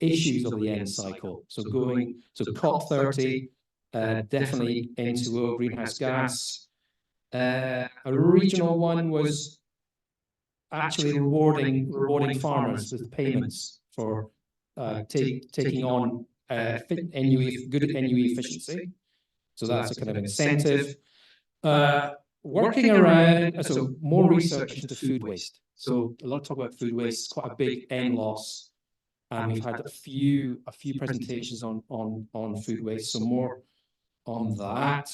issues of the N cycle. So COP30, definitely N2O, greenhouse gas. A regional one was actually rewarding farmers with payments for taking on good NUE efficiency. So that's a kind of incentive. Working around, so more research into food waste. So a lot of talk about food waste, quite a big N loss. And we've had a few presentations on food waste, so more on that.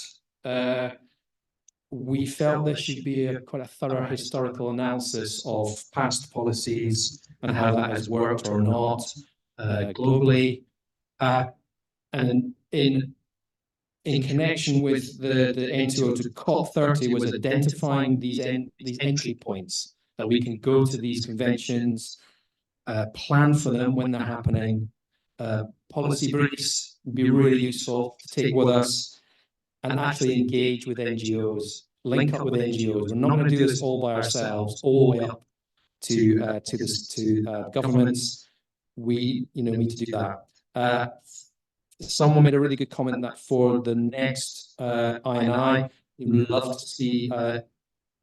We felt there should be quite a thorough historical analysis of past policies and how that has worked or not globally. And in connection with the N2O to COP30 was identifying these entry points that we can go to these conventions, plan for them when they're happening. Policy briefs would be really useful to take with us and actually engage with NGOs, link up with NGOs. We're not going to do this all by ourselves, all the way up to governments. We need to do that. Someone made a really good comment that for the next I&I, we'd love to see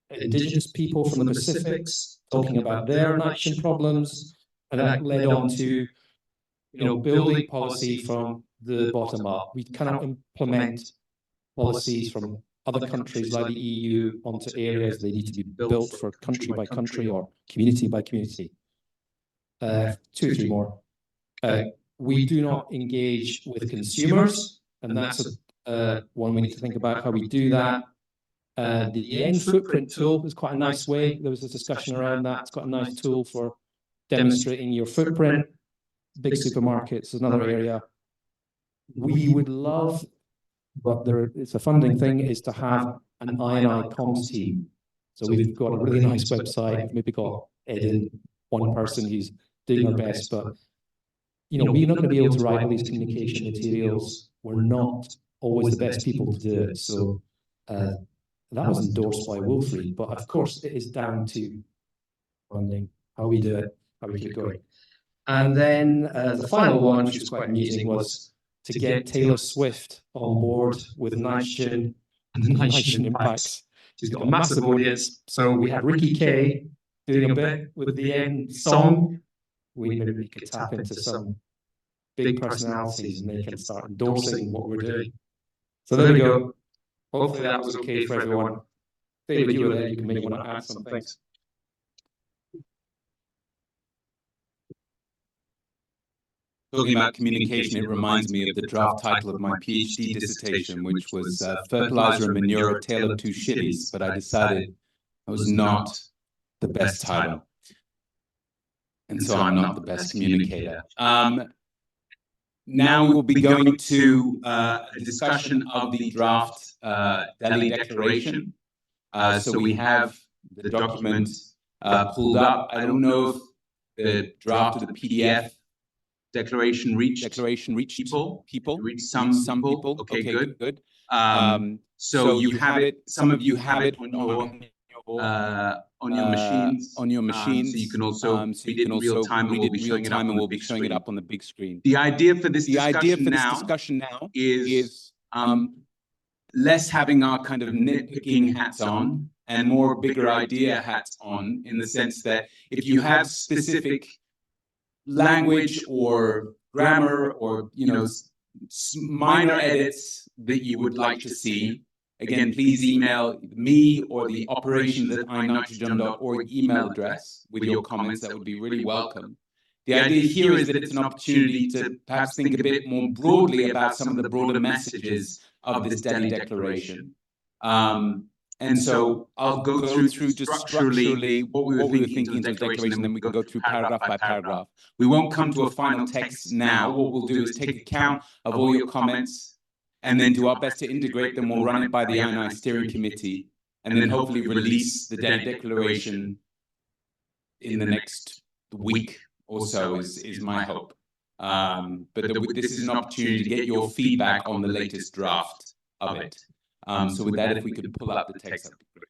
indigenous people from the Pacifics talking about their nitrogen problems, and that led on to building policy from the bottom up. We cannot implement policies from other countries like the EU onto areas. They need to be built for country by country or community by community. 2 or 3 more. We do not engage with consumers, and that's one we need to think about how we do that. The end footprint tool is quite a nice way. There was a discussion around that. It's quite a nice tool for demonstrating your footprint. Big supermarkets is another area. We would love, but it's a funding thing, is to have an I&I comms team. So we've got a really nice website. We've maybe got Ed, one person who's doing their best, but we're not going to be able to write all these communication materials. We're not always the best people to do it. So that was endorsed by Wilfried, but of course it is down to funding, how we do it, how we keep going. And then the final one, which was quite amusing, was to get Taylor Swift on board with nitrogen and the nitrogen impacts. She's got a massive audience. So we had Ricky Kay doing a bit with the end song. Maybe we could tap into some big personalities and they can start endorsing what we're doing. So there we go. Hopefully that was okay for everyone. David, you were there. You can maybe want to add some things. Talking about communication, it reminds me of the draft title of my PhD dissertation, which was Fertilizer and Manure, A Tale of Two Shitties, but I decided it was not the best title. And so I'm not the best communicator. Now we will be going to a discussion of the draft Delhi Declaration. So we have the document pulled up. I don't know if the draft of the PDF declaration reached people. Reached some people. Okay, good. So you have it. Some of you have it on your machines. So you can also read it in real time, and we'll be showing it up on the big screen. The idea for this discussion now is less having our kind of nitpicking hats on and more bigger idea hats on, in the sense that if you have specific language or grammar or minor edits that you would like to see, again, please email me or the operations@initrogen.org email address with your comments. That would be really welcome. The idea here is that it's an opportunity to perhaps think a bit more broadly about some of the broader messages of this Delhi Declaration. And so I'll go through just structurally what we were thinking into the declaration, then we can go through paragraph by paragraph. We won't come to a final text now. What we'll do is take account of all your comments and then do our best to integrate them. We'll run it by the I&I Steering Committee and then hopefully release the Delhi Declaration in the next week or so is my hope. But this is an opportunity to get your feedback on the latest draft of it. So with that, if we could pull up the text, that would be great.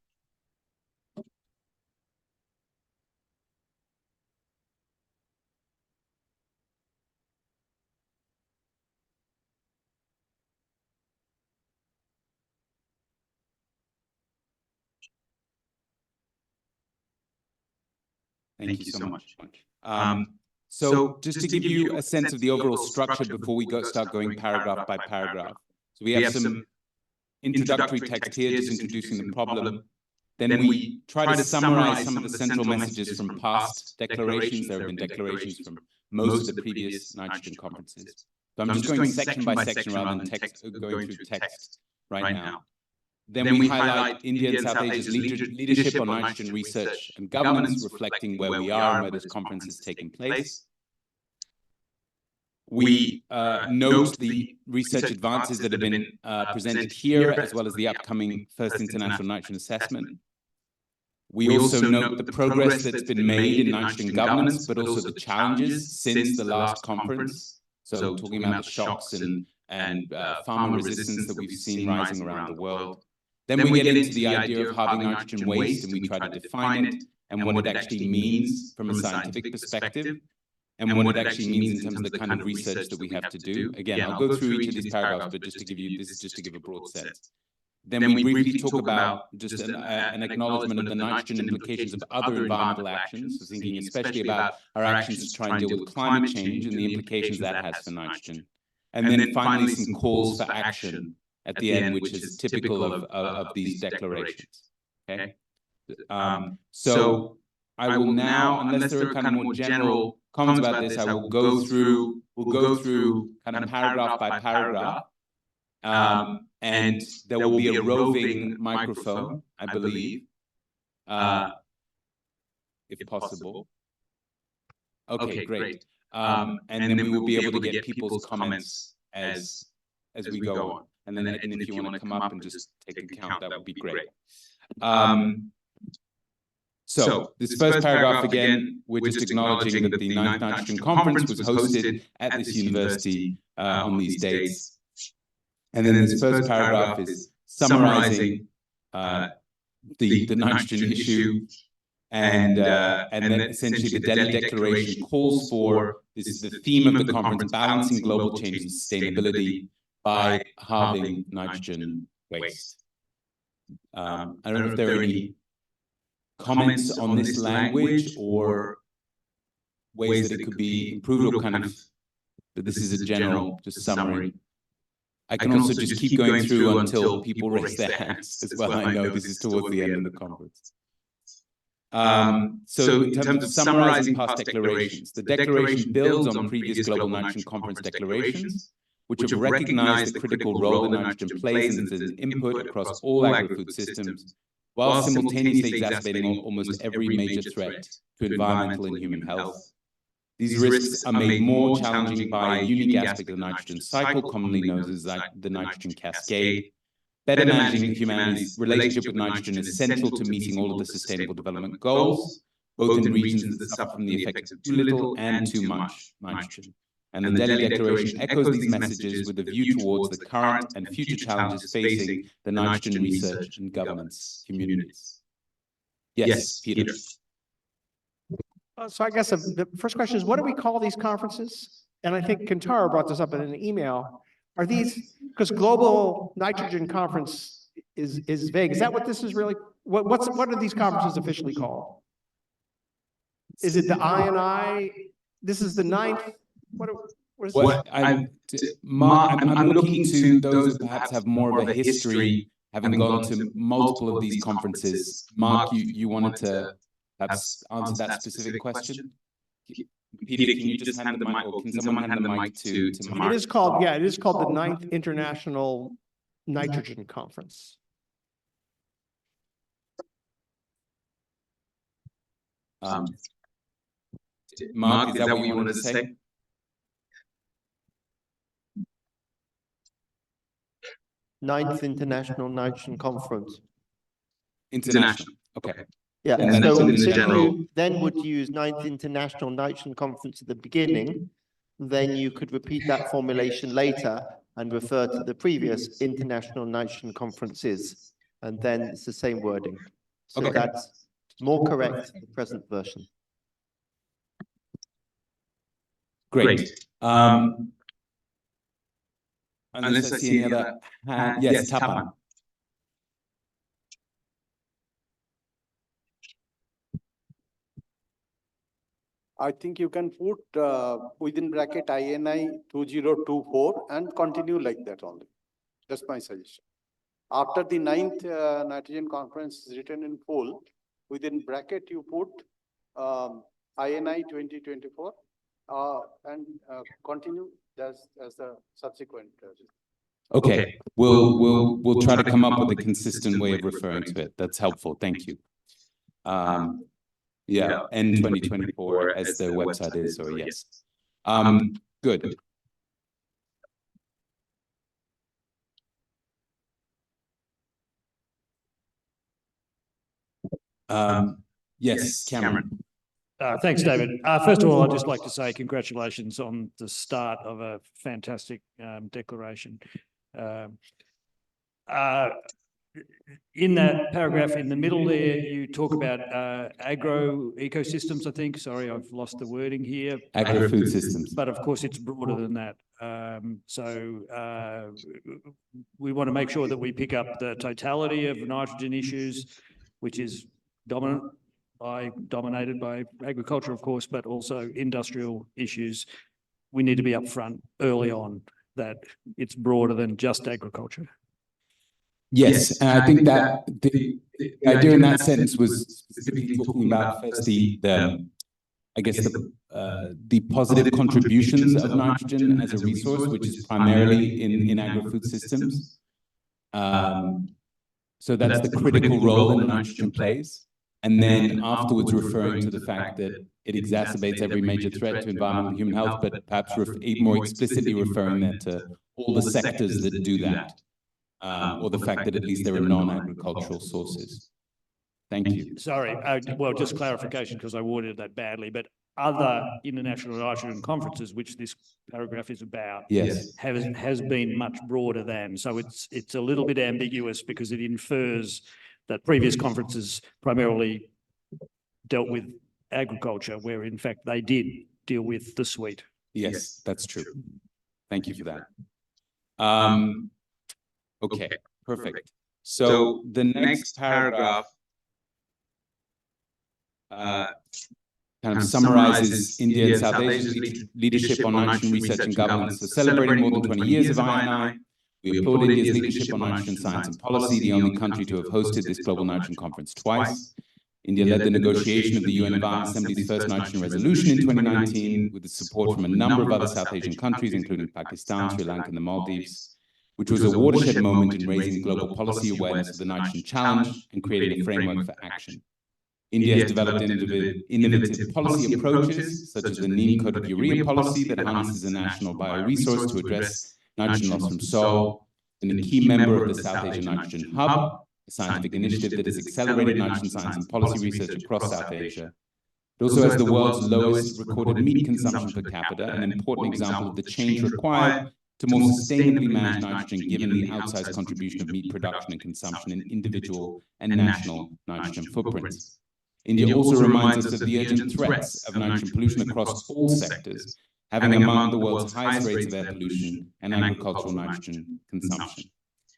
Thank you so much. So just to give you a sense of the overall structure before we start going paragraph by paragraph. So we have some introductory text here, just introducing the problem. Then we try to summarize some of the central messages from past declarations. There have been declarations from most of the previous nitrogen conferences. So I'm just going section by section rather than going through text right now. Then we highlight India and South Asia's leadership on nitrogen research and governance, reflecting where we are and where this conference is taking place. We note the research advances that have been presented here, as well as the upcoming first international nitrogen assessment. We also note the progress that's been made in nitrogen governance, but also the challenges since the last conference. So talking about the shocks and farmer resistance that we've seen rising around the world. Then we get into the idea of halving nitrogen waste, and we try to define it and what it actually means from a scientific perspective, and what it actually means in terms of the kind of research that we have to do. Again, I'll go through each of these paragraphs, but just to give you, this is just to give a broad sense. Then we briefly talk about just an acknowledgement of the nitrogen implications of other environmental actions, so thinking especially about our actions to try and deal with climate change and the implications that has for nitrogen. And then finally, some calls for action at the end, which is typical of these declarations. Okay. So I will now, unless there are kind of more general comments about this, I will go through, we'll go through kind of paragraph by paragraph, And there will be a roving microphone, I believe, if possible. Okay, great. And then we will be able to get people's comments as we go on. And then Edwin, if you want to come up and just take account, that would be great. So this first paragraph, again, we're just acknowledging that the 9th Nitrogen Conference was hosted at this university on these dates. And then this first paragraph is summarizing the nitrogen issue. And then essentially the Delhi Declaration calls for the theme of the conference, balancing global change and sustainability by halving nitrogen waste. I don't know if there are any comments on this language or ways that it could be improved, or kind of, but this is a general just summary. I can also just keep going through until people raise their hands as well. I know this is towards the end of the conference. So in terms of summarizing past declarations, the declaration builds on previous Global Nitrogen Conference declarations, which have recognized the critical role that nitrogen plays as an input across all agri-food systems, while simultaneously exacerbating almost every major threat to environmental and human health. These risks are made more challenging by a unique aspect of the nitrogen cycle, commonly known as the nitrogen cascade. Better managing humanity's relationship with nitrogen is central to meeting all of the Sustainable Development Goals, both in regions that suffer from the effects of too little and too much nitrogen. And the Delhi Declaration echoes these messages with a view towards the current and future challenges facing the nitrogen research and governance communities. Yes, Peter. So I guess the first question is, what do we call these conferences? And I think Kantara brought this up in an email. Are these, because Global Nitrogen Conference is vague. Is that what this is really? What are these conferences officially called? Is it the I&I? This is the 9th? What is this? I'm looking to those who perhaps have more of a history, having gone to multiple of these conferences. Mark, you wanted to perhaps answer that specific question? Peter, can you just hand the mic, or can someone hand the mic to Mark? It is called, yeah, it is called the 9th International Nitrogen Conference. Mark, is that what you wanted to say? Ninth International Nitrogen Conference. International, okay. Yeah, And then so it's in the general. you then would use 9th International Nitrogen Conference at the beginning, then you could repeat that formulation later and refer to the previous International Nitrogen Conferences, and then it's the same wording. So Okay. that's more correct, the present version. Great. Unless I see any other hand. Yes, Tapan. I think you can put within bracket INI 2024 and continue like that only. That's my suggestion. After the 9th nitrogen conference is written in full, within bracket you put INI 2024 and continue as the subsequent. Okay, we'll try to come up with a consistent way of referring to it. That's helpful. Thank you. Yeah, N2024 as the website is, or yes. Good. Yes, Cameron. Thanks, David. First of all, I'd just like to say congratulations on the start of a fantastic declaration. In that paragraph in the middle there, you talk about agro ecosystems, I think. Sorry, I've lost the wording here. Agro-food systems. But of course, it's broader than that. We want to make sure that we pick up the totality of nitrogen issues, which is dominated by agriculture, of course, but also industrial issues. We need to be upfront early on that it's broader than just agriculture. Yes, and I think that the idea in that sentence was specifically talking about first I guess the positive contributions of nitrogen as a resource, which is primarily in agri-food systems. So that's the critical role that nitrogen plays. And then afterwards referring to the fact that it exacerbates every major threat to environmental and human health, but perhaps more explicitly referring that to all the sectors that do that, or the fact that at least there are non-agricultural sources. Thank you. Sorry, well, just clarification, because I worded that badly, but other international nitrogen conferences, which this paragraph is about, yes, has been much broader than. So it's a little bit ambiguous because it infers that previous conferences primarily dealt with agriculture, where in fact they did deal with the suite. Yes, that's true. Thank you for that. Okay, perfect. So the next paragraph kind of summarizes India and South Asia's leadership on nitrogen research and governance. So celebrating more than 20 years of I&I, we applaud India's leadership on nitrogen science and policy, the only country to have hosted this global nitrogen conference twice. India led the negotiation of the UN Environment Assembly's first nitrogen resolution in 2019 with the support from a number of other South Asian countries, including Pakistan, Sri Lanka, and the Maldives, which was a watershed moment in raising global policy awareness of the nitrogen challenge and creating a framework for action. India has developed innovative policy approaches, such as the neem-coated urea policy that harnesses a national bioresource to address nitrogen loss from soil, and a key member of the South Asian Nitrogen Hub, a scientific initiative that has accelerated nitrogen science and policy research across South Asia. It also has the world's lowest recorded meat consumption per capita, an important example of the change required to more sustainably manage nitrogen given the outsized contribution of meat production and consumption in individual and national nitrogen footprints. India also reminds us of the urgent threats of nitrogen pollution across all sectors, having among the world's highest rates of air pollution and agricultural nitrogen consumption.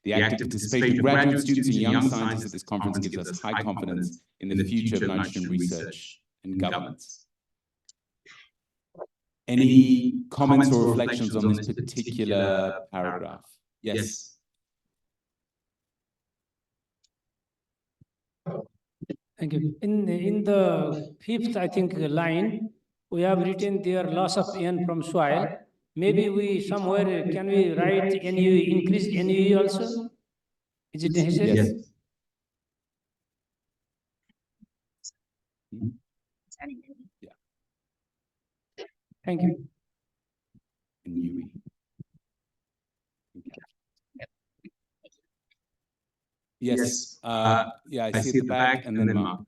The active participation of graduate students and young scientists at this conference gives us high confidence in the future of nitrogen research and governance. Any comments or reflections on this particular paragraph? Yes. Thank you. In the fifth, I think, line, we have written there loss of N from soil. Maybe we somewhere, can we write NUE, increased NUE also? Is it necessary? Yes. Yeah. Thank you. NUE. Yes, yeah, I see at the back, and then Mark.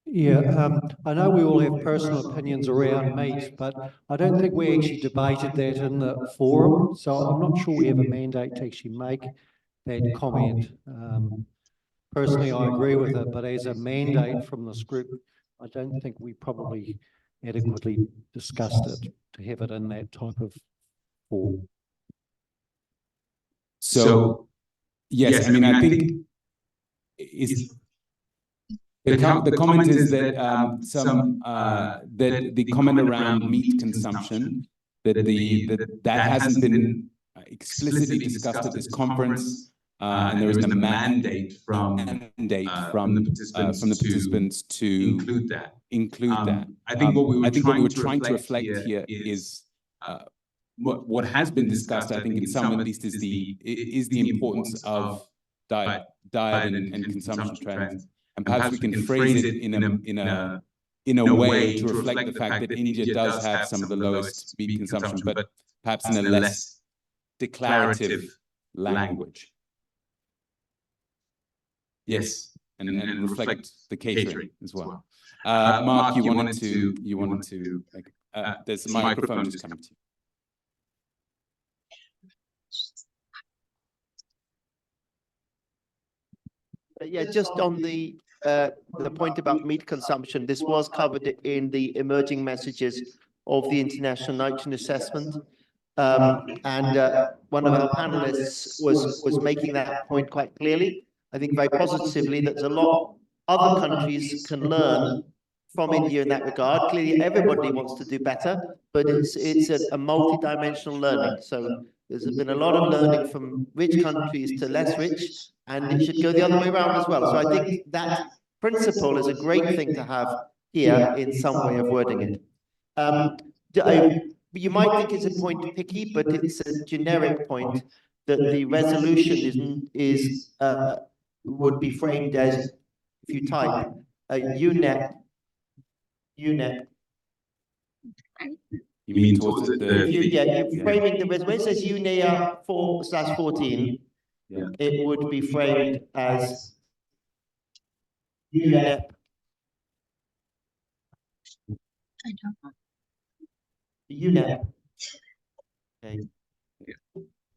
Yeah, I know we all have personal opinions around meat, but I don't think we actually debated that in the forum, so I'm not sure we have a mandate to actually make that comment. Personally, I agree with it, but as a mandate from this group, I don't think we probably adequately discussed it to have it in that type of form. So, yes, I mean, I think the comment is that that the comment around meat consumption, that hasn't been explicitly discussed at this conference, and there isn't a mandate from the participants to include that. I think what we were trying to reflect here is what has been discussed, I think, in some at least, is the importance of diet and consumption trends, and perhaps we can phrase it in a way to reflect the fact that India does have some of the lowest meat consumption, but perhaps in a less declarative language. Yes, and reflect the catering as well. Mark, you wanted to there's a microphone just coming to you. Yeah, just on the point about meat consumption, this was covered in the emerging messages of the International Nitrogen Assessment. And one of our panelists was making that point quite clearly. I think very positively that there's a lot other countries can learn from India in that regard. Clearly, everybody wants to do better, but it's a multi-dimensional learning. So there's been a lot of learning from rich countries to less rich, and it should go the other way around as well. So I think that principle is a great thing to have here in some way of wording it. You might think it's a point picky, but it's a generic point that the resolution would be framed as, if you type UNEP. You mean towards the You're framing the where it says UNEA 4/14. Yeah. It would be framed as UNEP. UNEP. Okay.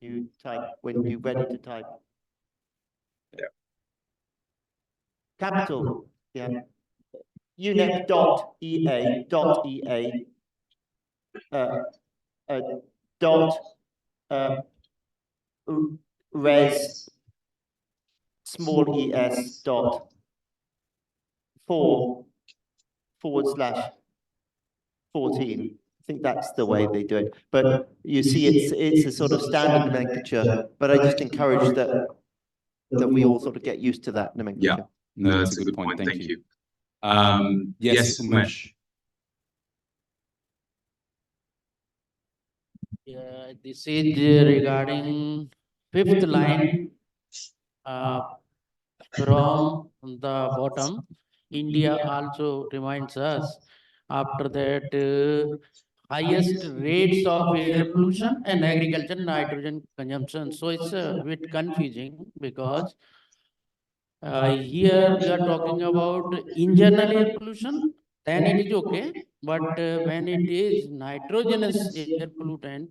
You type when you're ready to type. Yeah. Capital. Yeah. UNEP.EA res small es dot 4/14. I think that's the way they do it. But you see, it's a sort of standard nomenclature. But I just encourage that we all sort of get used to that nomenclature. Yeah, no, that's a good point. Thank you. Yes, Umesh. Yeah, this is regarding fifth line from the bottom. India also reminds us after that highest rates of air pollution and agriculture nitrogen consumption. So it's a bit confusing because here you are talking about internal air pollution, then it is okay. But when it is nitrogenous air pollutant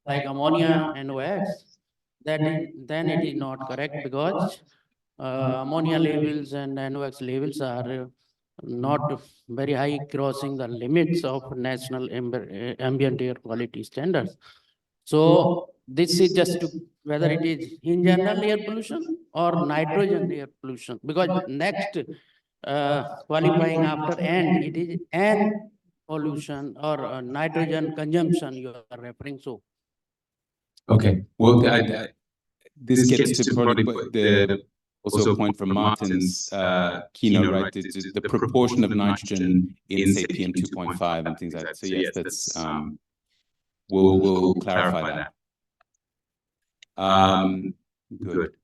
like ammonia and NOx, then it is not correct because ammonia levels and NOx levels are not very high, crossing the limits of national ambient air quality standards. So this is just to whether it is internal air pollution or nitrogen air pollution, because next qualifying after and it is N pollution or nitrogen consumption you are referring to. Okay, well, this gets to probably also a point from Martin's keynote, right? The proportion of nitrogen in, say, PM 2.5 and things like that. So yes, that's we'll clarify that. Good.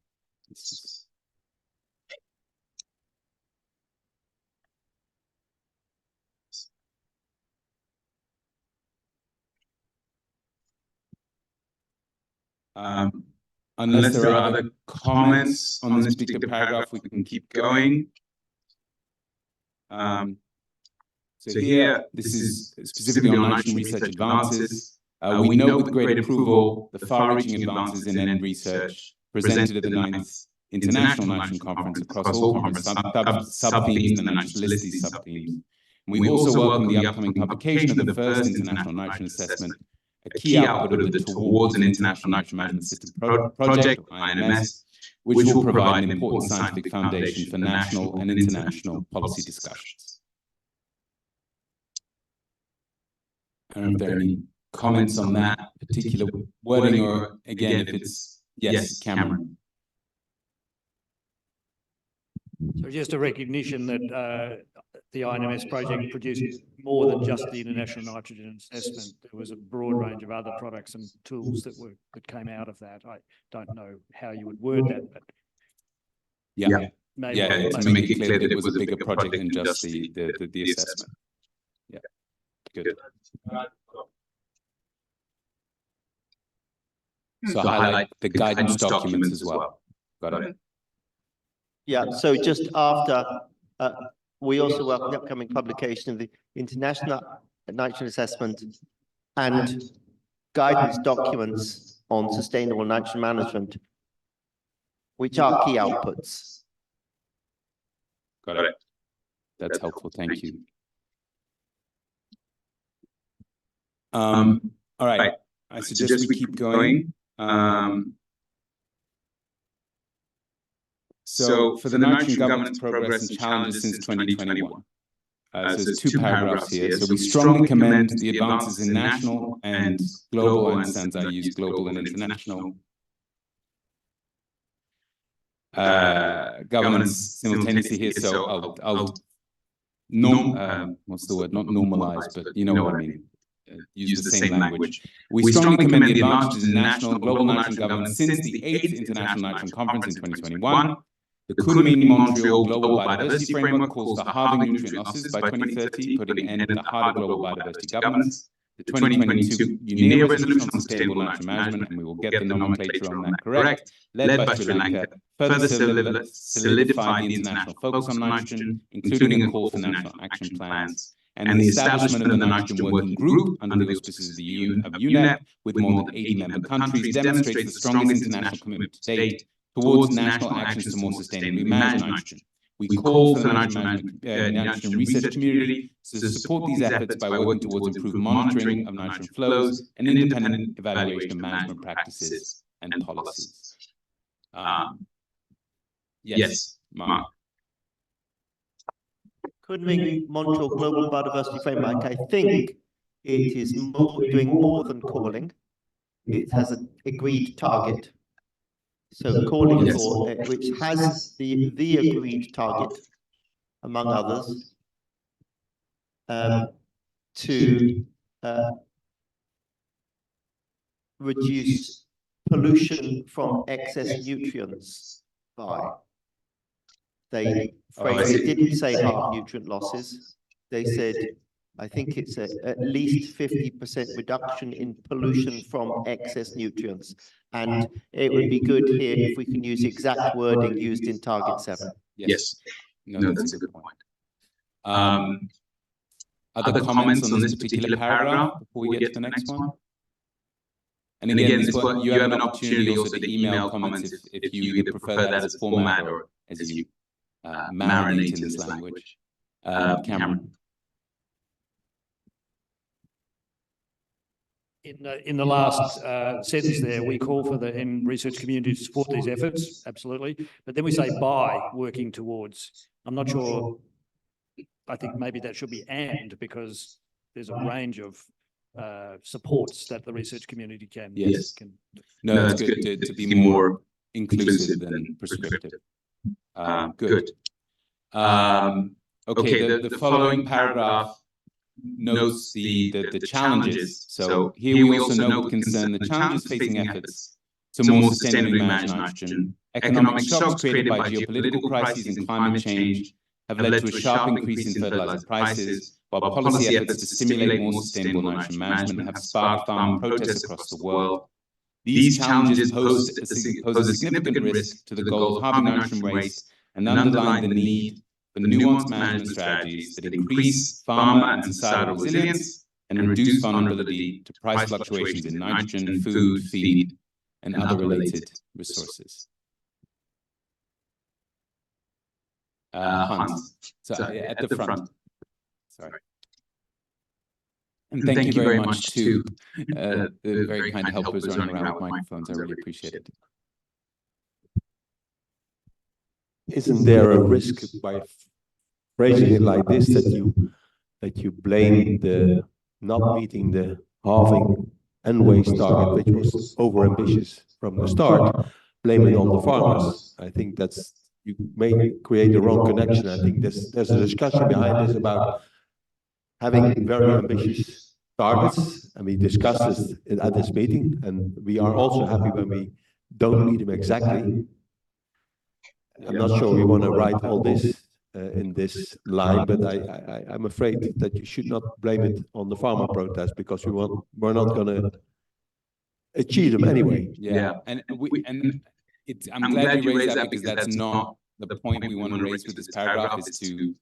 Unless there are other comments on this particular paragraph, we can keep going. So here, this is specifically on nitrogen research advances. We note with great approval the far-reaching advances in N research presented at the 9th International Nitrogen Conference across all conference sub-themes, and then I just list these sub-themes. We also welcome the upcoming publication of the first International Nitrogen Assessment, a key output of the Towards an International Nitrogen Management System project, or INMS, which will provide an important scientific foundation for national and international policy discussions. I don't know if there are any comments on that particular wording, or again, if it's yes, Cameron. So just a recognition that the INMS project produced more than just the International Nitrogen Assessment. There was a broad range of other products and tools that came out of that. I don't know how you would word that, but yeah, maybe, to make it clear that it was a bigger project than just the assessment. Yeah, good. So highlight the guidance documents as well. Got it. Yeah, so just after, we also welcome the upcoming publication of the International Nitrogen Assessment and guidance documents on sustainable nitrogen management, which are key outputs. Got it. That's helpful. Thank you. All right. I suggest we keep going. So for the nitrogen governance progress and challenges since 2021. So there's two paragraphs here. So we strongly commend the advances in national and global, and since I use global and international governance simultaneously here. So I'll what's the word? Not normalize, but you know what I mean. Use the same language. We strongly commend the advantages in national, global nitrogen governance since the 8th International Nitrogen Conference in 2021. The Kunming-Montreal Global Biodiversity Framework calls for halving nutrient losses by 2030, putting an end to harder global biodiversity governance. The 2022 UNEA Resolution on Sustainable Nitrogen Management, and we will get the nomenclature on that correct, led by Sri Lanka, further solidified the international focus on nitrogen, including a call for national action plans, and the establishment of the Nitrogen Working Group under the auspices of UNEP, with more than 80 member countries, demonstrates the strongest international commitment to date towards national actions to more sustainably manage nitrogen. We call for the nitrogen research community to support these efforts by working towards improved monitoring of nitrogen flows and independent evaluation of management practices and policies. Yes, Mark. Kunming-Montreal Global Biodiversity Framework, I think it is doing more than calling. It has an agreed target. So calling for it, which has the agreed target, among others, to reduce pollution from excess nutrients by. They didn't say half nutrient losses. They said, I think it's at least 50% reduction in pollution from excess nutrients. And it would be good here if we can use exact wording used in Target 7. Yes. No, that's a good point. Other comments on this particular paragraph before we get to the next one? And again, you have an opportunity also to email comments if you either prefer that as a format or as you marinate in this language. Cameron. In the last sentence there, we call for the research community to support these efforts, absolutely. But then we say by working towards. I'm not sure. I think maybe that should be and, because there's a range of supports that the research community can. Yes. No, that's good to be more inclusive than prescriptive. Good. Okay, the following paragraph notes the challenges. So here we also note with concern the challenges facing efforts to more sustainably manage nitrogen. Economic shocks created by geopolitical crises and climate change have led to a sharp increase in fertilizer prices, while policy efforts to stimulate more sustainable nitrogen management have sparked farmer protests across the world. These challenges pose a significant risk to the goal of halving nitrogen waste and underline the need for nuanced management strategies that increase farmer and societal resilience and reduce vulnerability to price fluctuations in nitrogen, food, feed, and other related resources. Hans, so at the front. Sorry. And thank you very much to the very kind helpers running around with microphones. I really appreciate it. Isn't there a risk by phrasing it like this that you blame the not meeting the halving and waste target, which was overambitious from the start, blame it on the farmers? I think you may create the wrong connection. I think there's a discussion behind this about having very ambitious targets, and we discussed this at this meeting, and we are also happy when we don't meet them exactly. I'm not sure we want to write all this in this line, but I'm afraid that you should not blame it on the farmer protest, because we're not going to achieve them anyway. Yeah, and I'm glad you raised that, because that's not the point we want to raise with this paragraph, is to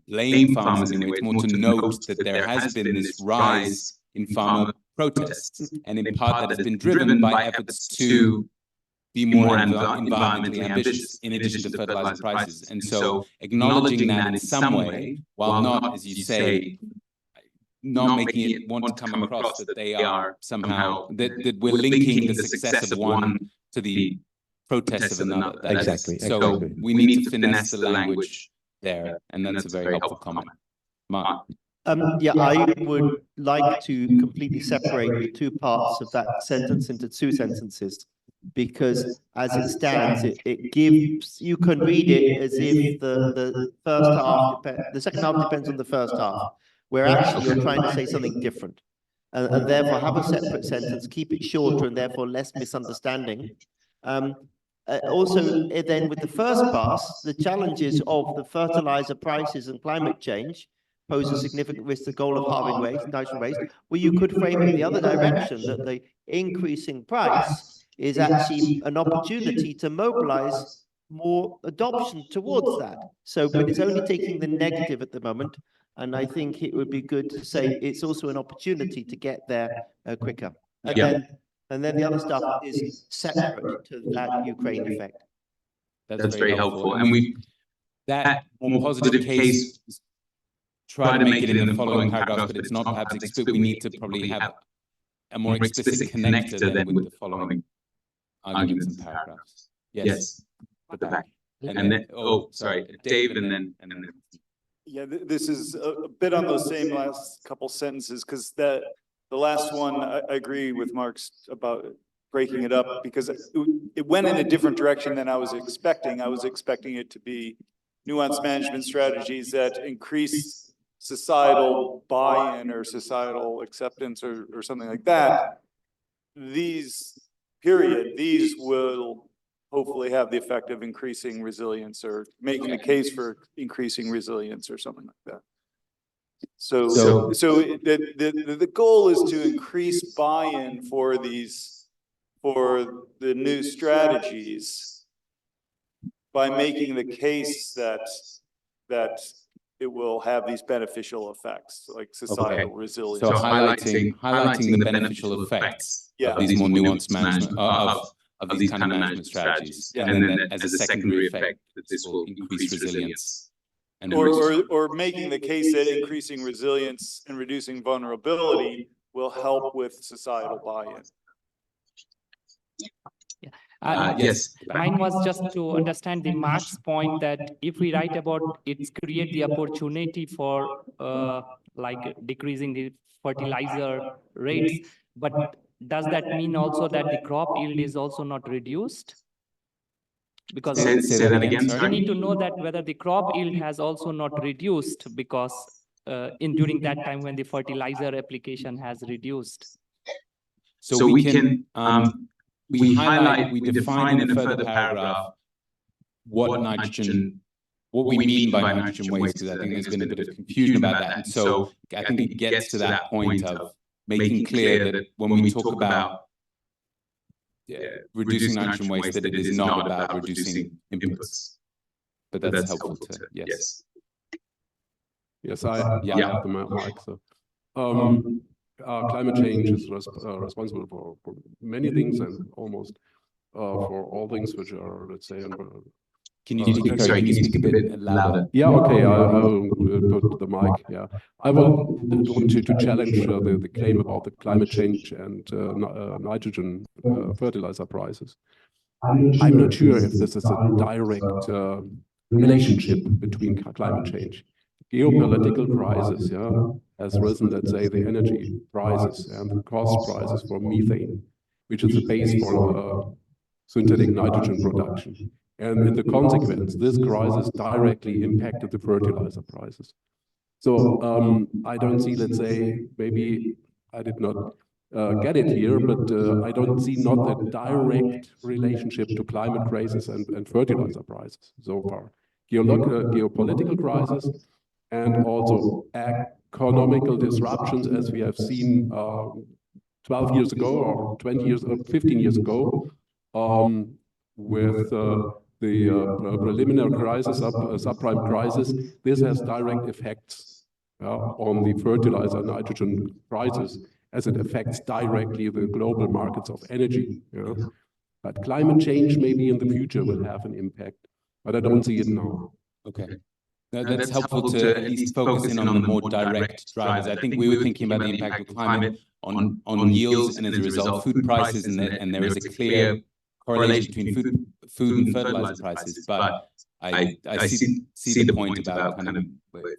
blame farmers anyway. It's more to note that there has been this rise in farmer protests, and in part that has been driven by efforts to be more environmentally ambitious, in addition to fertilizer prices. And so acknowledging that in some way, while not, as you say, not making it want to come across that they are somehow, that we're linking the success of one to the protest of another. Exactly. So we need to finesse the language there, and that's a very helpful comment. Mark. Yeah, I would like to completely separate the two parts of that sentence into two sentences. because as it stands, it gives, you can read it as if the first half, the second half depends on the first half, where actually you're trying to say something different. And therefore have a separate sentence, keep it shorter and therefore less misunderstanding. Also, then with the first pass, the challenges of the fertilizer prices and climate change pose a significant risk to the goal of halving waste, nitrogen waste, well, you could frame it the other direction, that the increasing price is actually an opportunity to mobilize more adoption towards that. So, but it's only taking the negative at the moment. And I think it would be good to say it's also an opportunity to get there quicker. And then the other stuff is separate to that Ukraine effect. That's very helpful. And that more positive case, try to make it in the following paragraphs, but it's not perhaps explicit. We need to probably have a more explicit connector then with the following arguments and paragraphs. Yes, at the back. And then, oh, sorry, Dave, and then. Yeah, this is a bit on those same last couple sentences, because the last one, I agree with Mark's about breaking it up, because it went in a different direction than I was expecting. I was expecting it to be nuanced management strategies that increase societal buy-in or societal acceptance or something like that. These will hopefully have the effect of increasing resilience or making a case for increasing resilience or something like that. So the goal is to increase buy-in for the new strategies by making the case that it will have these beneficial effects, like societal resilience. So highlighting the beneficial effects of these more nuanced management of these kind of management strategies, and then as a secondary effect that this will increase resilience. And or making the case that increasing resilience and reducing vulnerability will help with societal buy-in. Yes. Mine was just to understand the Mark's point that if we write about it's create the opportunity for like decreasing the fertilizer rates, but does that mean also that the crop yield is also not reduced? Because say that again, sorry. we need to know that whether the crop yield has also not reduced because during that time when the fertilizer application has reduced. So we can we define in a further paragraph what we mean by nitrogen waste, because I think there's been a bit of confusion about that. And so I think it gets to that point of making clear that when we talk about reducing nitrogen waste, that it is not about reducing inputs. But that's helpful to, yes. Yes, I have the mic. So, climate change is responsible for many things and almost for all things which are, let's say, can you speak a bit louder? Yeah, okay, I will put the mic, yeah. I will want to challenge the claim about the climate change and nitrogen fertilizer prices. I'm not sure if this is a direct relationship between climate change. Geopolitical crisis, has risen, let's say, the energy prices and the cost prices for methane, which is the base for synthetic nitrogen production. And in the consequence, this crisis directly impacted the fertilizer prices. So I don't see, let's say, maybe I did not get it here, but I don't see not a direct relationship to climate crisis and fertilizer prices so far. Geopolitical crisis and also economical disruptions, as we have seen 12 years ago or 20 years or 15 years ago, with the preliminary crisis, subprime crisis. This has direct effects on the fertilizer nitrogen prices, as it affects directly the global markets of energy. But climate change maybe in the future will have an impact, but I don't see it now. Okay. That's helpful to at least focus in on the more direct drivers. I think we were thinking about the impact of climate on yields and as a result food prices, and there is a clear correlation between food and fertilizer prices. But I see the point about kind of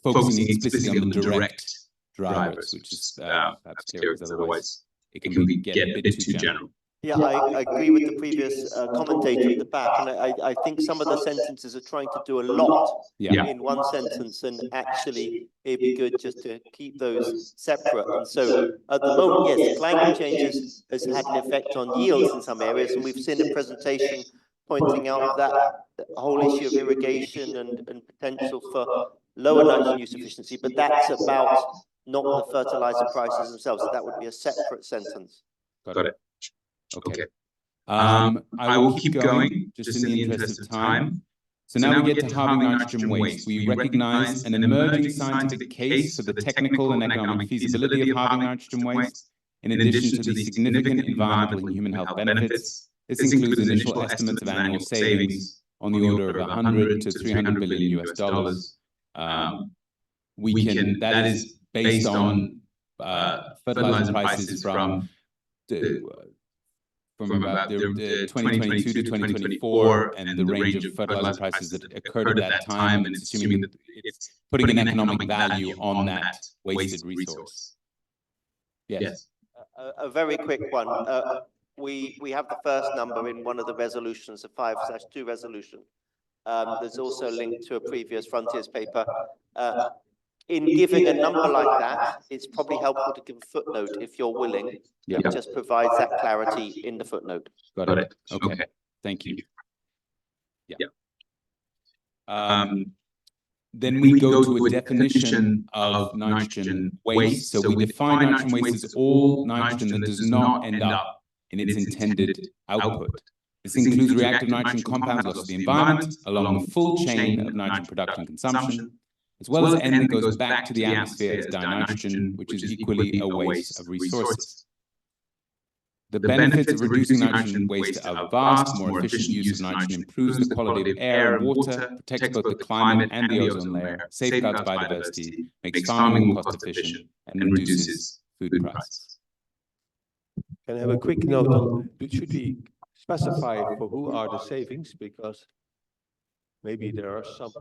focusing explicitly on the direct drivers, which is perhaps clear, because otherwise it can get a bit too general. Yeah, I agree with the previous commentator at the back, and I think some of the sentences are trying to do a lot in one sentence, and actually it'd be good just to keep those separate. And so at the moment, yes, climate change has had an effect on yields in some areas, and we've seen a presentation pointing out that whole issue of irrigation and potential for lower nitrogen use efficiency, but that's about not the fertilizer prices themselves. So that would be a separate sentence. Got it. Okay. I will keep going just in the interest of time. So now we get to halving nitrogen waste. We recognize an emerging scientific case for the technical and economic feasibility of halving nitrogen waste, in addition to the significant environmental and human health benefits. This includes initial estimates of annual savings on the order of 100 to 300 billion US dollars. That is based on fertilizer prices from about the 2022 to 2024 and the range of fertilizer prices that occurred at that time, and it's assuming that it's putting an economic value on that wasted resource. Yes. A very quick one. We have the first number in one of the resolutions, the 5/2 resolution. There's also a link to a previous Frontiers paper. In giving a number like that, it's probably helpful to give a footnote if you're willing. It just provides that clarity in the footnote. Got it. Okay. Thank you. Yeah. Then we go to a definition of nitrogen waste. So we define nitrogen waste as all nitrogen that does not end up in its intended output. This includes reactive nitrogen compounds lost to the environment along the full chain of nitrogen production and consumption, as well as N that goes back to the atmosphere as dinitrogen, which is equally a waste of resources. The benefits of reducing nitrogen waste are vast. More efficient use of nitrogen improves the quality of air and water, protects both the climate and the ozone layer, safeguards biodiversity, makes farming more cost efficient, and reduces food prices. Can I have a quick note on, should we specify for who are the savings? Because maybe there are some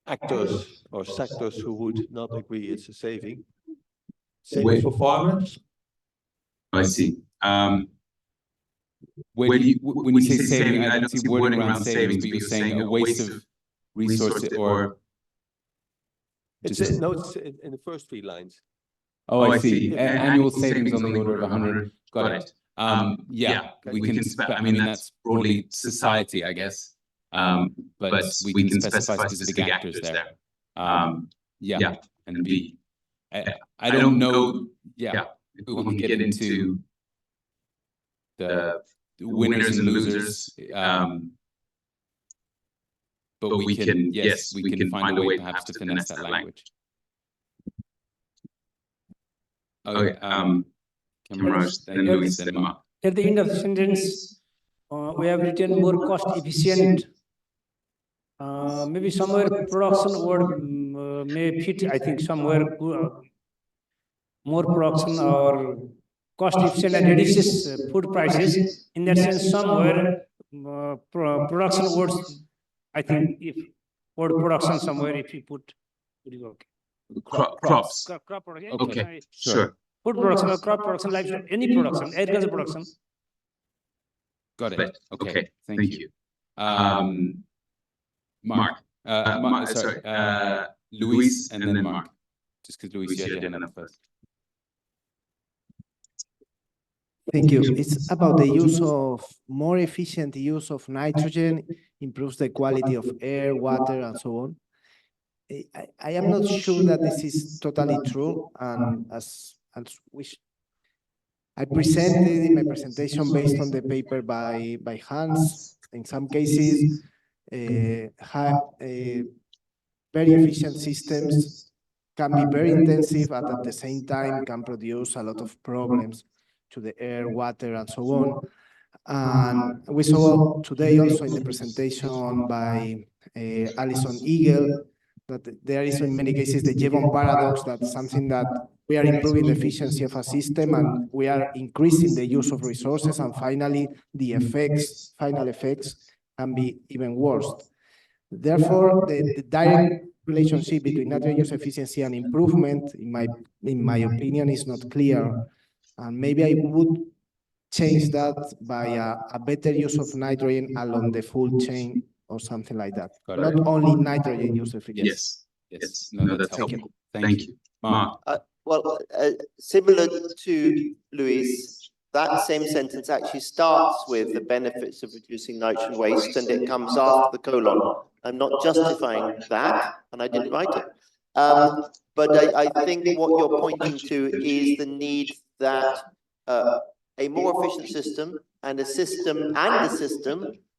actors or sectors who would not agree it's a saving. Savings for farmers? I see. When you say saving, I don't see wording around savings, but you're saying a waste of resources or just... No, it's in the first 3 lines. Oh, I see. Annual savings on the order of 100. Got it. Yeah, we can, I mean, that's broadly society, I guess. But we can specify specific actors there. Yeah, and B. I don't know, yeah, if we want to get into the winners and losers. But we can, yes, we can find a way perhaps to finesse that language. Okay, Cameras, then Luis, then Mark. At the end of the sentence, we have written more cost efficient. Maybe somewhere production word may fit, I think somewhere more production or cost efficient and reduces food prices. In that sense, somewhere production words, I think if word production somewhere, if you put, would you okay? Crops. Crop production. Okay, sure. Food production or crop production, livestock, any production, agriculture production. Got it. Okay, thank you. Mark, sorry, Luis, and then Mark. Just because Luis, you had your hand up first. Thank you. It's about the use of more efficient use of nitrogen, improves the quality of air, water, and so on. I am not sure that this is totally true, and as I presented in my presentation based on the paper by Hans, in some cases, very efficient systems can be very intensive, and at the same time can produce a lot of problems to the air, water, and so on. And we saw today also in the presentation by Alison Eagle that there is in many cases the Jevon paradox, that's something that we are improving the efficiency of a system and we are increasing the use of resources, and finally the final effects can be even worse. Therefore, the direct relationship between nitrogen use efficiency and improvement, in my opinion, is not clear. And maybe I would change that by a better use of nitrogen along the full chain or something like that. Got Not it. only nitrogen use efficiency. Yes, yes, no, that's helpful. Thank you. Mark? Similar to Luis, that same sentence actually starts with the benefits of reducing nitrogen waste and it comes after the colon. I'm not justifying that, and I didn't write it. But I think what you're pointing to is the need that a more efficient system and a system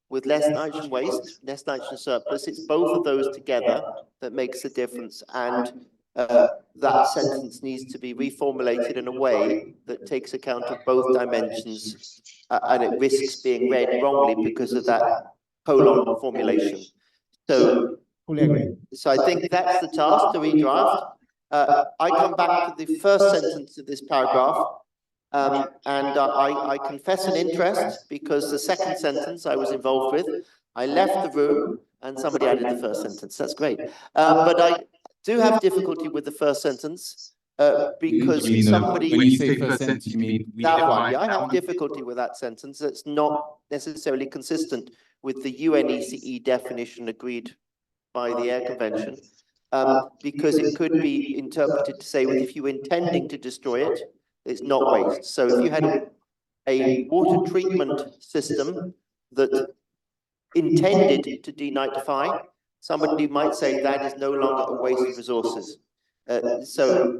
with less nitrogen waste, less nitrogen surplus, it's both of those together that makes the difference. And that sentence needs to be reformulated in a way that takes account of both dimensions and it risks being read wrongly because of that colon formulation. So I think that's the task to redraft. I come back to the first sentence of this paragraph, and I confess an interest because the second sentence I was involved with, I left the room and somebody added the first sentence. That's great. But I do have difficulty with the first sentence because somebody... When you say first sentence, you mean... That one, yeah, I have difficulty with that sentence. It's not necessarily consistent with the UNECE definition agreed by the Air Convention, because it could be interpreted to say, well, if you're intending to destroy it, it's not waste. So if you had a water treatment system that intended to denitrify, somebody might say that is no longer a waste of resources. So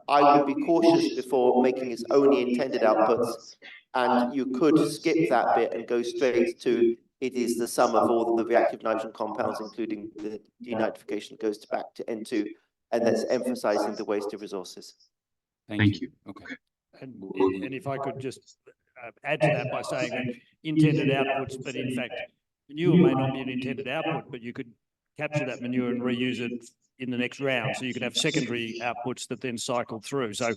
I would be cautious before making its only intended outputs, and you could skip that bit and go straight to it is the sum of all the reactive nitrogen compounds, including the denitrification, goes back to N2, and that's emphasizing the waste of resources. Thank you. Okay. And if I could just add to that by saying that intended outputs, but in fact, manure may not be an intended output, but you could capture that manure and reuse it in the next round. So you could have secondary outputs that then cycle through. So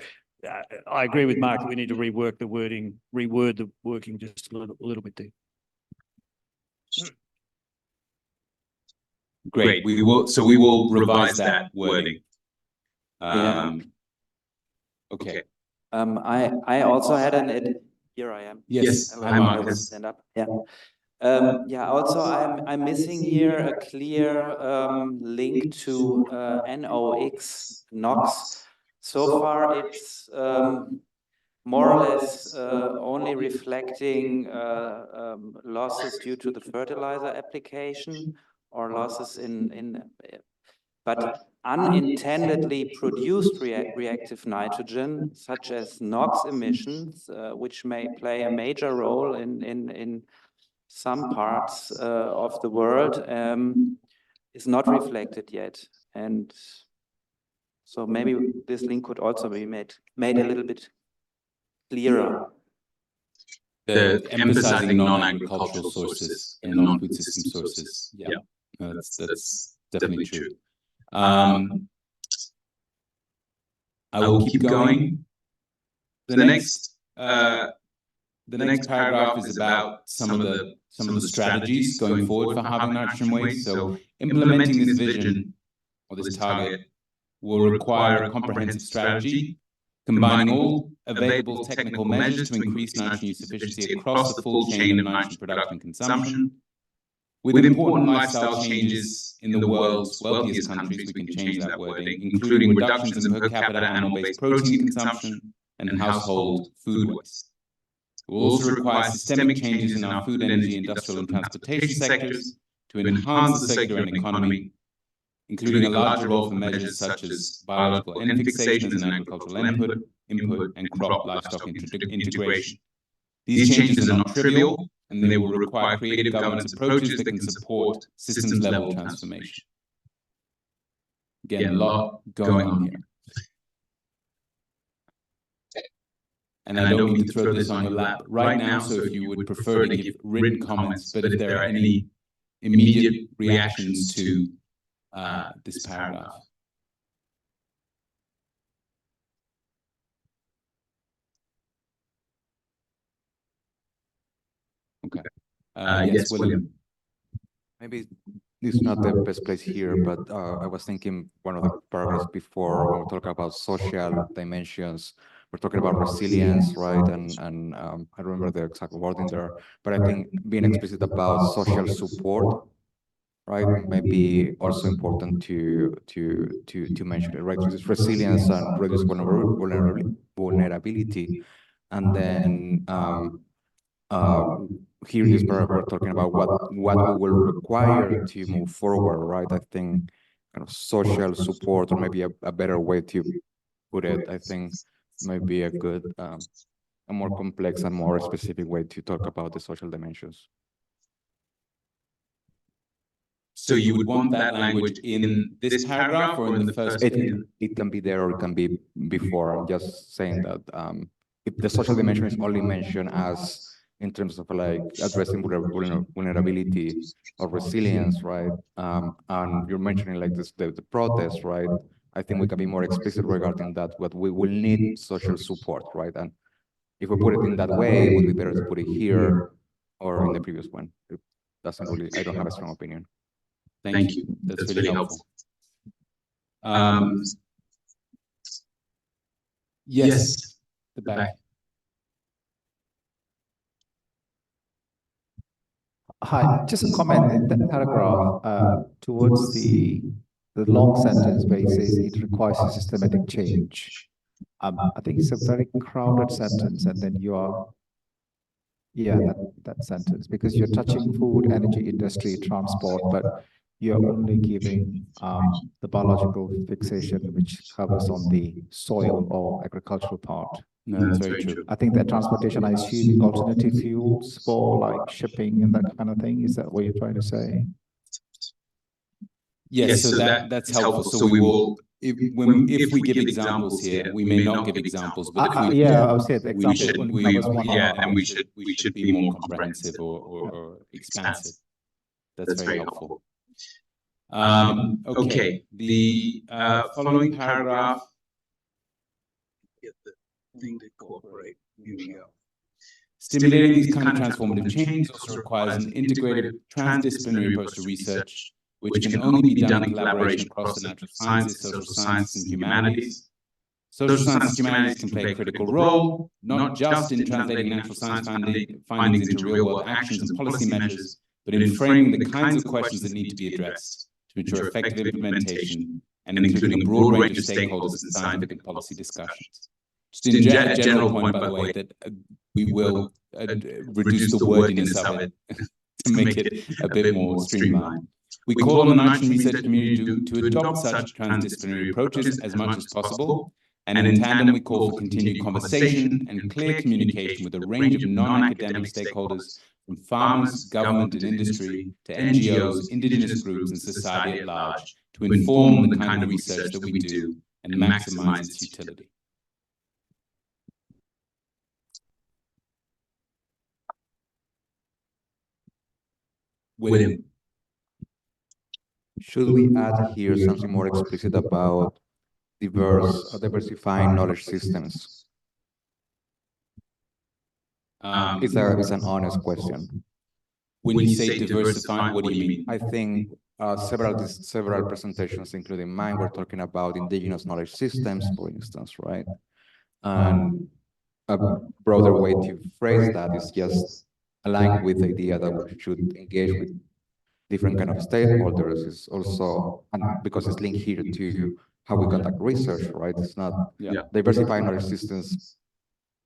I agree with Mark that we need to rework the wording, reword the working just a little bit there. Great. We will revise that wording. Okay. I also had an here I am. Yes. Hi, Marcus. Stand up. Yeah. Yeah. Also, I'm missing here a clear link to NOx. So far, it's more or less only reflecting losses due to the fertilizer application or losses but unintendedly produced reactive nitrogen, such as NOx emissions, which may play a major role in some parts of the world, is not reflected yet. And so maybe this link could also be made a little bit clearer. The emphasizing non-agricultural sources and non-food system sources. Yeah, that's definitely true. I will keep going. The next paragraph is about some of the strategies going forward for halving nitrogen waste. So implementing this vision or this target will require a comprehensive strategy, combining all available technical measures to increase nitrogen use efficiency across the full chain of nitrogen production and consumption. With important lifestyle changes in the world's wealthiest countries, we can change that wording, including reductions in per capita animal-based protein consumption and household food waste. It will also require systemic changes in our food, energy, industrial, and transportation sectors to enhance the circular economy, including a larger role for measures such as biological N fixation as an agricultural input, and crop livestock integration. These changes are not trivial, and they will require creative governance approaches that can support systems-level transformation. Again, a lot going on here. And I don't mean to throw this on your lap right now, so if you would prefer to give written comments, but if there are any immediate reactions to this paragraph. Okay. Yes, William. Maybe this is not the best place here, but I was thinking one of the paragraphs before when we talk about social dimensions we're talking about resilience, right? And I don't remember the exact wording there, but I think being explicit about social support, right, may be also important to mention it, right? So it's resilience and reduce vulnerability, and then here in this paragraph we're talking about what we will require to move forward, right? I think kind of social support, or maybe a better way to put it, I think might be a good, a more complex and more specific way to talk about the social dimensions. So you would want that language in this paragraph or in the first? It can be there or it can be before. I'm just saying that if the social dimension is only mentioned as in terms of like addressing vulnerability or resilience, right? And you're mentioning like this, the protest, right? I think we can be more explicit regarding that, but we will need social support, right? And if we put it in that way, it would be better to put it here or in the previous one. It doesn't really, I don't have a strong opinion. Thank you. That's really helpful. Yes, the back. Hi, just a comment in that paragraph towards the long sentence where it says it requires a systematic change. I think it's a very crowded sentence, and then you are, that sentence, because you're touching food, energy, industry, transport, but you're only giving the biological fixation, which covers on the soil or agricultural part. No, that's very true. I think that transportation, I assume alternative fuels for like shipping and that kind of thing. Is that what you're trying to say? Yes, so that's helpful. So we will, if we give examples here, we may not give examples, but if we I would say the example then we should be more comprehensive or expansive. That's very helpful. Okay, the following paragraph. Thing to cooperate. Here we go. Stimulating these kind of transformative changes also requires an integrated transdisciplinary approach to research, which can only be done in collaboration across the natural sciences, social sciences, and humanities. Social sciences and humanities can play a critical role, not just in translating natural science findings into real-world actions and policy measures, but in framing the kinds of questions that need to be addressed to ensure effective implementation and including a broad range of stakeholders in scientific and policy discussions. Just in a general point, by the way, that we will reduce the wordiness of it to make it a bit more streamlined. We call on the nitrogen research community to adopt such transdisciplinary approaches as much as possible, and in tandem we call for continued conversation and clear communication with a range of non-academic stakeholders, from farmers, government and industry, to NGOs, indigenous groups and society at large, to inform the kind of research that we do and maximize its utility. William. Should we add here something more explicit about diversifying knowledge systems? It's an honest question. When you say diversifying, what do you mean? I think several presentations, including mine, were talking about indigenous knowledge systems, for instance, right? And a broader way to phrase that is just aligned with the idea that we should engage with different kind of stakeholders is also, and because it's linked here to how we conduct research, right? It's not diversifying knowledge systems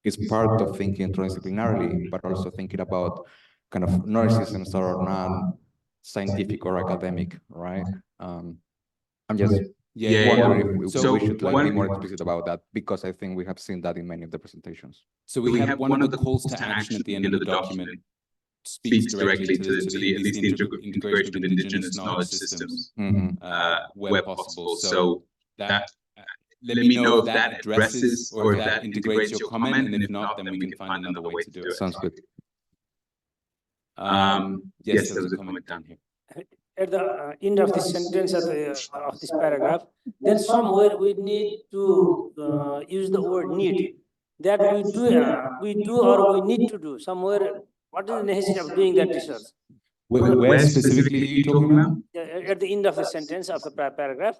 is part of thinking transdisciplinarily, but also thinking about kind of knowledge systems that are non-scientific or academic, right? I'm just wondering if we should like be more explicit about that, because I think we have seen that in many of the presentations. So we have one of the calls to action at the end of the document speaks directly to the integration of indigenous knowledge systems where possible. So that let me know if that addresses or if that integrates your comment, and if not, then we can find another way to do it. Sounds good. Yes, there's a comment down here. At the end of this sentence of this paragraph, then somewhere we need to use the word need. That we do or we need to do. Somewhere, what is the necessity of doing that research? Where specifically are you talking about? At the end of the sentence of the paragraph.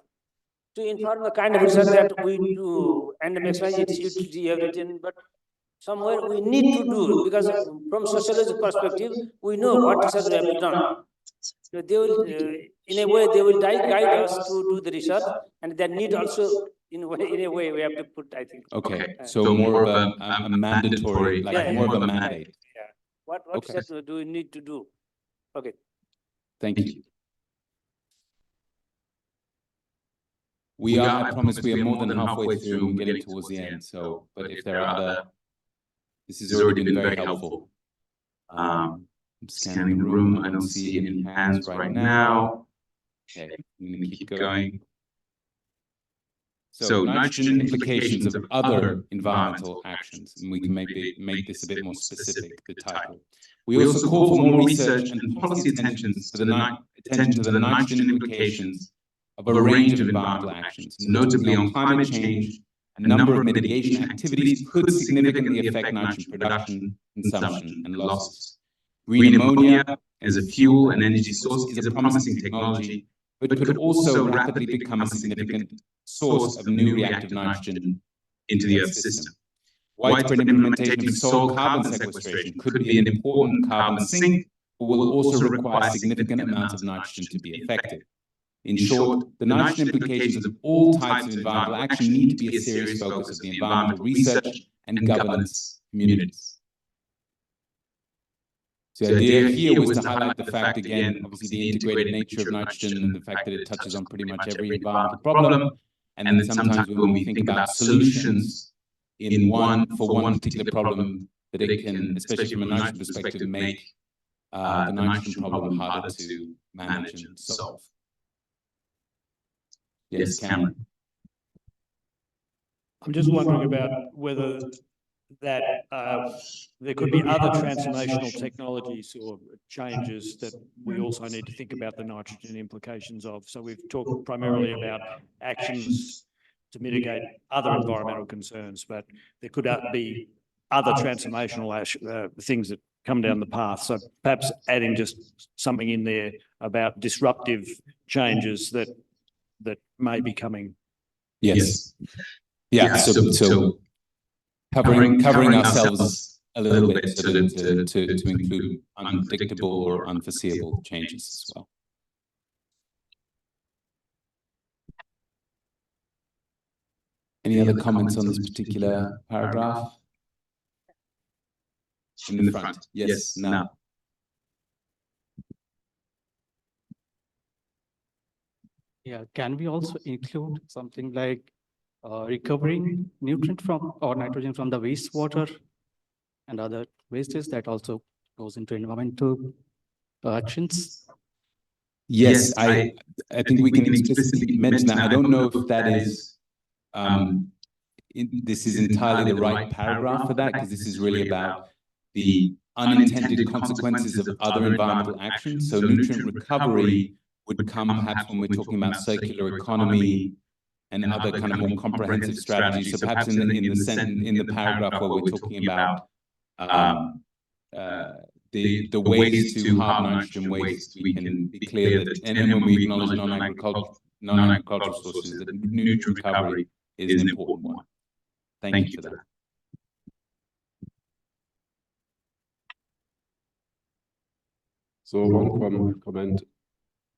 to inform the kind of research that we do and maximize its utility, everything, but somewhere we need to do, because from sociology perspective, we know what research we have to done. So they will, in a way, they will guide us to do the research, and that need also, in a way, we have to put, I think. Okay, so more of a mandatory, like more of a mandate. Yeah. What research do we need to do? Okay. Thank you. We are, I promise, we are more than halfway through and we're getting towards the end. So, but if there are other, this has already been very helpful. I'm scanning the room. I don't see any hands right now. Okay, I'm going to keep going. So nitrogen implications of other environmental actions, and we can maybe make this a bit more specific, the title. We also call for more research and policy attention to the nitrogen implications of a range of environmental actions, notably on climate change. A number of mitigation activities could significantly affect nitrogen production, consumption, and losses. Green ammonia as a fuel and energy source is a promising technology, but could also rapidly become a significant source of new reactive nitrogen into the Earth system. Widespread implementation of soil carbon sequestration could be an important carbon sink, but will also require significant amounts of nitrogen to be effective. In short, the nitrogen implications of all types of environmental action need to be a serious focus of the environmental research and governance communities. So the idea here was to highlight the fact, again, obviously the integrated nature of nitrogen and the fact that it touches on pretty much every environmental problem. And then sometimes when we think about solutions for one particular problem, that it can, especially from a nitrogen perspective, make the nitrogen problem harder to manage and solve. Yes, Cameron. I'm just wondering about whether that there could be other transformational technologies or changes that we also need to think about the nitrogen implications of. So we've talked primarily about actions to mitigate other environmental concerns, but there could be other transformational things that come down the path. So perhaps adding just something in there about disruptive changes that may be coming. Yes. Yeah. So covering ourselves a little bit to include unpredictable or unforeseeable changes as well. Any other comments on this particular paragraph? In the front. Yes, now. Yeah, can we also include something like recovering nutrient from or nitrogen from the wastewater and other wastes that also goes into environmental actions? Yes, I think we can explicitly mention that. I don't know if that is, this is entirely the right paragraph for that, because this is really about the unintended consequences of other environmental actions. So nutrient recovery would come perhaps when we're talking about circular economy and other kind of more comprehensive strategies. So perhaps in the paragraph where we're talking about the ways to halve nitrogen waste, we can be clear that, and when we acknowledge non-agricultural sources, that nutrient recovery is an important one. Thank you for that. So one comment.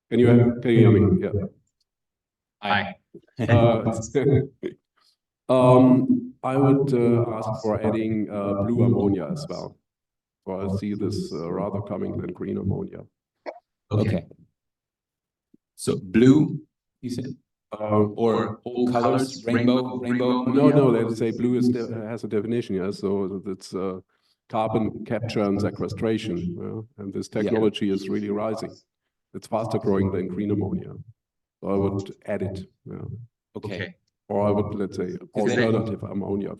Can you hear me? Yeah. Hi. I would ask for adding blue ammonia as well. So I see this rather coming than green ammonia. Okay. So blue, you said? Or all colors, rainbow ammonia? No, let's say blue has a definition, yeah. So it's carbon capture and sequestration, and this technology is really rising. It's faster growing than green ammonia. So I would add it. Yeah. Okay. Or I would, let's say, alternative ammonia.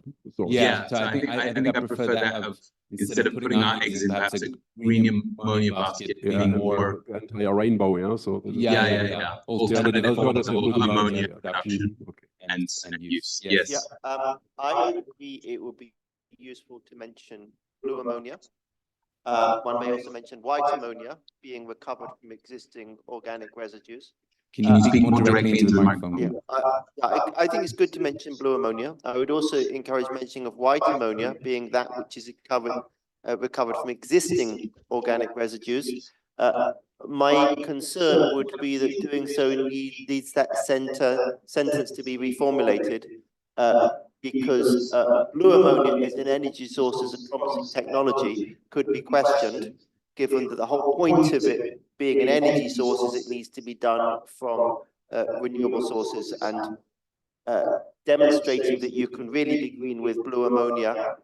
Yeah, so I think I prefer that of, instead of putting our eggs in perhaps a green ammonia basket, being more entire rainbow, yeah. So yeah. Alternative ammonia production and use. Yes. Yeah, I would agree. It would be useful to mention blue ammonia. One may also mention white ammonia being recovered from existing organic residues. Can you speak more directly into the microphone? Yeah, I think it's good to mention blue ammonia. I would also encourage mentioning of white ammonia, being that which is recovered from existing organic residues. My concern would be that doing so leads that sentence to be reformulated, because blue ammonia as an energy source, as a promising technology, could be questioned, given that the whole point of it being an energy source is it needs to be done from renewable sources, and demonstrating that you can really be green with blue ammonia,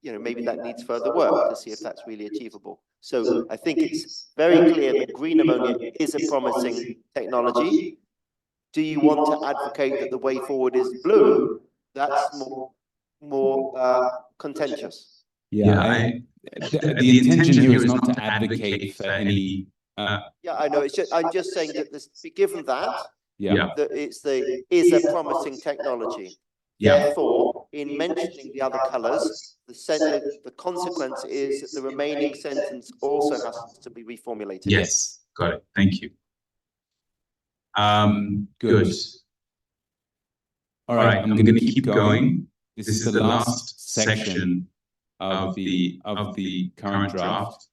maybe that needs further work to see if that's really achievable. So I think it's very clear that green ammonia is a promising technology. Do you want to advocate that the way forward is blue? That's more contentious. Yeah, the intention here is not to advocate for any. Yeah, I know. I'm just saying that given that, Yeah, that is a promising technology. Therefore, in mentioning the other colours, the consequence is that the remaining sentence also has to be reformulated. Yes, got it. Thank you. Good. All right, I'm going to keep going. This is the last section of the current draft.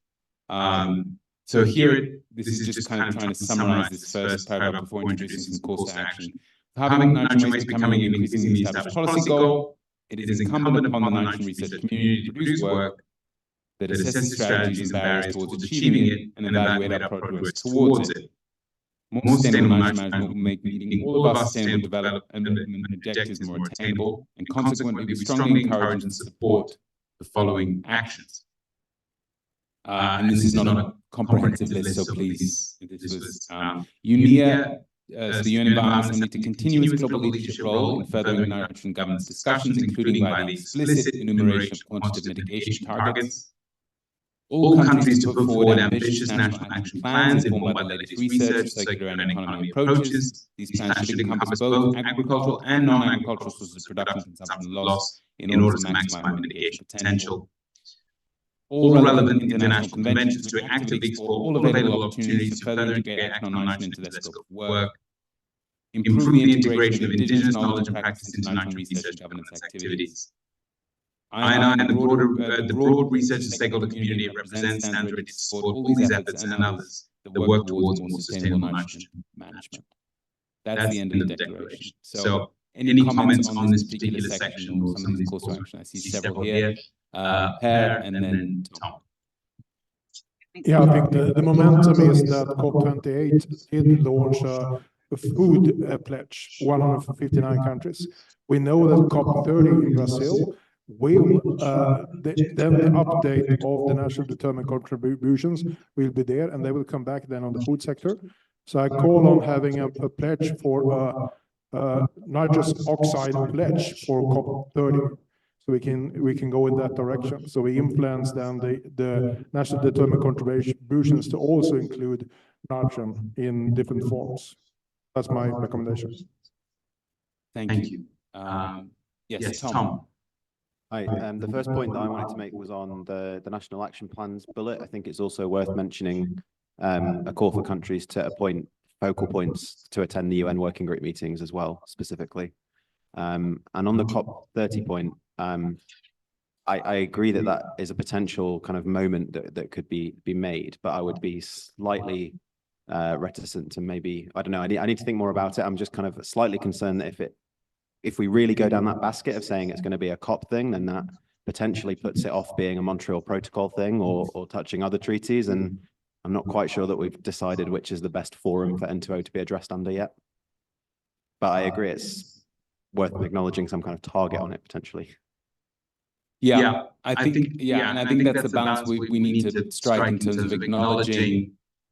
So here, this is just kind of trying to summarize this first paragraph before introducing some calls to action. Carbon nitrogen waste becoming an increasingly established policy goal, it is incumbent upon the nitrogen research community to produce work that assesses strategies and barriers towards achieving it and evaluate our progress towards it. More sustainable nitrogen management will make meeting all of our sustainable development objectives more attainable, and consequently, we strongly encourage and support the following actions. And this is not a comprehensive list, so please, this was UNEA, so the UN Environment Assembly, to continue its global leadership role in furthering nitrogen governance discussions, including by the explicit enumeration of quantitative mitigation targets. All countries to put forward ambitious national action plans informed by the latest research of circular and economy approaches. These plans should encompass both agricultural and non-agricultural sources of production, consumption, and loss in order to maximize mitigation potential. All relevant international conventions to actively explore all available opportunities to further integrate action on nitrogen into their scope of work. Improve the integration of indigenous knowledge and practice into nitrogen research and governance activities. INI and the broad research and stakeholder community it represents stands ready to support all these efforts and others that work towards more sustainable nitrogen management. That's the end of the declaration. So any comments on this particular section or some of these calls to action? I see several here. Per and then Tom. Yeah, I think the momentum is that COP28 did launch a food pledge, 159 countries. We know that COP30 in Brazil will, then the update of the national determined contributions will be there, and they will come back then on the food sector. So I call on having a pledge for nitrous oxide pledge for COP30. So we can go in that direction. So we influence then the national determined contributions to also include nitrogen in different forms. That's my recommendation. Thank you. Yes, Tom. Hi, the first point that I wanted to make was on the National Action Plans bullet. I think it's also worth mentioning a call for countries to appoint focal points to attend the UN working group meetings as well, specifically. And on the COP30 point, I agree that that is a potential kind of moment that could be made, but I would be slightly reticent to maybe, I don't know, I need to think more about it. I'm just kind of slightly concerned that if we really go down that basket of saying it's going to be a COP thing, then that potentially puts it off being a Montreal Protocol thing or touching other treaties. And I'm not quite sure that we've decided which is the best forum for N2O to be addressed under yet. But I agree it's worth acknowledging some kind of target on it potentially. Yeah, I think that's the balance we need to strike in terms of acknowledging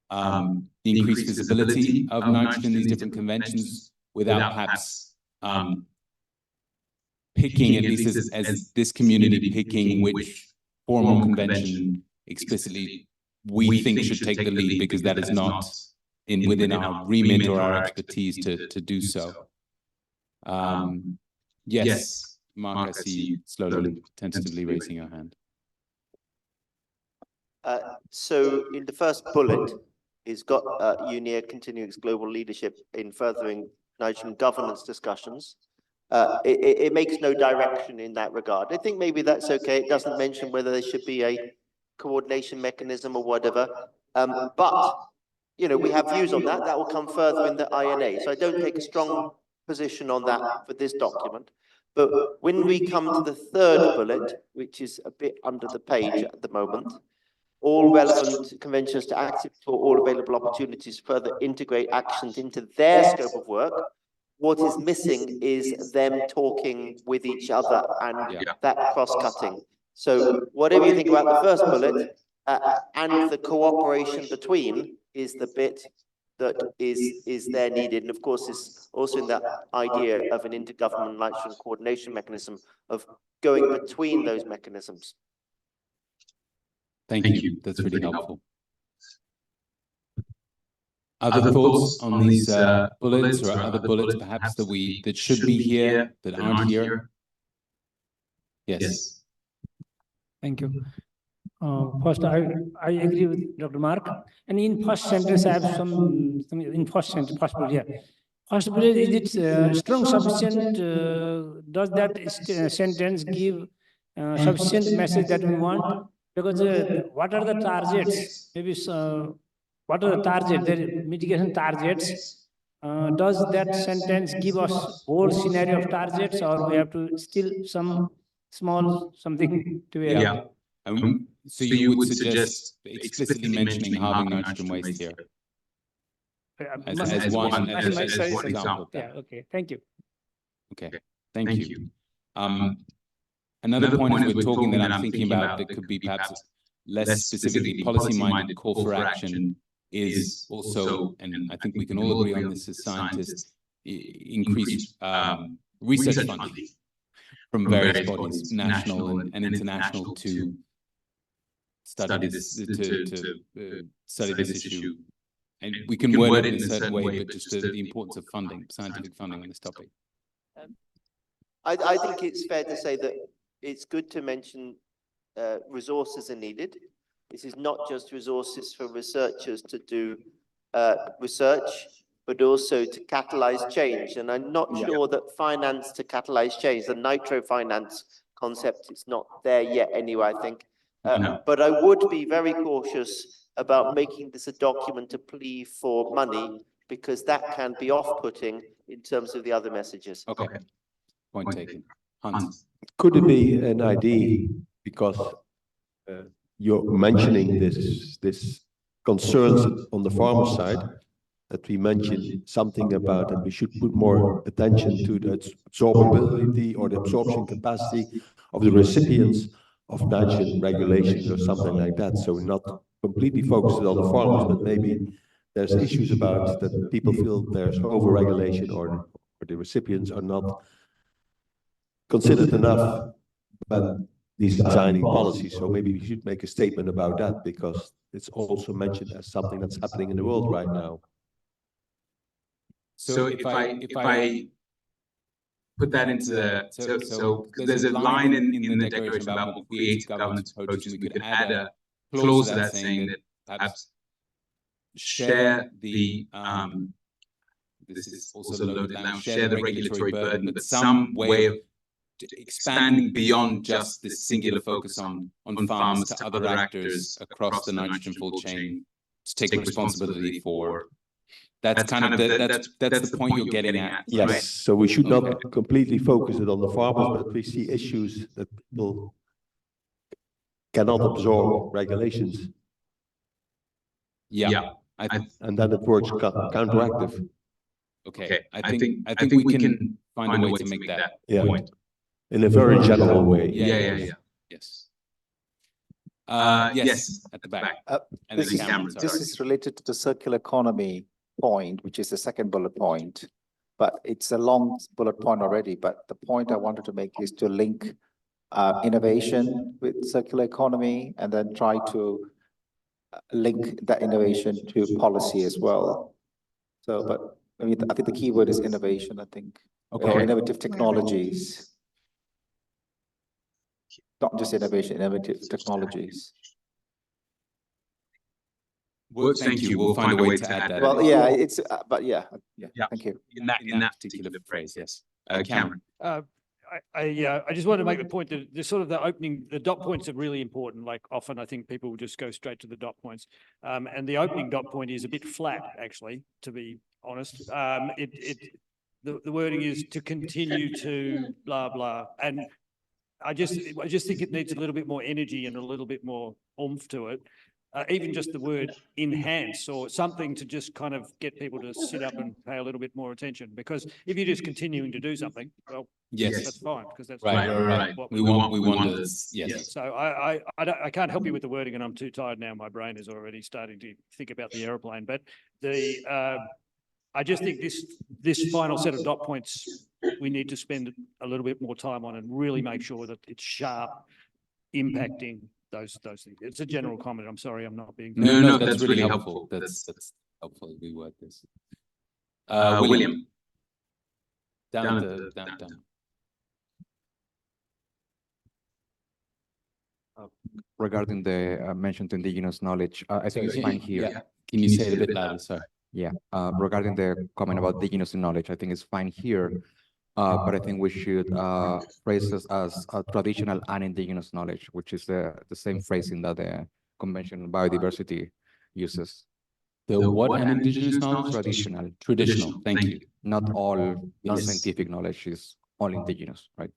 the increased visibility of nitrogen in these different conventions without perhaps picking, at least as this community, picking which formal convention explicitly we think should take the lead, because that is not within our remit or our expertise to do so. Yes, Mark, I see you slowly, tentatively raising your hand. So in the first bullet, is got UNEA continuing its global leadership in furthering nitrogen governance discussions. It makes no direction in that regard. I think maybe that's okay. It doesn't mention whether there should be a coordination mechanism or whatever. But, you know, we have views on that. That will come further in the INA. So I don't take a strong position on that for this document. But when we come to the third bullet, which is a bit under the page at the moment, all relevant conventions to actively explore all available opportunities to further integrate actions into their scope of work. What is missing is them talking with each other and that cross-cutting. So whatever you think about the first bullet, and the cooperation between is the bit that is there needed. And of course, is also in that idea of an intergovernmental nitrogen coordination mechanism of going between those mechanisms. Thank you. That's really helpful. Other thoughts on these bullets or other bullets perhaps that should be here, that aren't here? Yes. Thank you. First, I agree with Dr. Mark. And in first sentence, I have some in first sentence, first bullet here. First bullet, is it strong, sufficient? Does that sentence give sufficient message that we want? Because what are the targets? Maybe what are the targets? The mitigation targets. Does that sentence give us whole scenario of targets, or we have to still some small something to it? Yeah. So you would suggest explicitly mentioning halving nitrogen waste here as one example. Yeah. Okay. Thank you. Okay. Thank you. Another point as we're talking that I'm thinking about that could be perhaps less specifically policy-minded call for action is also, and I think we can all agree on this as scientists, increased research funding from various bodies, national and international, to study this study this issue. And we can word it in a certain way, but just the importance of funding, scientific funding on this topic. I think it's fair to say that it's good to mention resources are needed. This is not just resources for researchers to do research, but also to catalyze change. And I'm not sure that finance to catalyze change, the nitro finance concept, is not there yet anyway, I think. But I would be very cautious about making this a document to plea for money, because that can be off-putting in terms of the other messages. Okay. Point taken. Hans. Could it be an idea, because you're mentioning this concerns on the farmer side, that we mention something about that we should put more attention to the absorbability or the absorption capacity of the recipients of nitrogen regulations or something like that. So we're not completely focused on the farmers, but maybe there's issues about that people feel there's over-regulation or the recipients are not considered enough when designing policies. So maybe we should make a statement about that, because it's also mentioned as something that's happening in the world right now. So if I put that into the, so there's a line in the declaration about more creative governance approaches, and we could add a clause to that saying that perhaps share the, this is also loaded language, share the regulatory burden, but some way of expanding beyond just this singular focus on farmers to other actors across the nitrogen full chain to take responsibility for. That's kind of that's the point you're getting at. Yes. Right? So we should not completely focus it on the farmers, but we see issues that people cannot absorb regulations. Yeah. And then it works counteractive. Okay. I think we can find a way to make that point. In a very general way. Yeah. Yes. Yes, at the back. And This is related to the circular economy point, which is the second bullet point, but it's a long bullet point already. But the point I wanted to make is to link innovation with circular economy, and then try to link that innovation to policy as well. So, but I mean, I think the key word is innovation, I think. Okay. Or innovative technologies. Not just innovation, innovative technologies. Thank you. We'll find a way to add that. Well, yeah, it's, but yeah, thank you. In that particular phrase, yes. Cameron. I just wanted to make the point that the dot points are really important. Like often I think people will just go straight to the dot points. And the opening dot point is a bit flat, actually, to be honest. The wording is to continue to blah, blah. And I just think it needs a little bit more energy and a little bit more oomph to it. Even just the word enhance or something to just kind of get people to sit up and pay a little bit more attention. Because if you're just continuing to do something, well, yes, that's fine, because that's right. What we want this. Yes. So I can't help you with the wording, and I'm too tired now. My brain is already starting to think about the aeroplane. But I just think this final set of dot points we need to spend a little bit more time on and really make sure that it's sharp, impacting those things. It's a general comment. I'm sorry, I'm not being. No, that's really helpful. That's helpful. We word this. William. Down. Regarding the mention to indigenous knowledge, I think it's fine here. Yeah. Can you say it a bit louder? Sorry. Yeah, regarding the comment about indigenous knowledge, I think it's fine here, but I think we should phrase this as traditional and indigenous knowledge, which is the same phrasing that the Convention on Biodiversity uses. The what and indigenous knowledge? Traditional. Thank you. Not all non-scientific knowledge is all indigenous, right?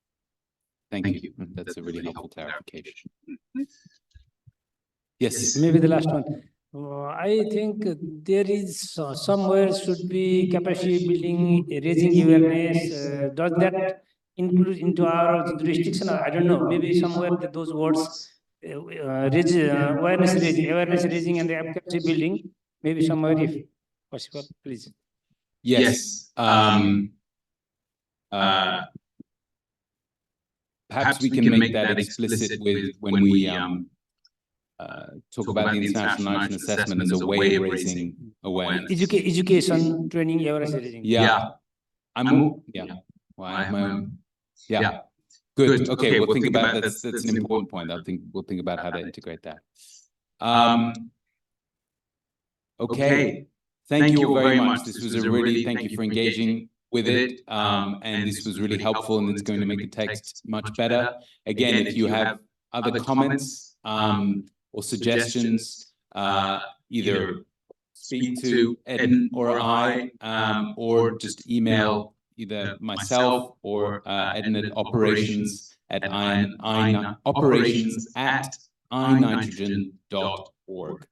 Thank you. That's a really helpful clarification. Yes. Maybe the last one. I think there is somewhere should be capacity building, raising awareness. Does that include into our jurisdiction? I don't know. Maybe somewhere those words, awareness raising, and the capacity building. Maybe somewhere, if possible, please. Yes. Perhaps we can make that explicit with when we talk about the International Nitrogen Assessment as a way of raising awareness. Education, training, awareness raising. Yeah. Well, I have my own. Yeah. Good. Okay, we'll think about that. That's an important point. I think we'll think about how to integrate that. Okay. Thank you all very much. This was a really, thank you for engaging with it. And this was really helpful, and it's going to make the text much better. Again, if you have other comments or suggestions, either speak to Ed or I, or just email either myself or Ed at operations at operations@initrogen.org.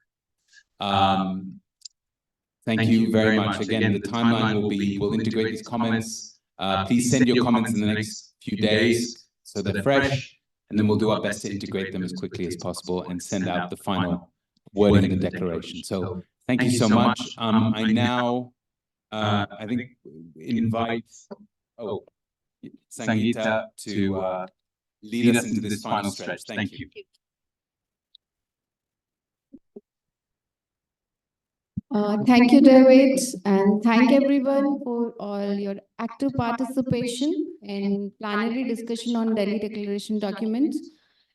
Thank you very much. Again, the timeline will be, we'll integrate these comments. Please send your comments in the next few days so they're fresh, and then we'll do our best to integrate them as quickly as possible and send out the final wording of the declaration. So thank you so much. I now, I think, invite Sangeeta to lead us into this final stretch. Thank you. Thank you, David, and thank everyone for all your active participation in plenary discussion on Delhi Declaration documents.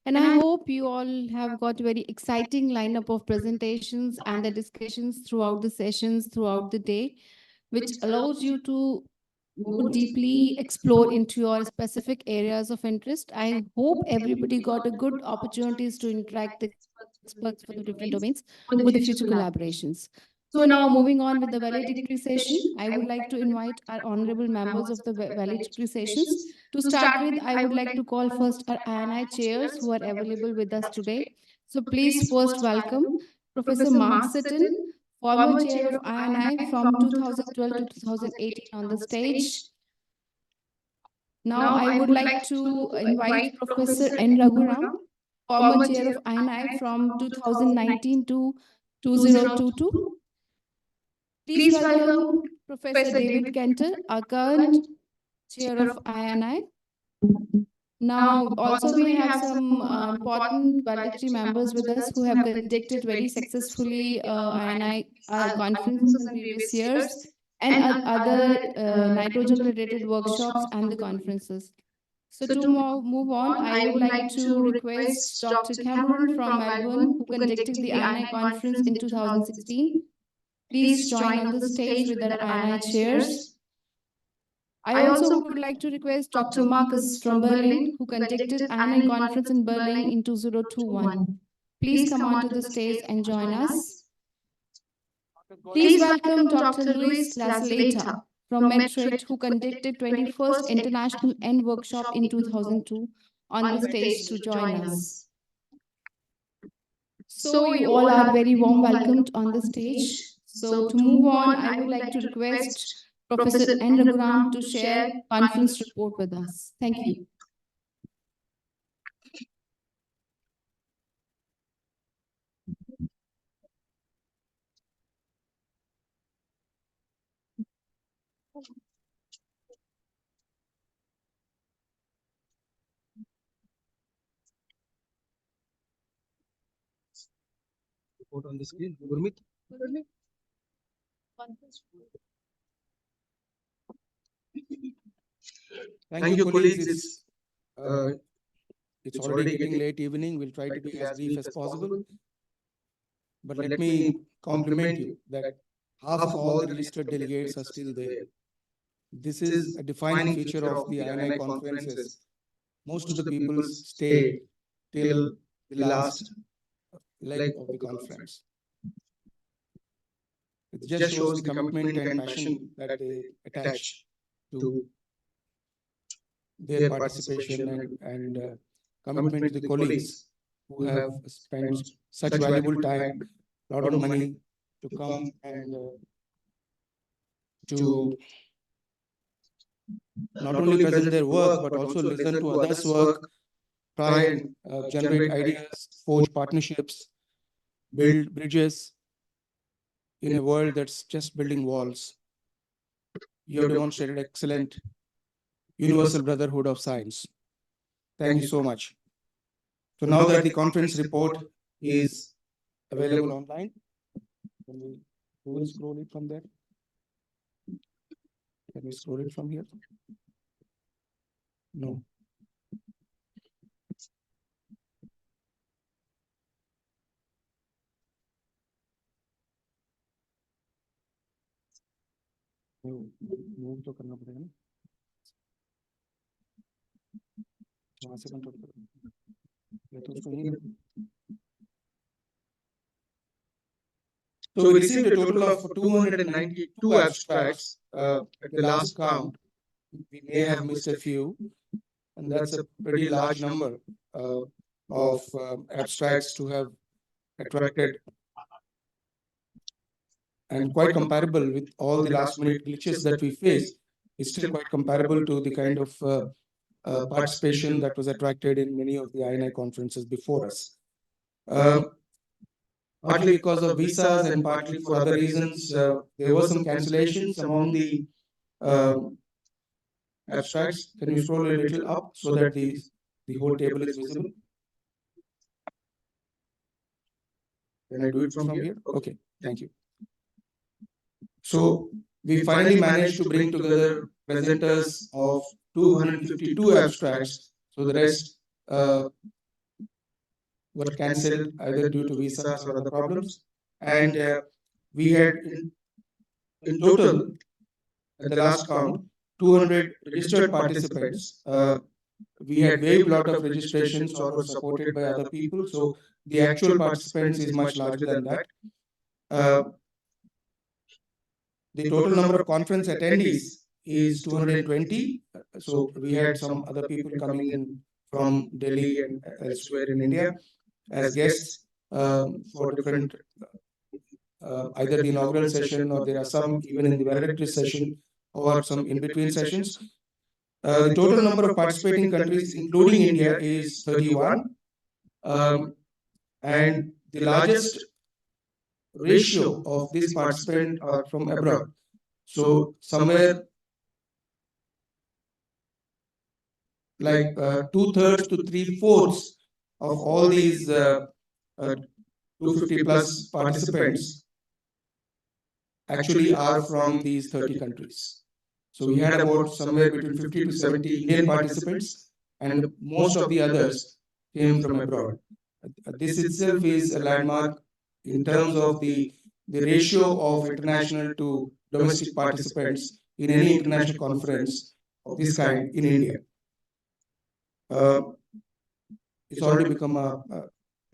And I hope you all have got very exciting lineup of presentations and the discussions throughout the sessions throughout the day, which allows you to more deeply explore into your specific areas of interest. I hope everybody got a good opportunities to interact with experts for the different domains with the future collaborations. So now moving on with the valedictory session, I would like to invite our honorable members of the valedictory sessions. To start with, I would like to call first our INI chairs who are available with us today. So please first welcome Professor Mark Sitton, former chair of INI from 2012 to 2018 on the stage. Now I would like to invite Professor N. Raghuram, former chair of INI from 2019 to 2022. Please welcome Professor David Kenter, our current chair of INI. Now, also we have some important valedictory members with us who have conducted very successfully INI conferences in previous years and other nitrogen-related workshops and the conferences. So to move on, I would like to request Dr. Cameron from Melbourne, who conducted the INI conference in 2016. Please join on the stage with our INI chairs. I also would like to request Dr. Marcus from Berlin, who conducted INI conference in Berlin in 2021. Please come onto the stage and join us. Please welcome Dr. Luis Lazaleta from Madrid, who conducted 21st International N Workshop in 2002 on the stage to join us. So you all are very warm welcomed on the stage. So to move on, I would like to request Professor N. Raghuram to share conference report with us. Thank you. Report on the screen. Gurmeet. Thank you, colleagues. It's already getting late evening. We'll try to be as brief as possible. But let me compliment you that half of all the registered delegates are still there. This is a defining feature of the INI conferences. Most of the people stay till the last leg of the conference. It just shows the commitment and passion that they attach to their participation and commitment to the colleagues who have spent such valuable time, a lot of money to come and to not only present their work, but also listen to others' work, try and generate ideas, forge partnerships, build bridges in a world that's just building walls. You have demonstrated excellent universal brotherhood of science. Thank you so much. So now that the conference report is available online, who will scroll it from there? Can we scroll it from here? No. Move तो करना पड़ेगा ना, वहां से control करो, या तो उसको नहीं। So we received a total of 292 abstracts at the last count. We may have missed a few, and that's a pretty large number of abstracts to have attracted, and quite comparable with all the last minute glitches that we faced. It's still quite comparable to the kind of participation that was attracted in many of the INI conferences before us. Partly because of visas and partly for other reasons, there were some cancellations among the abstracts. Can you scroll a little up so that the whole table is visible? Can I do it from here? Okay, thank you. So we finally managed to bring together presenters of 252 abstracts. So the rest were cancelled either due to visas or other problems. And we had in total, at the last count, 200 registered participants. We had waived a lot of registrations or were supported by other people. So the actual participants is much larger than that. The total number of conference attendees is 220. So we had some other people coming in from Delhi and elsewhere in India as guests for different, either the inaugural session or there are some even in the valedictory session or some in-between sessions. The total number of participating countries, including India, is 31. And the largest ratio of these participants are from abroad. So somewhere like 2/3 to 3/4 of all these 250 plus participants actually are from these 30 countries. So we had about somewhere between 50 to 70 Indian participants and most of the others came from abroad. This itself is a landmark in terms of the ratio of international to domestic participants in any international conference of this kind in India. It's already become a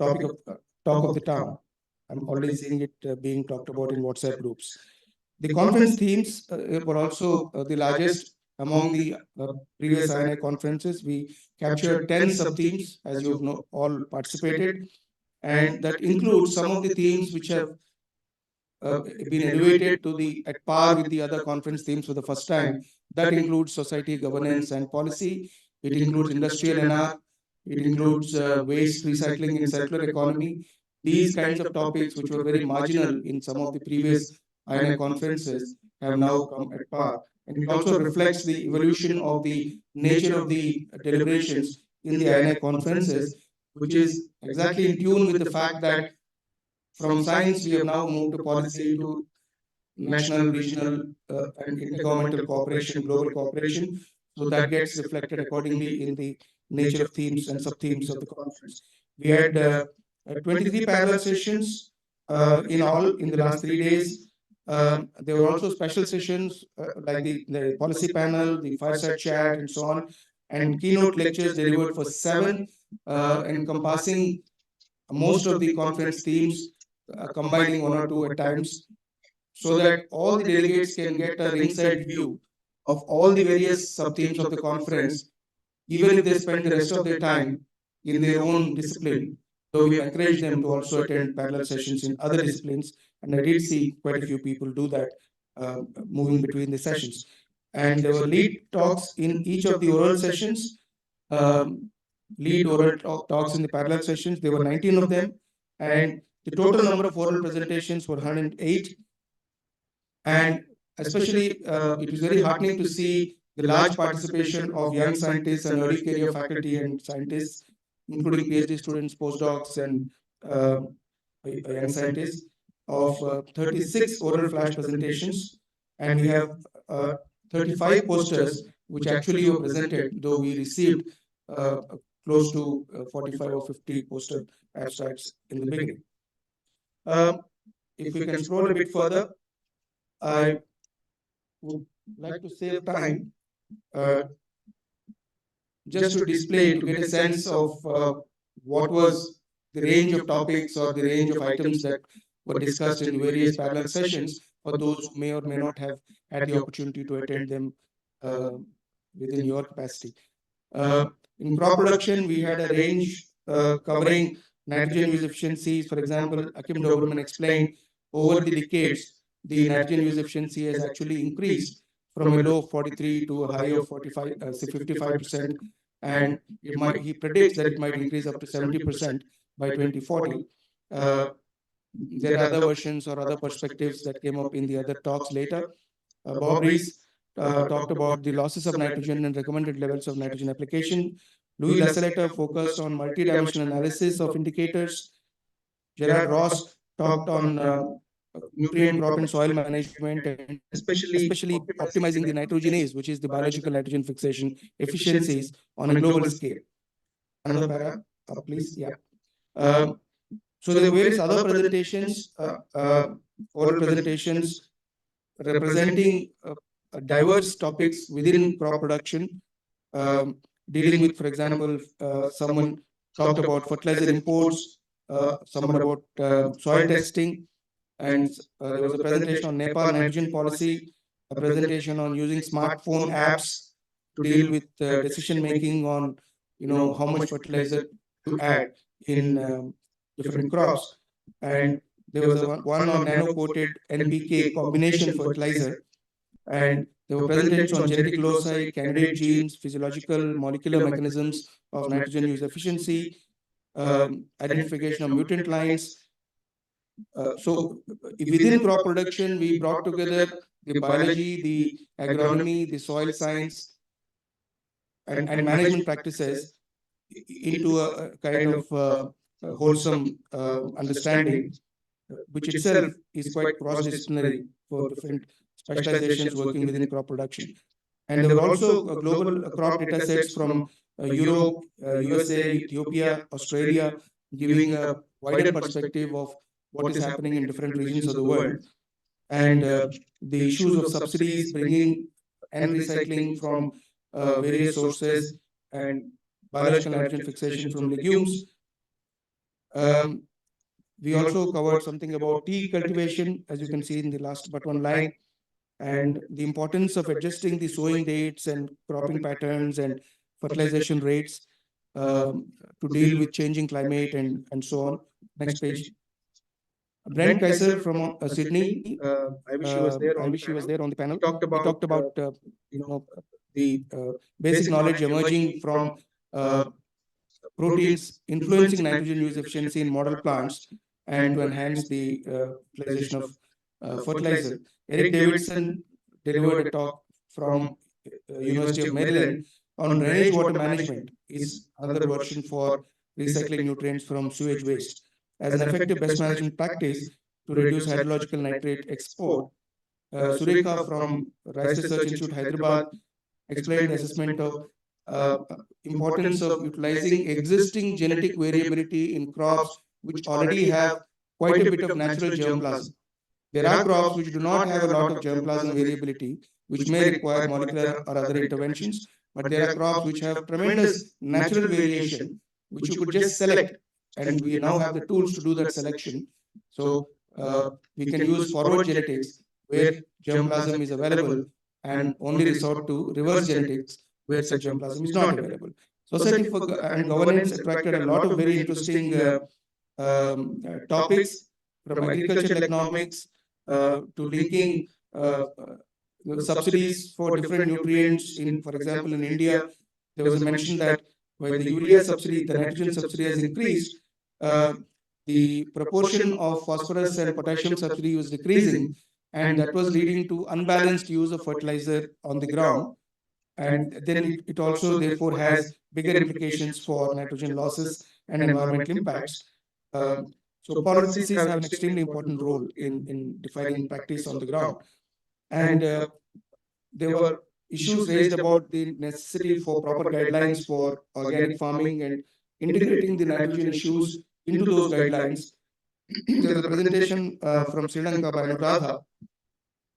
topic of talk of the town. I'm already seeing it being talked about in WhatsApp groups. The conference themes were also the largest among the previous INI conferences. We captured 10 sub-themes, as you know, all participated, and that includes some of the themes which have been elevated to the at par with the other conference themes for the first time. That includes society, governance, and policy. It includes industrial NR. It includes waste recycling and circular economy. These kinds of topics, which were very marginal in some of the previous INI conferences, have now come at par. And it also reflects the evolution of the nature of the deliberations in the INI conferences, which is exactly in tune with the fact that from science, we have now moved to policy to national, regional, and intergovernmental cooperation, global cooperation. So that gets reflected accordingly in the nature of themes and sub-themes of the conference. We had 23 parallel sessions in all in the last 3 days. There were also special sessions like the policy panel, the fireside chat, and so on, and keynote lectures delivered for 7, encompassing most of the conference themes, combining 1 or 2 at times, so that all the delegates can get a ringside view of all the various sub-themes of the conference, even if they spend the rest of their time in their own discipline. So we encourage them to also attend parallel sessions in other disciplines, and I did see quite a few people do that, moving between the sessions. And there were lead talks in each of the oral sessions, lead oral talks in the parallel sessions. There were 19 of them, and the total number of oral presentations were 108. And especially, it was very heartening to see the large participation of young scientists and early career faculty and scientists, including PhD students, postdocs, and young scientists, of 36 oral flash presentations. And we have 35 posters, which actually were presented, though we received close to 45 or 50 poster abstracts in the beginning. If we can scroll a bit further, I would like to save time just to display, to get a sense of what was the range of topics or the range of items that were discussed in the various parallel sessions for those who may or may not have had the opportunity to attend them within your capacity. In crop production, we had a range covering nitrogen use efficiencies. For example, Akim Doberman explained over the decades, the nitrogen use efficiency has actually increased from a low of 43 to a high of 55%, and he predicts that it might increase up to 70% by 2040. There are other versions or other perspectives that came up in the other talks later. Bob Rees talked about the losses of nitrogen and recommended levels of nitrogen application. Louis Lassaletta focused on multidimensional analysis of indicators. Gerard Ross talked on nutrient, crop, and soil management, and especially optimizing the nitrogenase, which is the biological nitrogen fixation efficiencies on a global scale. Another para, please. Yeah. So there were various other presentations, oral presentations representing diverse topics within crop production, dealing with, for example, someone talked about fertilizer imports, someone about soil testing, and there was a presentation on Nepal nitrogen policy, a presentation on using smartphone apps to deal with decision making on, how much fertilizer to add in different crops. And there was one on nano-coated NPK combination fertilizer, and there were presentations on genetic loci, candidate genes, physiological, molecular mechanisms of nitrogen use efficiency, identification of mutant lines. So within crop production, we brought together the biology, the agronomy, the soil science, and management practices into a kind of wholesome understanding, which itself is quite cross-disciplinary for different specializations working within crop production. And there were also global crop data sets from Europe, USA, Ethiopia, Australia, giving a wider perspective of what is happening in different regions of the world. And the issues of subsidies, bringing and recycling from various sources, and biological nitrogen fixation from legumes. We also covered something about tea cultivation, as you can see in the last but one line, and the importance of adjusting the sowing dates and cropping patterns and fertilization rates to deal with changing climate and so on. Next page. Brent Kaiser from Sydney. I wish he was there on the panel. He talked about the basic knowledge emerging from proteins influencing nitrogen use efficiency in model plants and to enhance the utilization of fertilizer. Eric Davidson delivered a talk from University of Maryland on drainage water management, is another version for recycling nutrients from sewage waste as an effective best management practice to reduce hydrological nitrate export. Surekha from Rice Research Institute, Hyderabad, explained the assessment of importance of utilizing existing genetic variability in crops which already have quite a bit of natural germplasm. There are crops which do not have a lot of germplasm variability, which may require molecular or other interventions, but there are crops which have tremendous natural variation, which you could just select. And we now have the tools to do that selection. So we can use forward genetics where germplasm is available and only resort to reverse genetics where such germplasm is not available. Society for and Governance attracted a lot of very interesting topics, from agricultural economics to linking subsidies for different nutrients. For example, in India, there was a mention that while the urea subsidy, the nitrogen subsidy has increased, the proportion of phosphorus and potassium subsidy was decreasing, and that was leading to unbalanced use of fertilizer on the ground. And then it also therefore has bigger implications for nitrogen losses and environmental impacts. So policies have an extremely important role in defining practice on the ground. And there were issues raised about the necessity for proper guidelines for organic farming and integrating the nitrogen issues into those guidelines. There's a presentation from Sri Lanka by Anuradha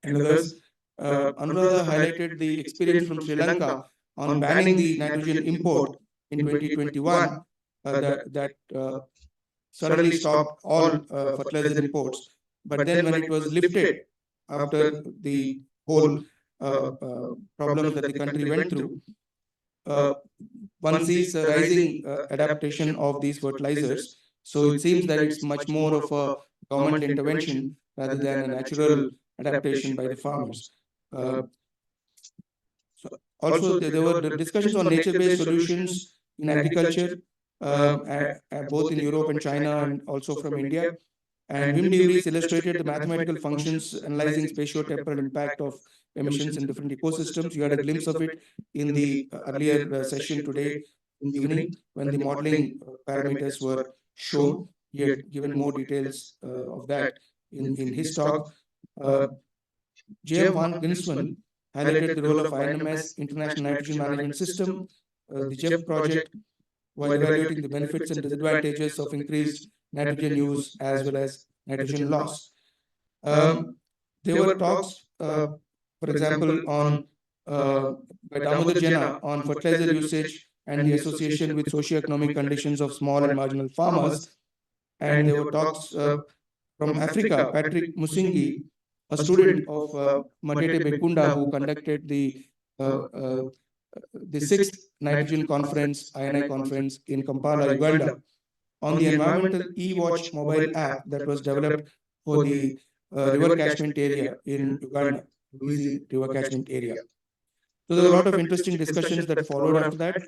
and others. Anuradha highlighted the experience from Sri Lanka on banning the nitrogen import in 2021 that suddenly stopped all fertilizer imports. But then when it was lifted after the whole problems that the country went through, one sees a rising adaptation of these fertilizers. So it seems that it's much more of a governmental intervention rather than a natural adaptation by the farmers. So also, there were discussions on nature-based solutions in agriculture, both in Europe and China, and also from India. And Wim de Vries illustrated the mathematical functions analyzing spatio-temporal impact of emissions in different ecosystems. You had a glimpse of it in the earlier session today evening when the modeling parameters were shown. He had given more details of that in his talk. J.M. van Ginswen highlighted the role of INMS, International Nitrogen Management System, the JEF project, while evaluating the benefits and disadvantages of increased nitrogen use as well as nitrogen loss. There were talks, for example, on by Damodar Jena on fertilizer usage and the association with socioeconomic conditions of small and marginal farmers. And there were talks from Africa, Patrick Musingi, a student of Matete Bekunda, who conducted the 6th Nitrogen Conference, INI conference in Kampala, Uganda, on the environmental e-watch mobile app that was developed for the river catchment area in Uganda, Ruizi river catchment area. So there were a lot of interesting discussions that followed after that.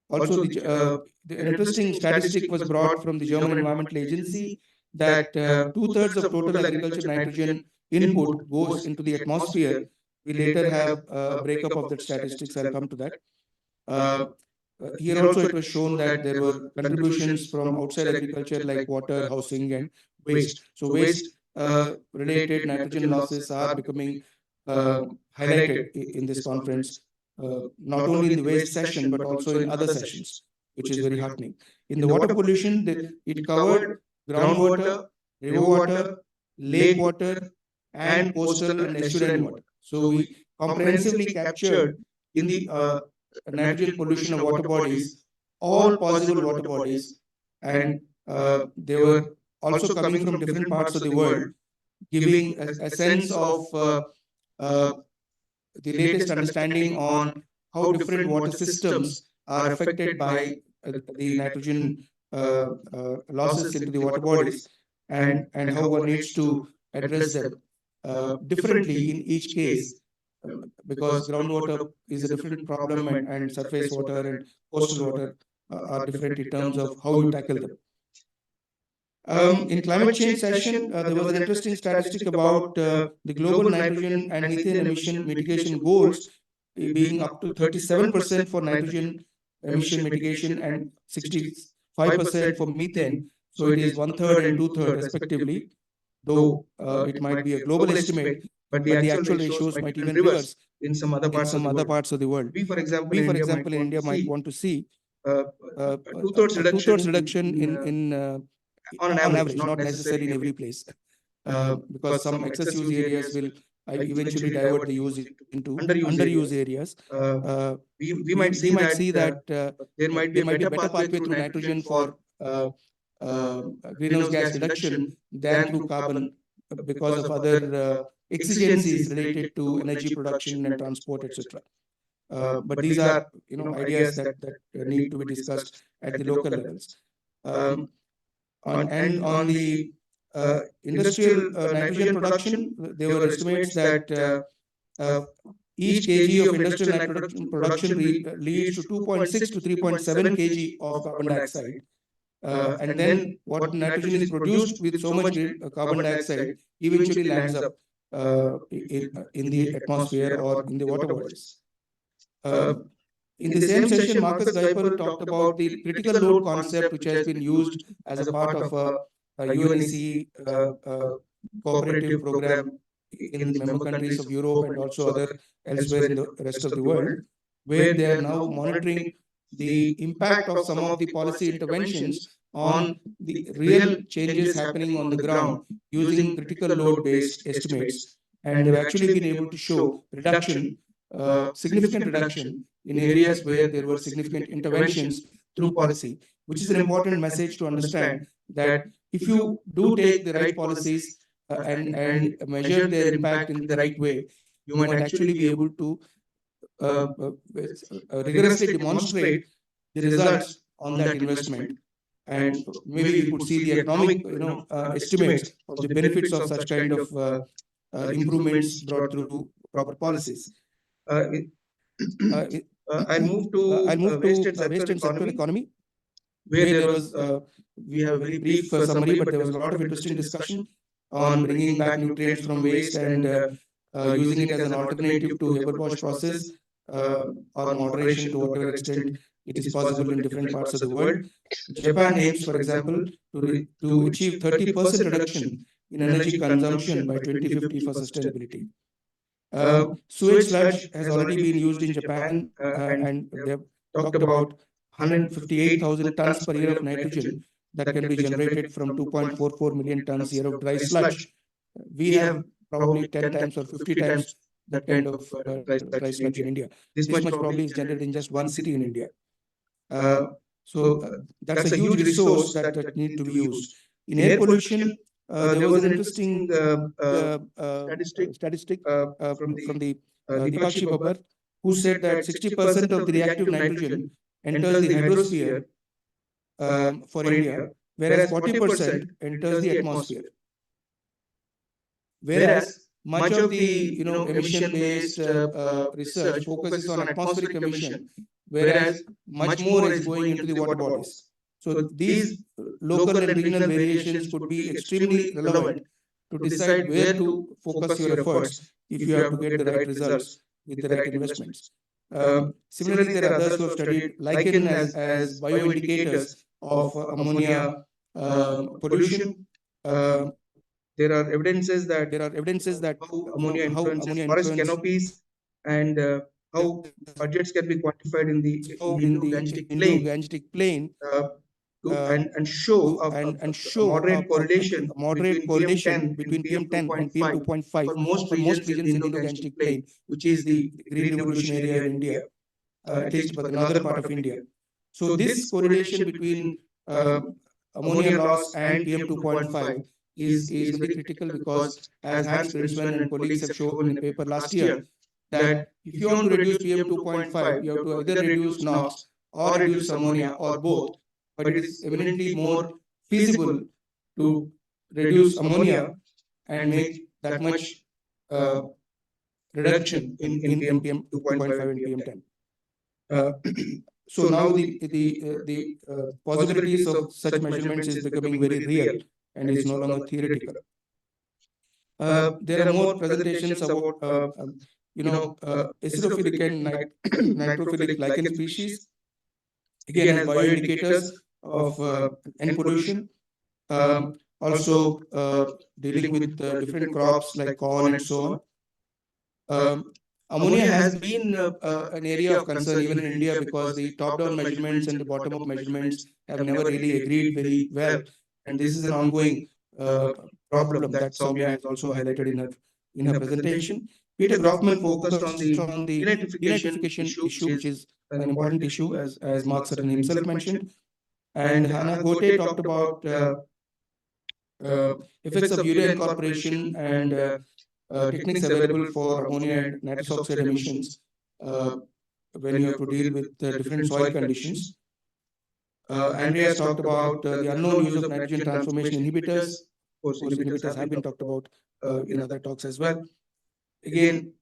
Also, an interesting statistic was brought from the German Environmental Agency that 2/3 of total agriculture nitrogen input goes into the atmosphere. We later have a breakup of that statistics. I'll come to that. Here also it was shown that there were contributions from outside agriculture like water, housing, and waste. So waste related nitrogen losses are becoming highlighted in this conference, not only in the waste session, but also in other sessions, which is very heartening. In the water pollution, it covered groundwater, river water, lake water, and coastal and estuarine water. So we comprehensively captured in the nitrogen pollution of water bodies, all possible water bodies, and they were also coming from different parts of the world, giving a sense of the latest understanding on how different water systems are affected by the nitrogen losses into the water bodies, and how one needs to address them differently in each case, because groundwater is a different problem, and surface water and coastal water are different in terms of how you tackle them. In climate change session, there was an interesting statistic about the global nitrogen and methane emission mitigation goals being up to 37% for nitrogen emission mitigation and 65% for methane. So it is 1/3 and 2/3 respectively, though it might be a global estimate, but the actual ratios might even reverse in some other parts of the world. We, for example, in India might want to see two-thirds reduction in on an average, not necessarily in every place, because some excess use areas will eventually divert the use into underuse areas. We might see that there might be a better pathway through nitrogen for greenhouse gas reduction than through carbon, because of other exigencies related to energy production and transport, etc. But these are ideas that need to be discussed at the local levels. On the industrial nitrogen production, there were estimates that each kg of industrial nitrogen production leads to 2.6 to 3.7 kg of carbon dioxide. And then what nitrogen is produced with so much carbon dioxide eventually lands up in the atmosphere or in the water bodies. In the same session, Marcus Geipel talked about the critical load concept, which has been used as a part of a UNEC cooperative program in the member countries of Europe and also elsewhere in the rest of the world, where they are now monitoring the impact of some of the policy interventions on the real changes happening on the ground using critical load based estimates. And they've actually been able to show significant reduction in areas where there were significant interventions through policy, which is an important message to understand that if you do take the right policies and measure their impact in the right way, you might actually be able to rigorously demonstrate the results on that investment. And maybe we could see the economic estimates of the benefits of such kind of improvements brought through proper policies. I'll move to waste and circular economy, where there was we have a very brief summary, but there was a lot of interesting discussion on bringing back nutrients from waste and using it as an alternative to Haber-Bosch process, or moderation to whatever extent it is possible in different parts of the world. Japan aims, for example, to achieve 30% reduction in energy consumption by 2050 for sustainability. Sewage sludge has already been used in Japan, and they have talked about 158,000 tons per year of nitrogen that can be generated from 2.44 million tons a year of dry sludge. We have probably 10 times or 50 times that kind of dry sludge in India. This much probably is generated in just one city in India. So that's a huge resource that needs to be used. In air pollution, there was an interesting statistic from the Deepakshi Babbar, who said that 60% of the reactive nitrogen enters the hydrosphere for India, whereas 40% enters the atmosphere. Whereas much of the emission-based research focuses on atmospheric emission, whereas much more is going into the water bodies. So these local and regional variations could be extremely relevant to decide where to focus your efforts if you have to get the right results with the right investments. Similarly, there are others who have studied lichen as bioindicators of ammonia pollution. there are evidences that how ammonia how influences ammonia forest influence canopies and how budgets can be quantified in the Indo-Gangetic plain plain uh, and show a moderate correlation moderate between correlation PM10 and between PM10 and PM2.5 PM2.5 for most for most regions in the regions in Indo-Gangetic Indo-Gangetic plain, plain, which which is is the the Green Green Revolution Revolution area area in in India, at least for the northern part of India. So So this correlation between uh, ammonia loss and PM2.5 PM2.5 is very critical because, as Hans Brinsven and colleagues have shown in a paper last year, that if you want to reduce PM2.5, you have to either reduce NOx or reduce ammonia or both. But it is eminently more feasible to reduce ammonia and make that much uh, reduction in PM2.5 and PM10. So now the possibilities of such measurements is becoming very real and is no longer theoretical. There are more presentations about acidophilic and nitrophilic lichen species, again as bioindicators of N pollution. Also dealing with different crops like corn and so on. Ammonia has been an area of concern even in India because the top-down measurements and the bottom-up measurements have never really agreed very well. And this is an ongoing problem that Soumya has also highlighted in her presentation. Peter Groffman focused on the denitrification issue, which is an important issue, as Mark Sutton himself mentioned. And Hannah Gote talked about effects of urea incorporation and techniques available for ammonia and nitrous oxide emissions when you have to deal with different soil conditions. Andreas talked about the unknown use of nitrogen transformation inhibitors. Of course, inhibitors have been talked about in other talks as well. Again,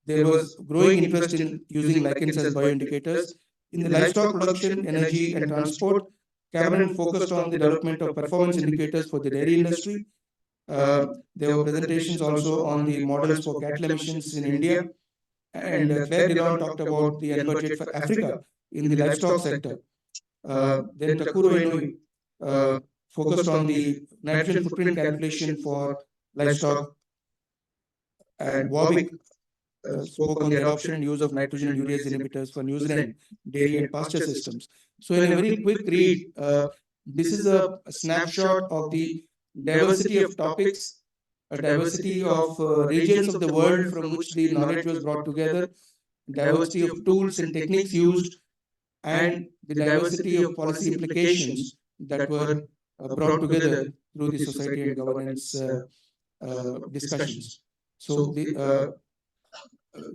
there was growing interest in using lichens as bioindicators. In the livestock production, energy, and transport, Cameron focused on the development of performance indicators for the dairy industry. There were presentations also on the models for cattle emissions in India. And Claire Dillon talked about the N budget for Africa in the livestock sector. Then Takuro Inui focused on the nitrogen footprint calculation for livestock. And Warwick spoke on the adoption and use of nitrogen and urease inhibitors for New Zealand dairy and pasture systems. So in a very quick read, this is a snapshot of the diversity of topics, a diversity of regions of the world from which the knowledge was brought together, diversity of tools and techniques used, and the diversity of policy implications that were brought together through the society and governance discussions. So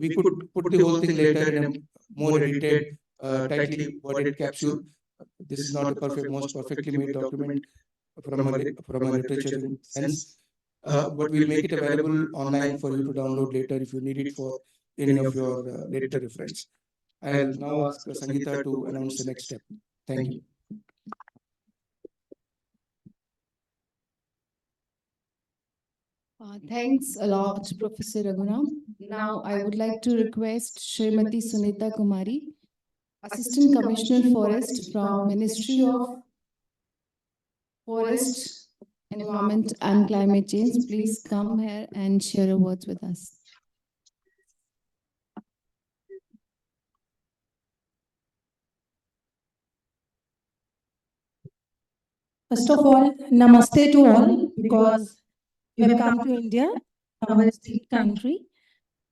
we could put the whole thing later in a more edited, tightly worded capsule. This is not a most perfectly made document from a literature sense, but we'll make it available online for you to download later if you need it for any of your later reference. I'll now ask Sangeeta to announce the next step. Thank you. Thanks a lot, Professor Raghuram. Now, I would like to request Srimati Sunita Kumari, Assistant Commissioner Forest from Ministry of Forest, Environment and Climate Change. Please come here and share your words with us. First of all, namaste to all, because you have come to India, our esteemed country,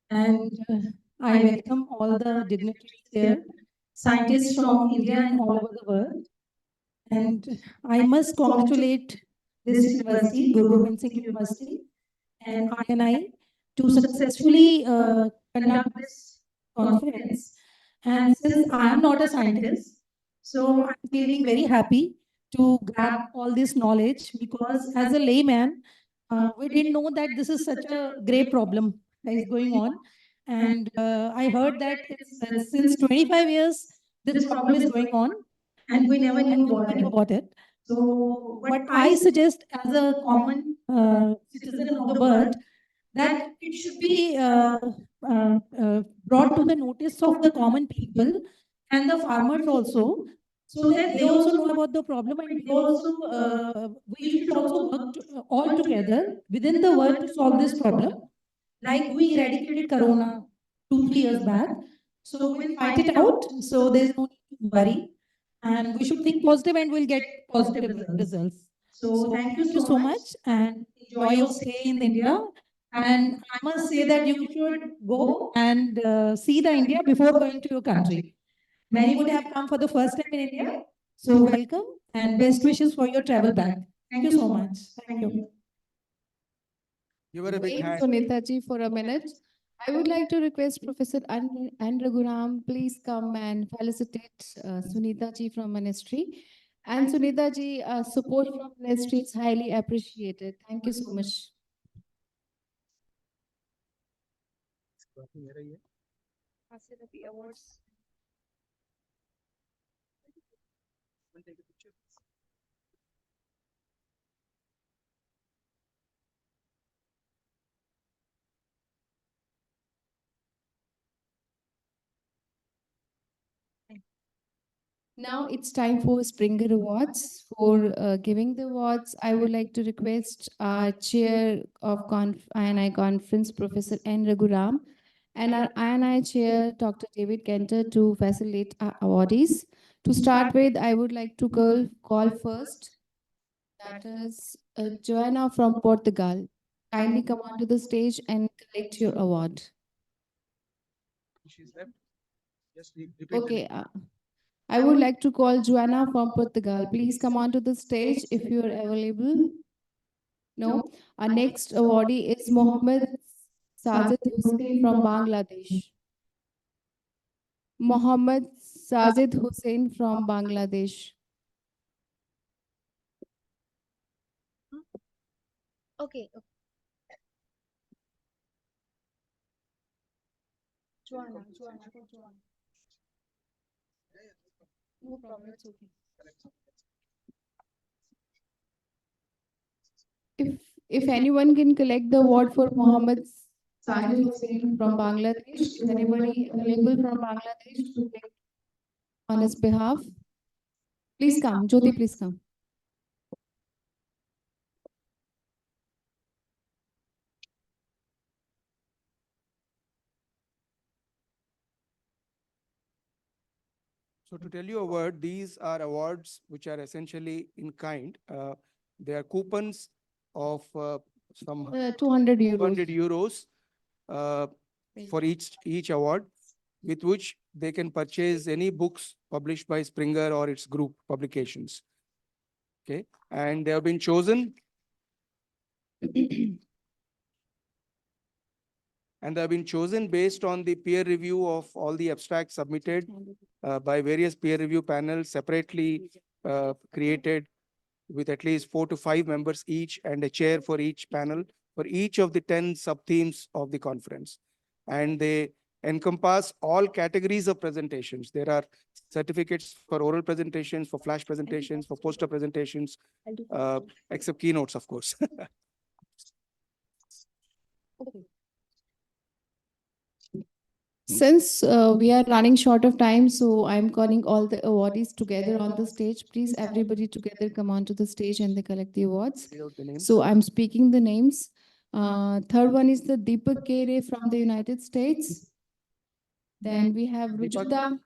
and I welcome all the dignitaries here, scientists from India and all over the world. And I must congratulate this university, Gobind Singh University, and I to successfully conduct this conference. And since I am not a scientist, so I'm feeling very happy to grab all this knowledge, because as a layman, we didn't know that this is such a grave problem that is going on. And I heard that it's since 25 years, this problem is going on, and we never knew about it. So what I suggest as a common citizen of the world, that it should be brought to the notice of the common people and the farmers also, so that they also know about the problem, and we also we should also work all together within the world to solve this problem. Like we eradicated corona 2-3 years back, so we'll fight it out, so there's no need to worry, and we should think positive and we'll get positive results. So thank you so much, and enjoy your stay in India. And I must say that you should go and see the India before going to your country. Many would have come for the first time in India. So welcome and best wishes for your travel back. Thank you so much. Thank you. You were a big Wait, hand. Sunita ji, for a minute. I would like to request Professor N. Raghuram, please come and felicitate Sunita ji from Ministry. And Sunita ji, support from Ministry is highly appreciated. Thank you so much. Awards. Now it's time for Springer Awards. For giving the awards, I would like to request our Chair of INI Conference, Professor N. Raghuram, and our INI Chair, Dr. David Kenter, to facilitate our awardees. To start with, I would like to call first, that is Joanna from Portugal. Kindly come onto the stage and collect your award. She's left. Just repeat the Okay. I would like to call Joanna from Portugal. Please come onto the stage if you are available. No. Our next awardee is Mohammed Sajid Hussain from Bangladesh. Mohammed Sajid Hussain from Bangladesh. Okay. Joanna. No problem, it's okay. If anyone can collect the award for Mohammed Sajid Hussain from Bangladesh, is anybody available from Bangladesh to collect on his behalf? Please come, Jyoti, please come. So to tell you a word, these are awards which are essentially in kind. They are coupons of some 200 euros. 200 euros for each award, with which they can purchase any books published by Springer or its group publications. Okay, and they have been chosen. And they have been chosen based on the peer review of all the abstracts submitted by various peer review panels, separately created, with at least 4 to 5 members each and a chair for each panel for each of the 10 sub-themes of the conference. And they encompass all categories of presentations. There are certificates for oral presentations, for flash presentations, for poster presentations, except keynotes, of course. Okay. Since we are running short of time, so I'm calling all the awardees together on the stage. Please, everybody together come onto the stage and they collect the awards. So I'm speaking the names. Third one is the Deepak Kere from the United States. Then we have Rujuta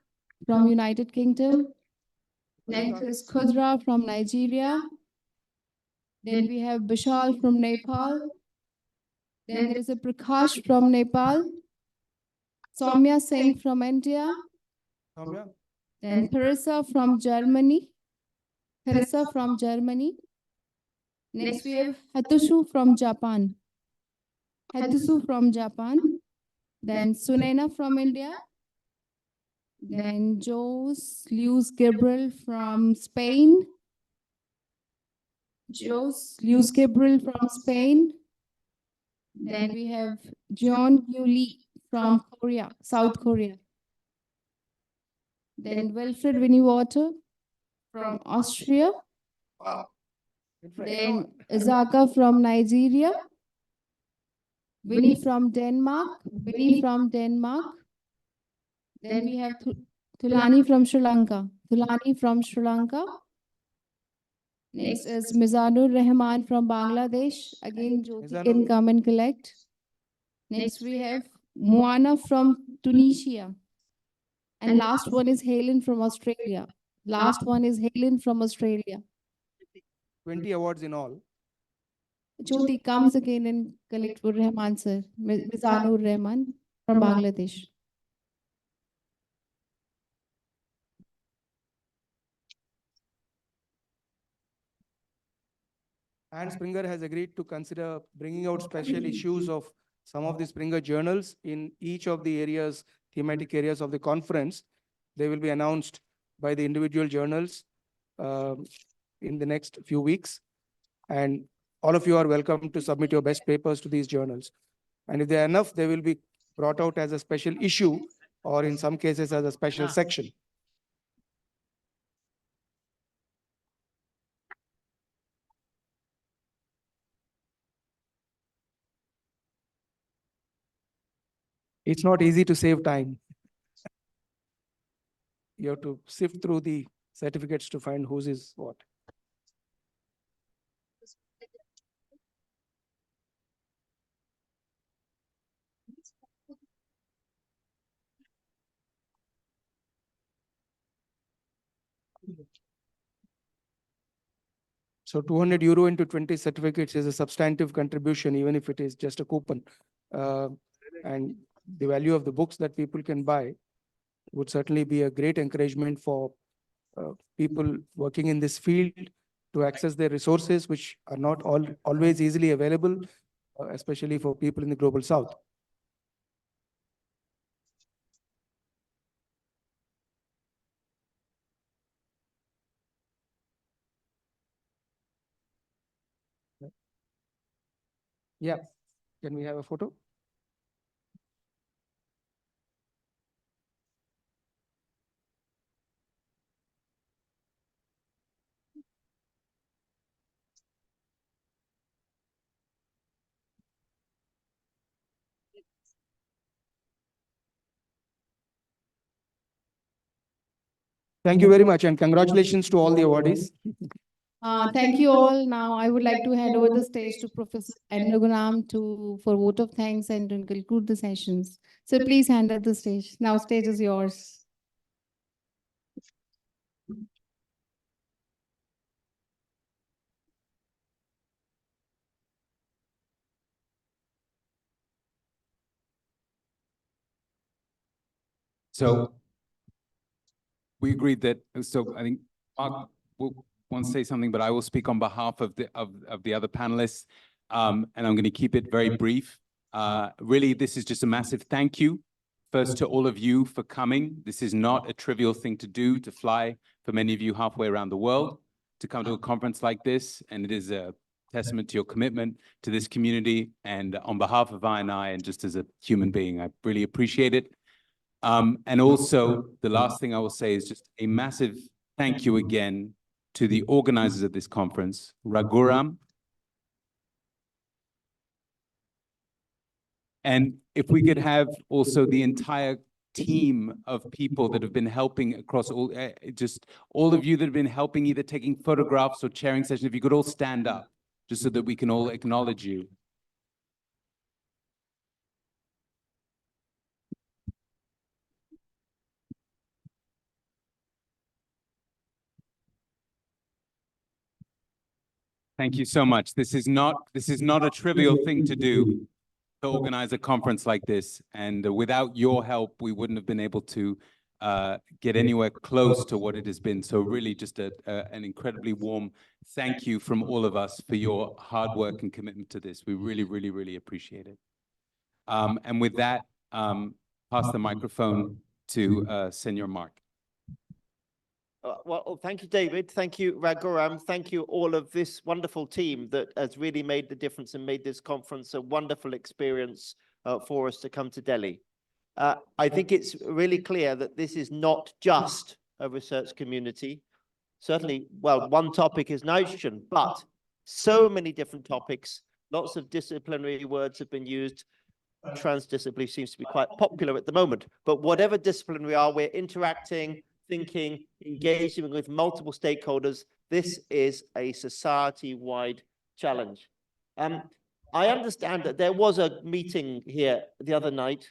from United Kingdom. Next is Khudra from Nigeria. Then we have Bishal from Nepal. Then there is a Prakash from Nepal. Soumya Singh from India. Then Teresa from Germany. Next we have Hatushu from Japan. Then Sunena from India. Then Jose Luis Gabriel from Spain. Then we have John Yuli from South Korea. Then Wilfred Winniewater from Austria. Wow. Then Izaka from Nigeria. Winnie from Denmark. Then we have Tulani from Sri Lanka. Thulani from Sri Lanka. Next is Mizanur Rahman from Bangladesh. Again, Jyoti can come and collect. Next, we have Moana from Tunisia. And last one is Helen from Australia. Last one is Helen from Australia. 20 awards in all. Jyoti comes again and collect for Rahman sir. Mizanur Rahman from Bangladesh. And Springer has agreed to consider bringing out special issues of some of the Springer journals in each of the areas, thematic areas of the conference. They will be announced by the individual journals in the next few weeks. And all of you are welcome to submit your best papers to these journals. And if they are enough, they will be brought out as a special issue or in some cases as a special section. It's not easy to save time. You have to sift through the certificates to find whose is what. So 200 euro into 20 certificates is a substantive contribution, even if it is just a coupon. And the value of the books that people can buy would certainly be a great encouragement for people working in this field to access their resources, which are not always easily available, especially for people in the global south. Yeah, can we have a photo? Thank you very much, and congratulations to all the awardees. Thank you all. Now I would like to hand over the stage to Professor N. Raghuram for vote of thanks and to conclude the sessions. So please hand over the stage. Now stage is yours. So we agreed that, so I think Mark will want to say something, but I will speak on behalf of the other panelists. And I'm going to keep it very brief. Really, this is just a massive thank you first to all of you for coming. This is not a trivial thing to do, to fly for many of you halfway around the world to come to a conference like this. And it is a testament to your commitment to this community. And on behalf of I&I and just as a human being, I really appreciate it. And also, the last thing I will say is just a massive thank you again to the organizers of this conference, Raghuram. And if we could have also the entire team of people that have been helping across all, just all of you that have been helping, either taking photographs or chairing sessions, if you could all stand up, just so that we can all acknowledge you. Thank you so much. This is not a trivial thing to do, to organize a conference like this. And without your help, we wouldn't have been able to get anywhere close to what it has been. So really just an incredibly warm thank you from all of us for your hard work and commitment to this. We really, really, really appreciate it. And with that, pass the microphone to Senor Mark. Well, thank you, David. Thank you, Raghuram. Thank you, all of this wonderful team that has really made the difference and made this conference a wonderful experience for us to come to Delhi. I think it's really clear that this is not just a research community. Certainly, well, one topic is nitrogen, but so many different topics, lots of disciplinary words have been used. Transdisciplinary seems to be quite popular at the moment, but whatever discipline we are, we're interacting, thinking, engaging with multiple stakeholders. This is a society-wide challenge. I understand that there was a meeting here the other night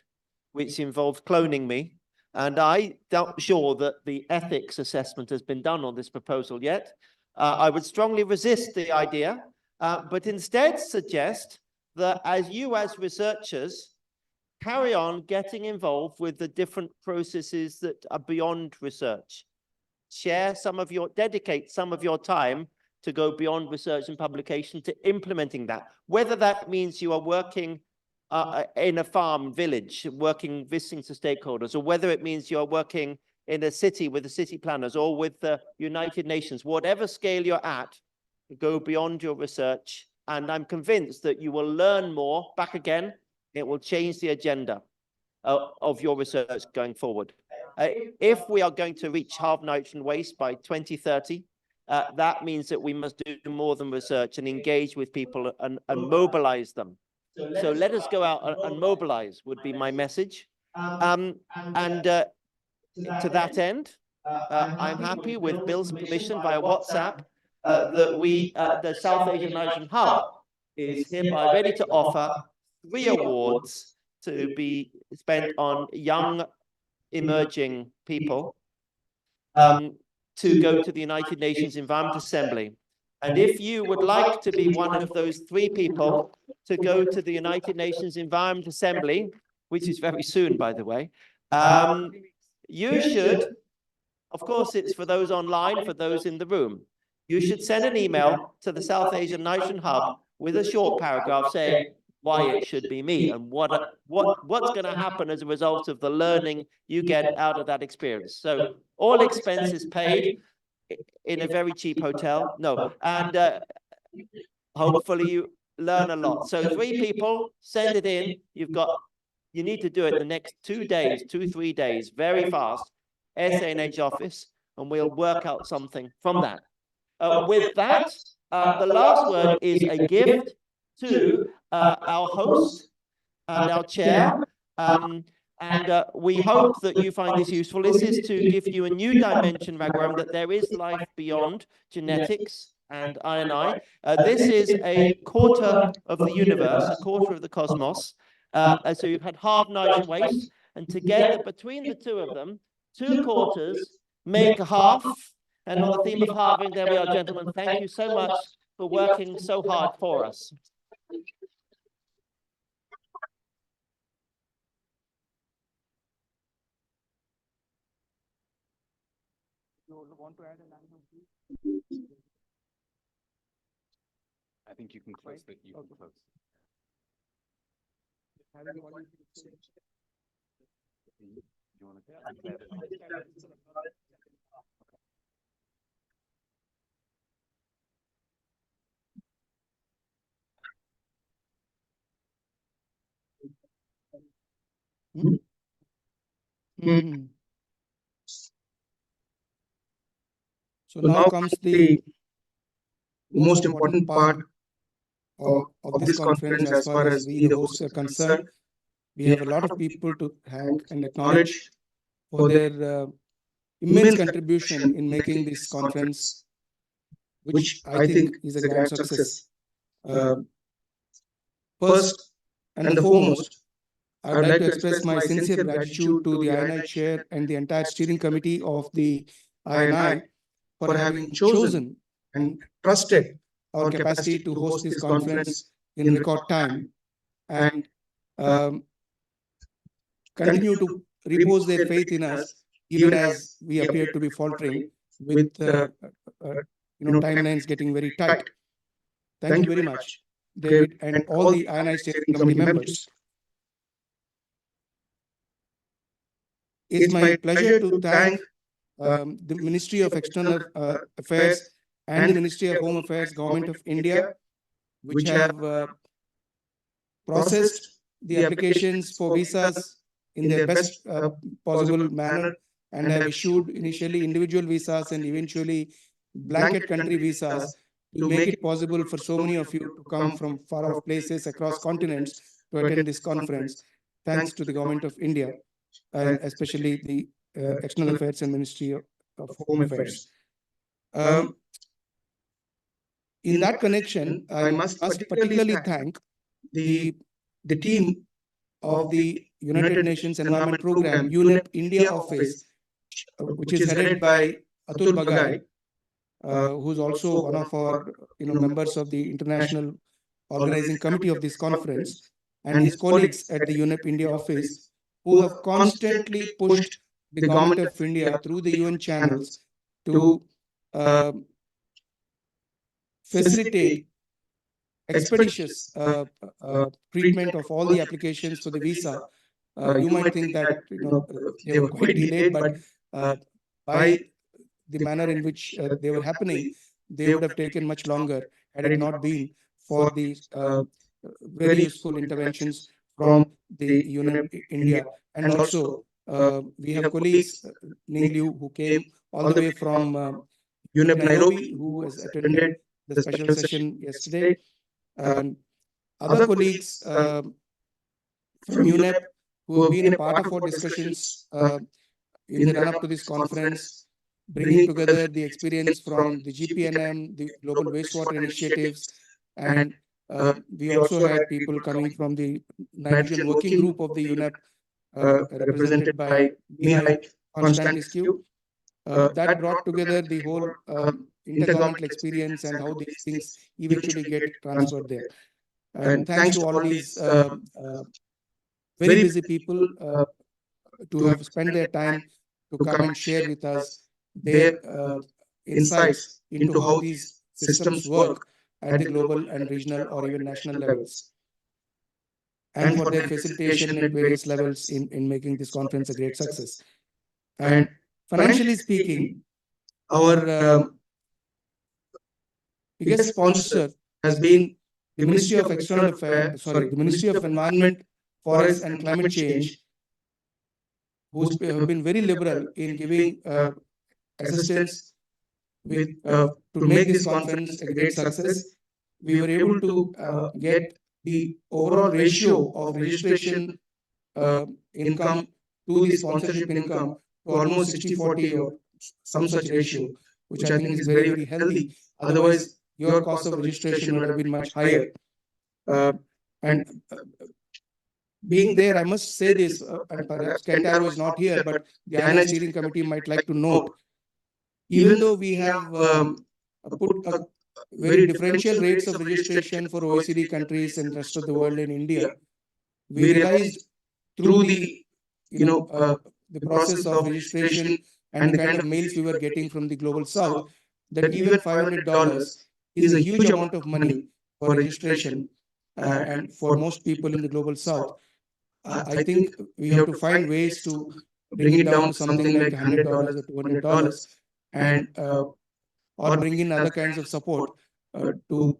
which involved cloning me, and I'm not sure that the ethics assessment has been done on this proposal yet. I would strongly resist the idea, but instead suggest that as researchers carry on getting involved with the different processes that are beyond research. Dedicate some of your time to go beyond research and publication to implementing that. Whether that means you are working in a farm village, visiting to stakeholders, or whether it means you're working in a city with the city planners or with the United Nations, whatever scale you're at, go beyond your research. And I'm convinced that you will learn more. Back again, it will change the agenda of your research going forward. If we are going to reach halve nitrogen waste by 2030, that means that we must do more than research and engage with people and mobilize them. So let us go out and mobilize would be my message. To that end, I'm happy with Bill's permission via WhatsApp that the South Asian Nitrogen Hub is hereby ready to offer 3 awards to be spent on young emerging people to go to the United Nations Environment Assembly. And if you would like to be one of those 3 people to go to the United Nations Environment Assembly, which is very soon, by the way, you should, of course, it's for those online, for those in the room, you should send an email to the South Asian Nitrogen Hub with a short paragraph saying why it should be me and what's going to happen as a result of the learning you get out of that experience. So all expenses paid in a very cheap hotel. No, and hopefully you learn a lot. So 3 people, send it in. You need to do it the next 2 days, 2-3 days, very fast. SANH office, and we'll work out something from that. With that, the last word is a gift to our host and our chair. We hope that you find this useful. This is to give you a new dimension, Raghuram, that there is life beyond genetics and I&I. This is a quarter of the universe, a quarter of the cosmos. So you've had halve nitrogen waste, and together between the 2 of them, 2 quarters make a half. And on the theme of halving, there we are, gentlemen. Thank you so much for working so hard for us. You want to add an animal? I think you can close the. You can close. You want to So now comes the most important part of this conference as far as we, the hosts, are concerned. We have a lot of people to thank and acknowledge for their immense contribution in making this conference, which I think is a grand success. First and the foremost, I would like to express my sincere gratitude to the I&I chair and the entire steering committee of the I&I for having chosen and trusted our capacity to host this conference in record time and continue to repose their faith in us, even as we appear to be faltering with timelines getting very tight. Thank you very much, David, and all the I&I steering committee members. It's my pleasure to thank the Ministry of External Affairs and the Ministry of Home Affairs, Government of India, which have processed the applications for visas in their best possible manner and have issued initially individual visas and eventually blanket country visas to make it possible for so many of you to come from far-off places across continents to attend this conference, thanks to the Government of India, and especially the External Affairs and Ministry of Home Affairs. In that connection, I must particularly thank the team of the United Nations Environment Program, UNEP India office, which is headed by Atul Bagai, who's also one of our members of the international organizing committee of this conference, and his colleagues at the UNEP India office, who have constantly pushed the government of India through the UN channels to facilitate expeditious treatment of all the applications for the visa. You might think that they were quite delayed, but by the manner in which they were happening, they would have taken much longer had it not been for the very useful interventions from the UNEP India. And also, we have colleagues, Ning Liu, who came all the way from UNEP Nairobi, who has attended the special session yesterday, and other colleagues from UNEP who have been a part of our discussions in the run-up to this conference, bringing together the experience from the GPNM, the Global Wastewater Initiatives, and we also had people coming from the Nitrogen Working Group of the UNEP, represented by Mihai Constantinescu. That brought together the whole intergovernmental experience and how these things eventually get transferred there. And thanks to all these very busy people to have spent their time to come and share with us their insights into how these systems work at the global and regional or even national levels, and for their facilitation at various levels in making this conference a great success. And financially speaking, our biggest sponsor has been the Ministry of External Affairs, the Ministry of Environment, Forests and Climate Change, who have been very liberal in giving assistance with to make this conference a great success. We were able to get the overall ratio of registration income to the sponsorship income to almost 60-40 or some such ratio, which I think is very, very healthy. Otherwise, your cost of registration would have been much higher. And being there, I must say this, and perhaps Kentaro is not here, but the INI Steering Committee might like to note, even though we have put a very differential rates of registration for OECD countries and rest of the world in India, we realized through the the process of registration and the kind of mails we were getting from the Global South, that even $500 is a huge amount of money for registration, and for most people in the Global South. I think we have to find ways to bring it down to something like $100 or $200, and or bring in other kinds of support to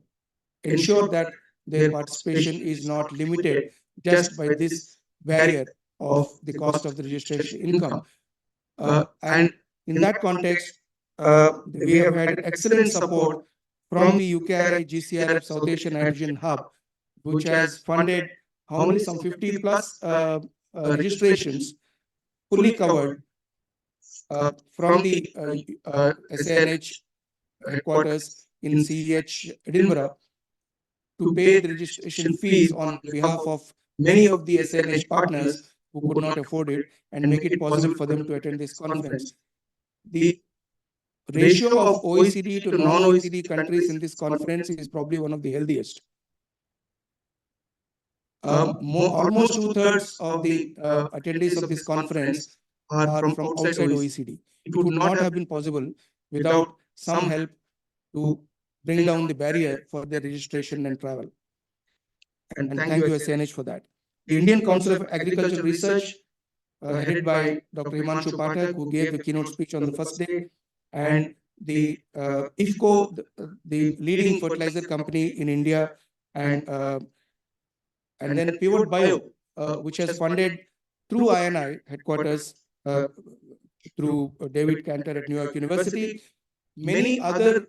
ensure that their participation is not limited just by this barrier of the cost of the registration income. And in that context, we have had excellent support from the UKRI GCRF South Asian Nitrogen Hub, which has funded how many, some 50 plus registrations fully covered from the SANH headquarters in CEH Edinburgh to pay the registration fees on behalf of many of the SANH partners who could not afford it, and make it possible for them to attend this conference. The ratio of OECD to non-OECD countries in this conference is probably one of the healthiest. Almost 2/3 of the attendees of this conference are from outside OECD. It would not have been possible without some help to bring down the barrier for their registration and travel. And thank you, SANH, for that. The Indian Council of Agricultural Research, headed by Dr. Himanshu Pathak, who gave the keynote speech on the first day, and the IFCO, the leading fertilizer company in India, and then Pivot Bio, which has funded through INI headquarters, through David Cantor at New York University, many other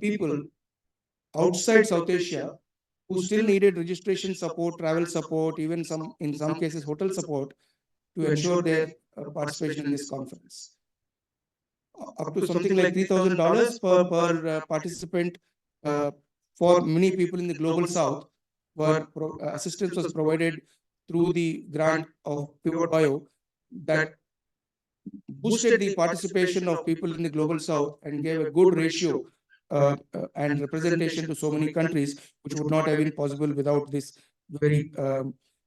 people outside South Asia who still needed registration support, travel support, even in some cases hotel support, to ensure their participation in this conference. Up to something like $3,000 per participant for many people in the global south, where assistance was provided through the grant of Pivot Bio that boosted the participation of people in the global south and gave a good ratio and representation to so many countries, which would not have been possible without this very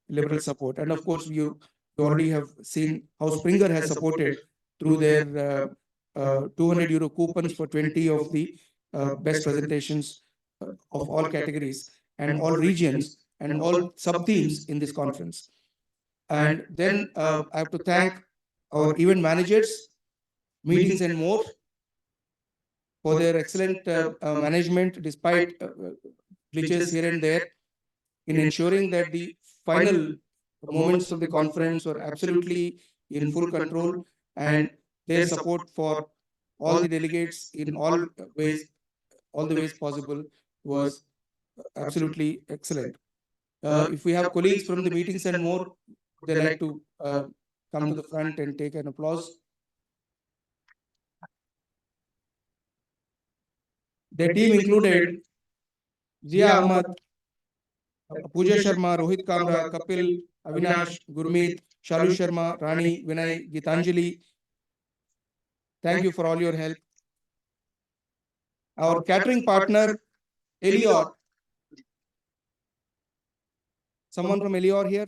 liberal support. And of course, you already have seen how Springer has supported through their €200 coupons for 20 of the best presentations of all categories and all regions and all sub-themes in this conference. And then I have to thank our event managers, meetings and more, for their excellent management despite glitches here and there in ensuring that the final moments of the conference were absolutely in full control, and their support for all the delegates in all the ways possible was absolutely excellent. If we have colleagues from the meetings and more, they like to come to the front and take an applause. Their team included Zia Ahmad, Pooja Sharma, Rohit Kamra, Kapil, Avinash, Gurmeet, Shalu Sharma, Rani, Vinay, Gitanjali. Thank you for all your help. Our catering partner, Elior. Someone from Elior here?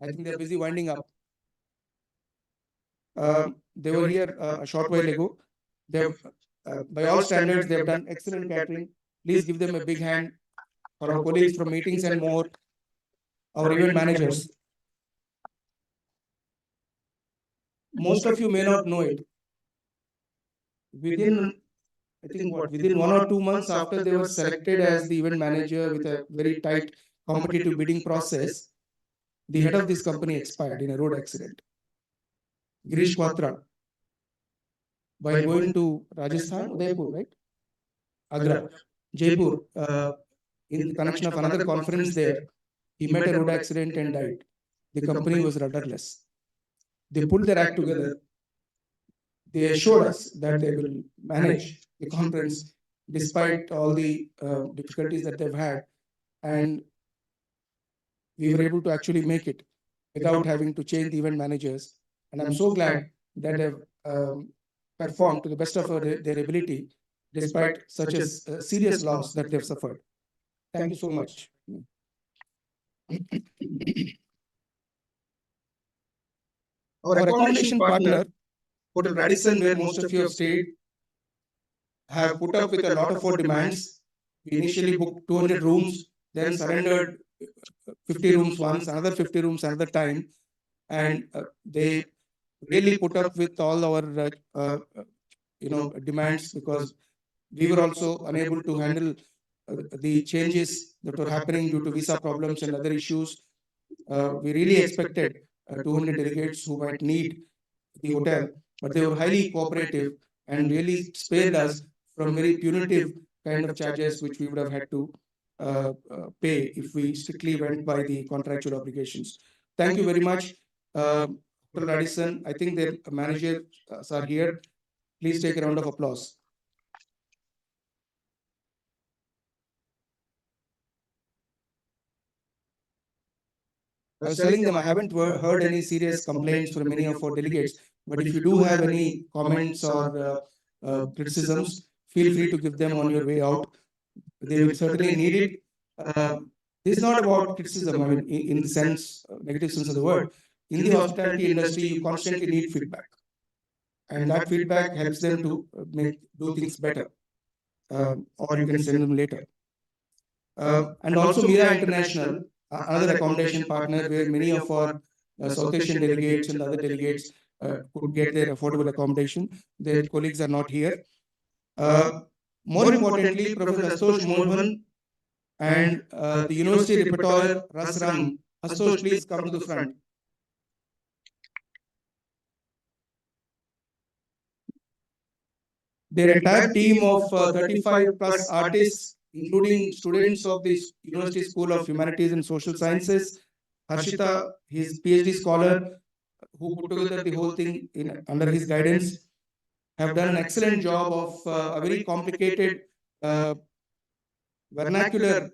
I think they're busy winding up. They were here a short while ago. They've, by all standards, they've done excellent catering. Please give them a big hand. For our colleagues from meetings and more, our event managers. Most of you may not know it. Within, I think within 1 or 2 months after they were selected as the event manager with a very tight competitive bidding process, the head of this company expired in a road accident. Girish Quatra, while going to Rajasthan, Udaipur, right? Agra, Jaipur, in the connection of another conference there, he met a road accident and died. The company was rudderless. They pulled their act together. They assured us that they will manage the conference despite all the difficulties that they've had. And we were able to actually make it without having to change the event managers. And I'm so glad that they've performed to the best of their ability despite such a serious loss that they've suffered. Thank you so much. Our accommodation partner, Hotel Radisson, where most of you have stayed, have put up with a lot of our demands. We initially booked 200 rooms, then surrendered 50 rooms once, another 50 rooms another time. And they really put up with all our demands, because we were also unable to handle the changes that were happening due to visa problems and other issues. We really expected 200 delegates who might need the hotel, but they were highly cooperative and really spared us from very punitive kind of charges which we would have had to pay if we strictly went by the contractual obligations. Thank you very much. Hotel Radisson, I think their managers are here. Please take a round of applause. I was telling them I haven't heard any serious complaints from many of our delegates, but if you do have any comments or criticisms, feel free to give them on your way out. They will certainly need it. This is not about criticism, I mean, in the sense, negative sense of the word. In the hospitality industry, you constantly need feedback. And that feedback helps them to do things better. Or you can send them later. And also Mira International, another accommodation partner where many of our South Asian delegates and other delegates could get their affordable accommodation. Their colleagues are not here. More importantly, Professor Astosh Mohan and the University Repertoire Ras Rang. Astosh, please come to the front. Their entire team of 35 plus artists, including students of the University School of Humanities and Social Sciences, Harshita, his PhD scholar, who put together the whole thing under his guidance, have done an excellent job of a very complicated vernacular,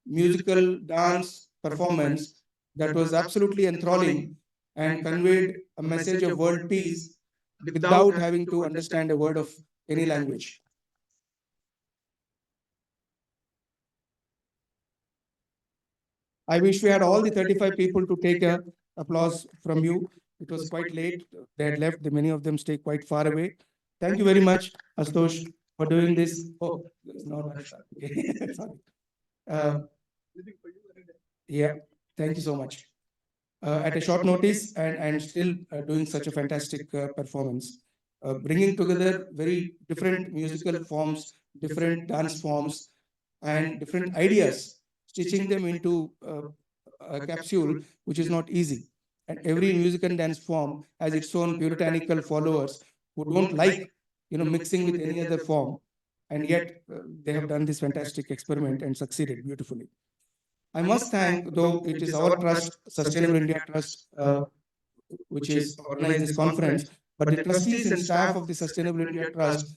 musical dance performance that was absolutely enthralling and conveyed a message of world peace without having to understand a word of any language. I wish we had all the 35 people to take a applause from you. It was quite late. They had left. Many of them stay quite far away. Thank you very much, Astosh, for doing this. Oh, it's not Ashta. Okay. Sorry. Yeah, thank you so much. At a short notice and still doing such a fantastic performance. Bringing together very different musical forms, different dance forms, and different ideas, stitching them into a capsule, which is not easy. And every music and dance form has its own puritanical followers who don't like, mixing with any other form. And yet they have done this fantastic experiment and succeeded beautifully. I must thank, though it is our trust, Sustainable India Trust, which is organized this conference, but the trustees and staff of the Sustainable India Trust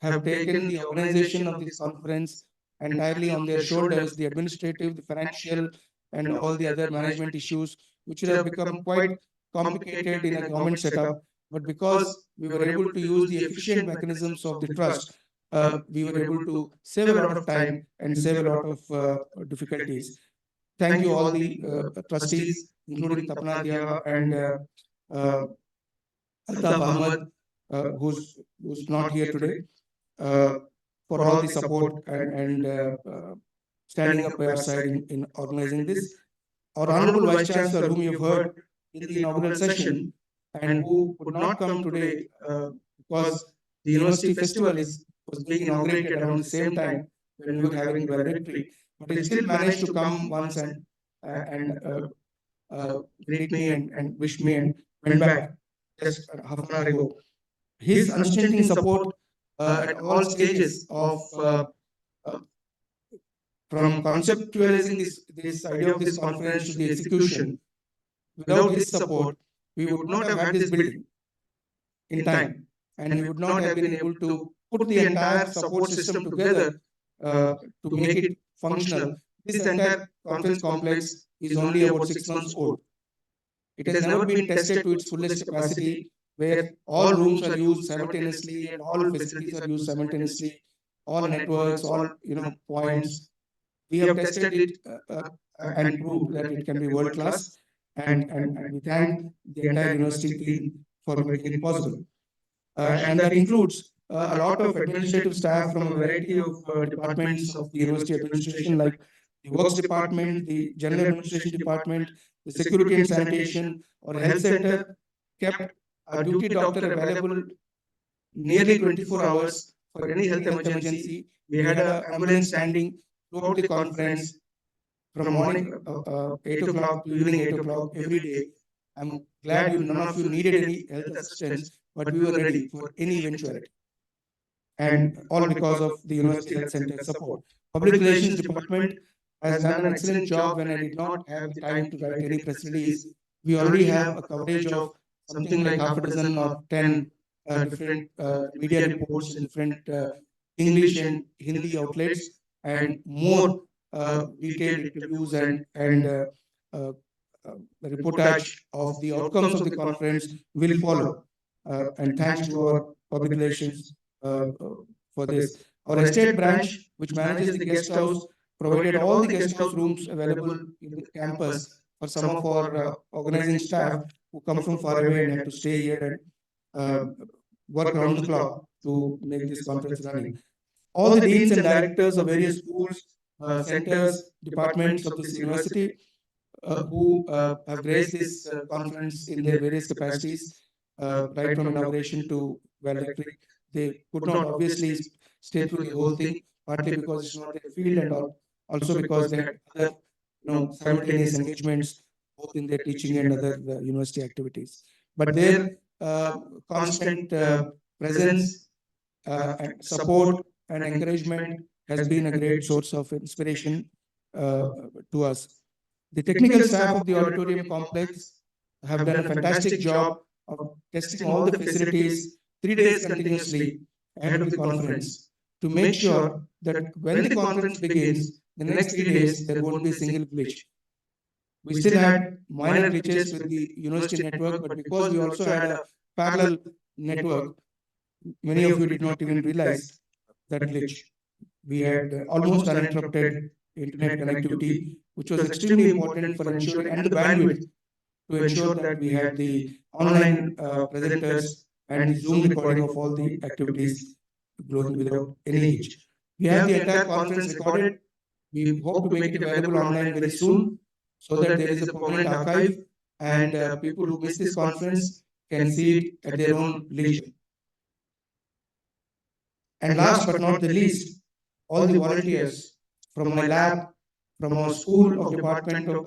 have taken the organization of this conference entirely on their shoulders, the administrative, the financial, and all the other management issues, which would have become quite complicated in a government setup. But because we were able to use the efficient mechanisms of the trust, we were able to save a lot of time and save a lot of difficulties. Thank you all the trustees, including Tapna Dia and Altaf Ahmad, who's not here today, for all the support and standing up by our side in organizing this. Our Honorable Vice Chancellor, whom you've heard in the inaugural session, and who could not come today because the university festival was being inaugurated around the same time when we were having the valedictory, but he still managed to come once and greet me and wish me and went back just half an hour ago. His unstinting support at all stages of from conceptualizing this idea of this conference to the execution. Without his support, we would not have had this building in time, and we would not have been able to put the entire support system together to make it functional. This entire conference complex is only about 6 months old. It has never been tested to its fullest capacity, where all rooms are used simultaneously and all facilities are used simultaneously, all networks, all points. We have tested it and proved that it can be world class, and we thank the entire university team for making it possible. And that includes a lot of administrative staff from a variety of departments of the university administration, like the works department, the general administration department, the security and sanitation, or health center, kept a duty doctor available nearly 24 hours for any health emergency. We had an ambulance standing throughout the conference from morning 8 o'clock to evening 8 o'clock every day. I'm glad none of you needed any health assistance, but we were ready for any eventuality. And all because of the University Health Center support. Public Relations Department has done an excellent job when I did not have the time to write any press release. We already have a coverage of something like half a dozen or 10 different media reports in different English and Hindi outlets, and more detailed interviews and reportage of the outcomes of the conference will follow. And thanks to our public relations for this. Our estate branch, which manages the guest house, provided all the guest house rooms available in the campus for some of our organizing staff who come from far away and have to stay here and work around the clock to make this conference running. All the deans and directors of various schools, centers, departments of this university who have graced this conference in their various capacities, right from inauguration to valedictory. They could not obviously stay through the whole thing, partly because it's not their field and also because they had other simultaneous engagements both in their teaching and other university activities. But their constant presence and support and encouragement has been a great source of inspiration to us. The technical staff of the auditorium complex have done a fantastic job of testing all the facilities 3 days continuously ahead of the conference to make sure that when the conference begins, the next 3 days, there won't be a single glitch. We still had minor glitches with the university network, but because we also had a parallel network, many of you did not even realize that glitch. We had almost uninterrupted internet connectivity, which was extremely important for ensuring, and the bandwidth to ensure that we had the online presenters and the Zoom recording of all the activities flowing without any hitch. We have the entire conference recorded. We hope to make it available online very soon so that there is a permanent archive and people who miss this conference can see it at their own leisure. And last but not the least, all the volunteers from my lab, from our School of Department of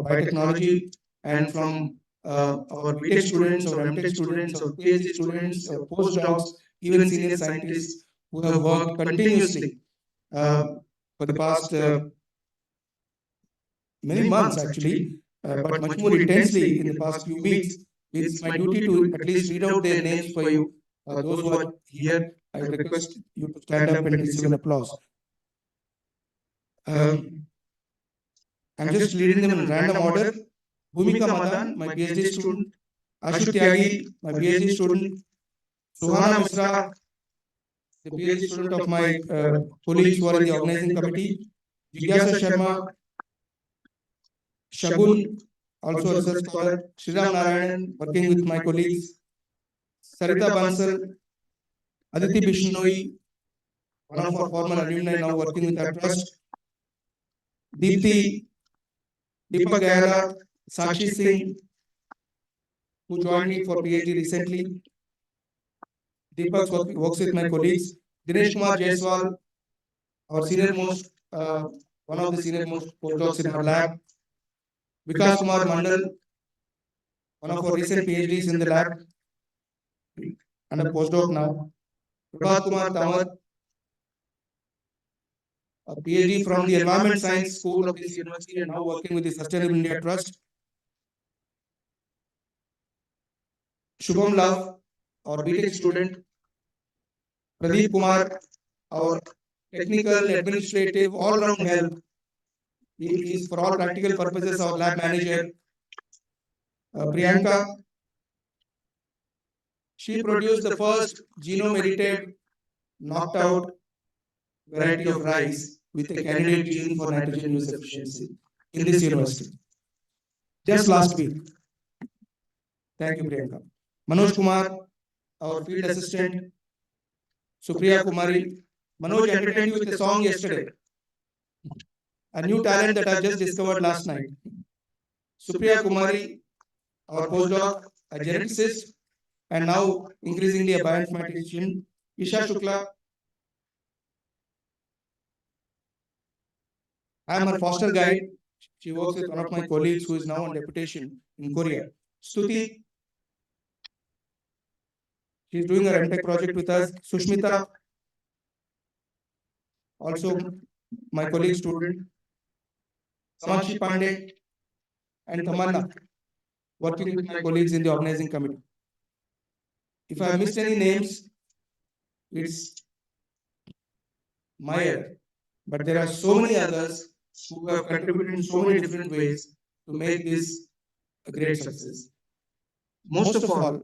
Biotechnology, and from our BTech students, or MTech students, or PhD students, or postdocs, even senior scientists who have worked continuously for the past many months actually, but much more intensely in the past few weeks. It's my duty to at least read out their names for you. Those who are here, I request you to stand up and receive an applause. I'm just reading them in random order. Bhumika Madan, my PhD student. Ashu Tyagi, my PhD student. Suhana Misra, the PhD student of my colleagues who are in the organizing committee. Jigyasa Sharma, Shagun, also a research scholar. Sriram Narayanan, working with my colleagues. Sarita Bansal, Aditi Bishnoi, one of our former alumni now working with our trust. Deepti, Deepak Gehra, Sakshi Singh, who joined me for PhD recently. Deepak works with my colleagues. Dinesh Kumar Jaiswal, our senior most, one of the senior most postdocs in our lab. Vikas Kumar Mandal, one of our recent PhDs in the lab and a postdoc now. Prabhat Kumar Tamar, a PhD from the Environment Science School of this university and now working with the Sustainable India Trust. Shubham Love, our BTech student. Pradeep Kumar, our technical, administrative, all-round help. He is for all practical purposes our lab manager. Priyanka, she produced the first genome-edited, knocked-out variety of rice with a candidate gene for nitrogen use efficiency in this university. Just last week. Thank you, Priyanka. Manoj Kumar, our field assistant. Supriya Kumari. Manoj entertained you with a song yesterday. A new talent that I just discovered last night. Supriya Kumari, our postdoc, a geneticist, and now increasingly a bioinformatician. Isha Shukla. I am her foster guide. She works with one of my colleagues who is now on deputation in Korea. Stuti. She's doing her MTech project with us. Sushmita, also my colleague student. Samakshi Pandey and Tamanna, working with my colleagues in the organizing committee. If I have missed any names, it's my error. But there are so many others who have contributed in so many different ways to make this a great success. Most of all,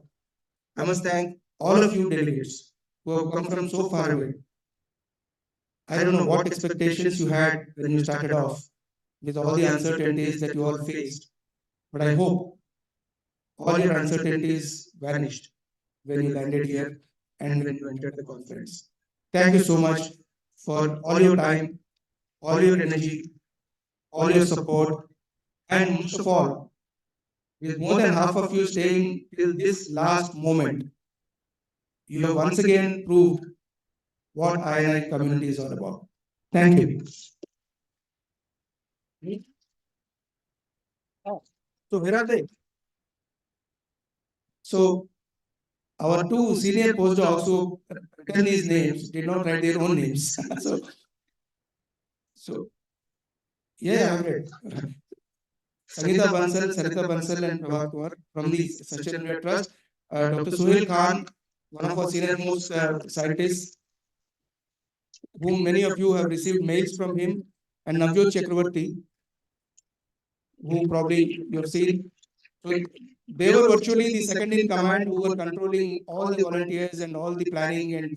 I must thank all of you delegates who have come from so far away. I don't know what expectations you had when you started off with all the uncertainties that you all faced, but I hope all your uncertainties vanished when you landed here and when you entered the conference. Thank you so much for all your time, all your energy, all your support, and most of all, with more than half of you staying till this last moment, you have once again proved what INI community is all about. Thank you. So where are they? So our two senior postdocs who written these names did not write their own names. so yeah, I've read. Sangeeta Bansal, Sarita Bansal, and Prabhat Kumar from the Social Media Trust. Dr. Sohail Khan, one of our senior most scientists, whom many of you have received mails from him, and Navjot Chakravarti, who probably you have seen. So they were virtually the second in command who were controlling all the volunteers and all the planning, and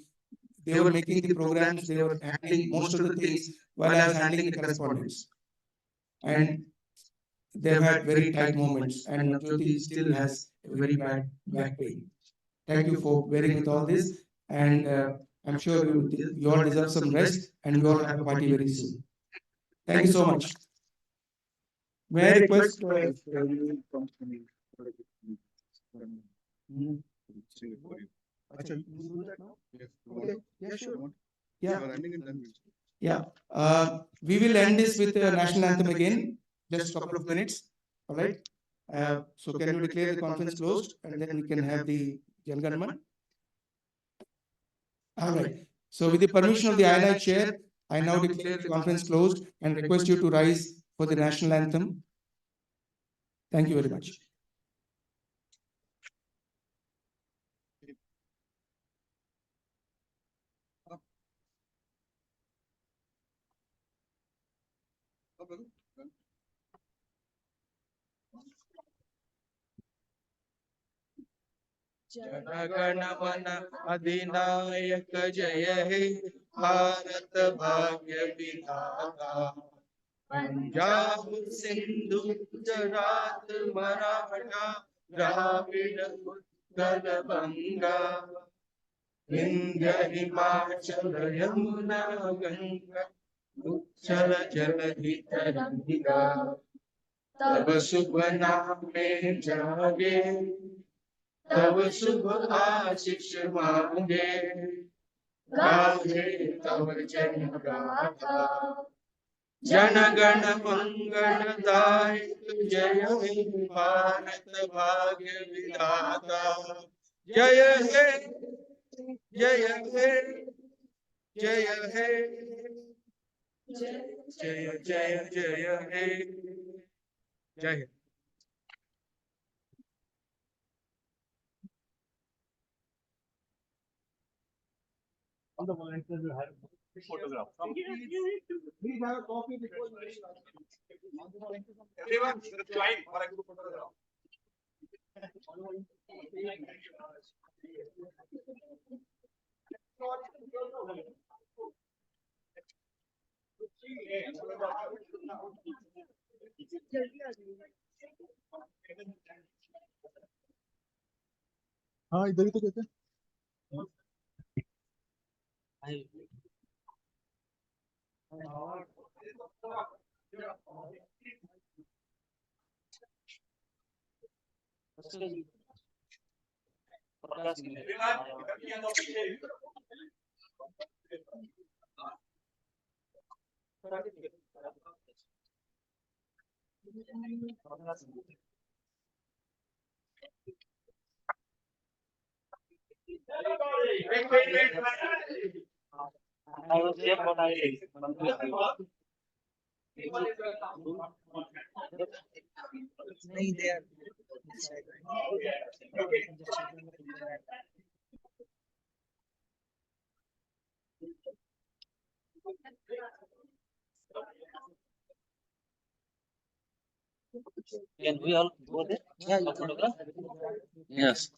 they were making the programs, they were handling most of the things while I was handling the correspondence. And they've had very tight moments, and Navjoti still has a very bad back pain. Thank you for bearing with all this, and I'm sure you all deserve some rest, and we all have a party very soon. Thank you so much. May I request? Yeah, sure. Yeah. We will end this with the national anthem again, just a couple of minutes. All right. So can you declare the conference closed, and then we can have the Jan Gan Man? All right. So with the permission of the INI chair, I now declare the conference closed and request you to rise for the national anthem. Thank you very much. जनगण मन अधिनायक जय हे भारत भाग्य विधाता पंजाब सिंधु गुजरात मराठा द्राविड़ उत्कल बंगा विंध्य हिमाचल यमुना गंगा उच्छल जलधि तरंगा तब शुभ नामे जागे तब शुभ आशीष मांगे गावे तब जन गाथा जनगण मंगल दायक जय हे भारत भाग्य विधाता जय हे जय हे जय हे जय जय जय हे जय हे All the volunteers will have a photograph. Please have a copy before you leave. Everyone, line for a group photograph. हाँ इधर ही तो कहते हैं I was there, but I नहीं there. Can we all go there? Yeah, photograph. Yes.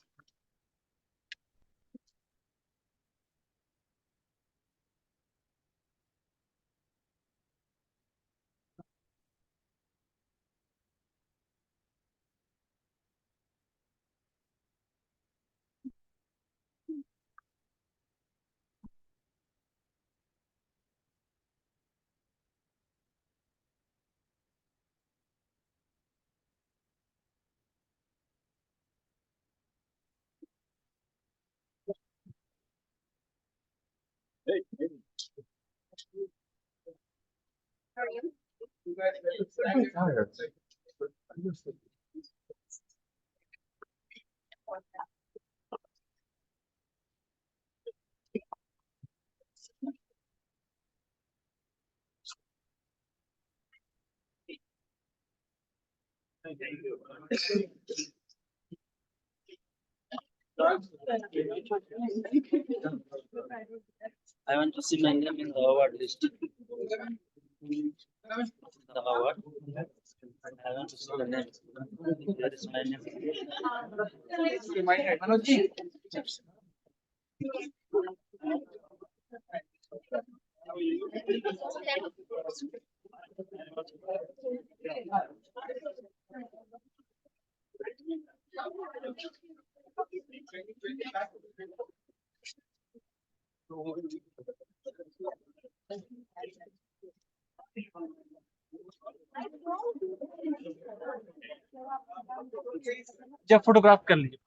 How are you? I want to see my name in the award list. The award. I want to see the name. Where is my name? जब photograph कर लीजिए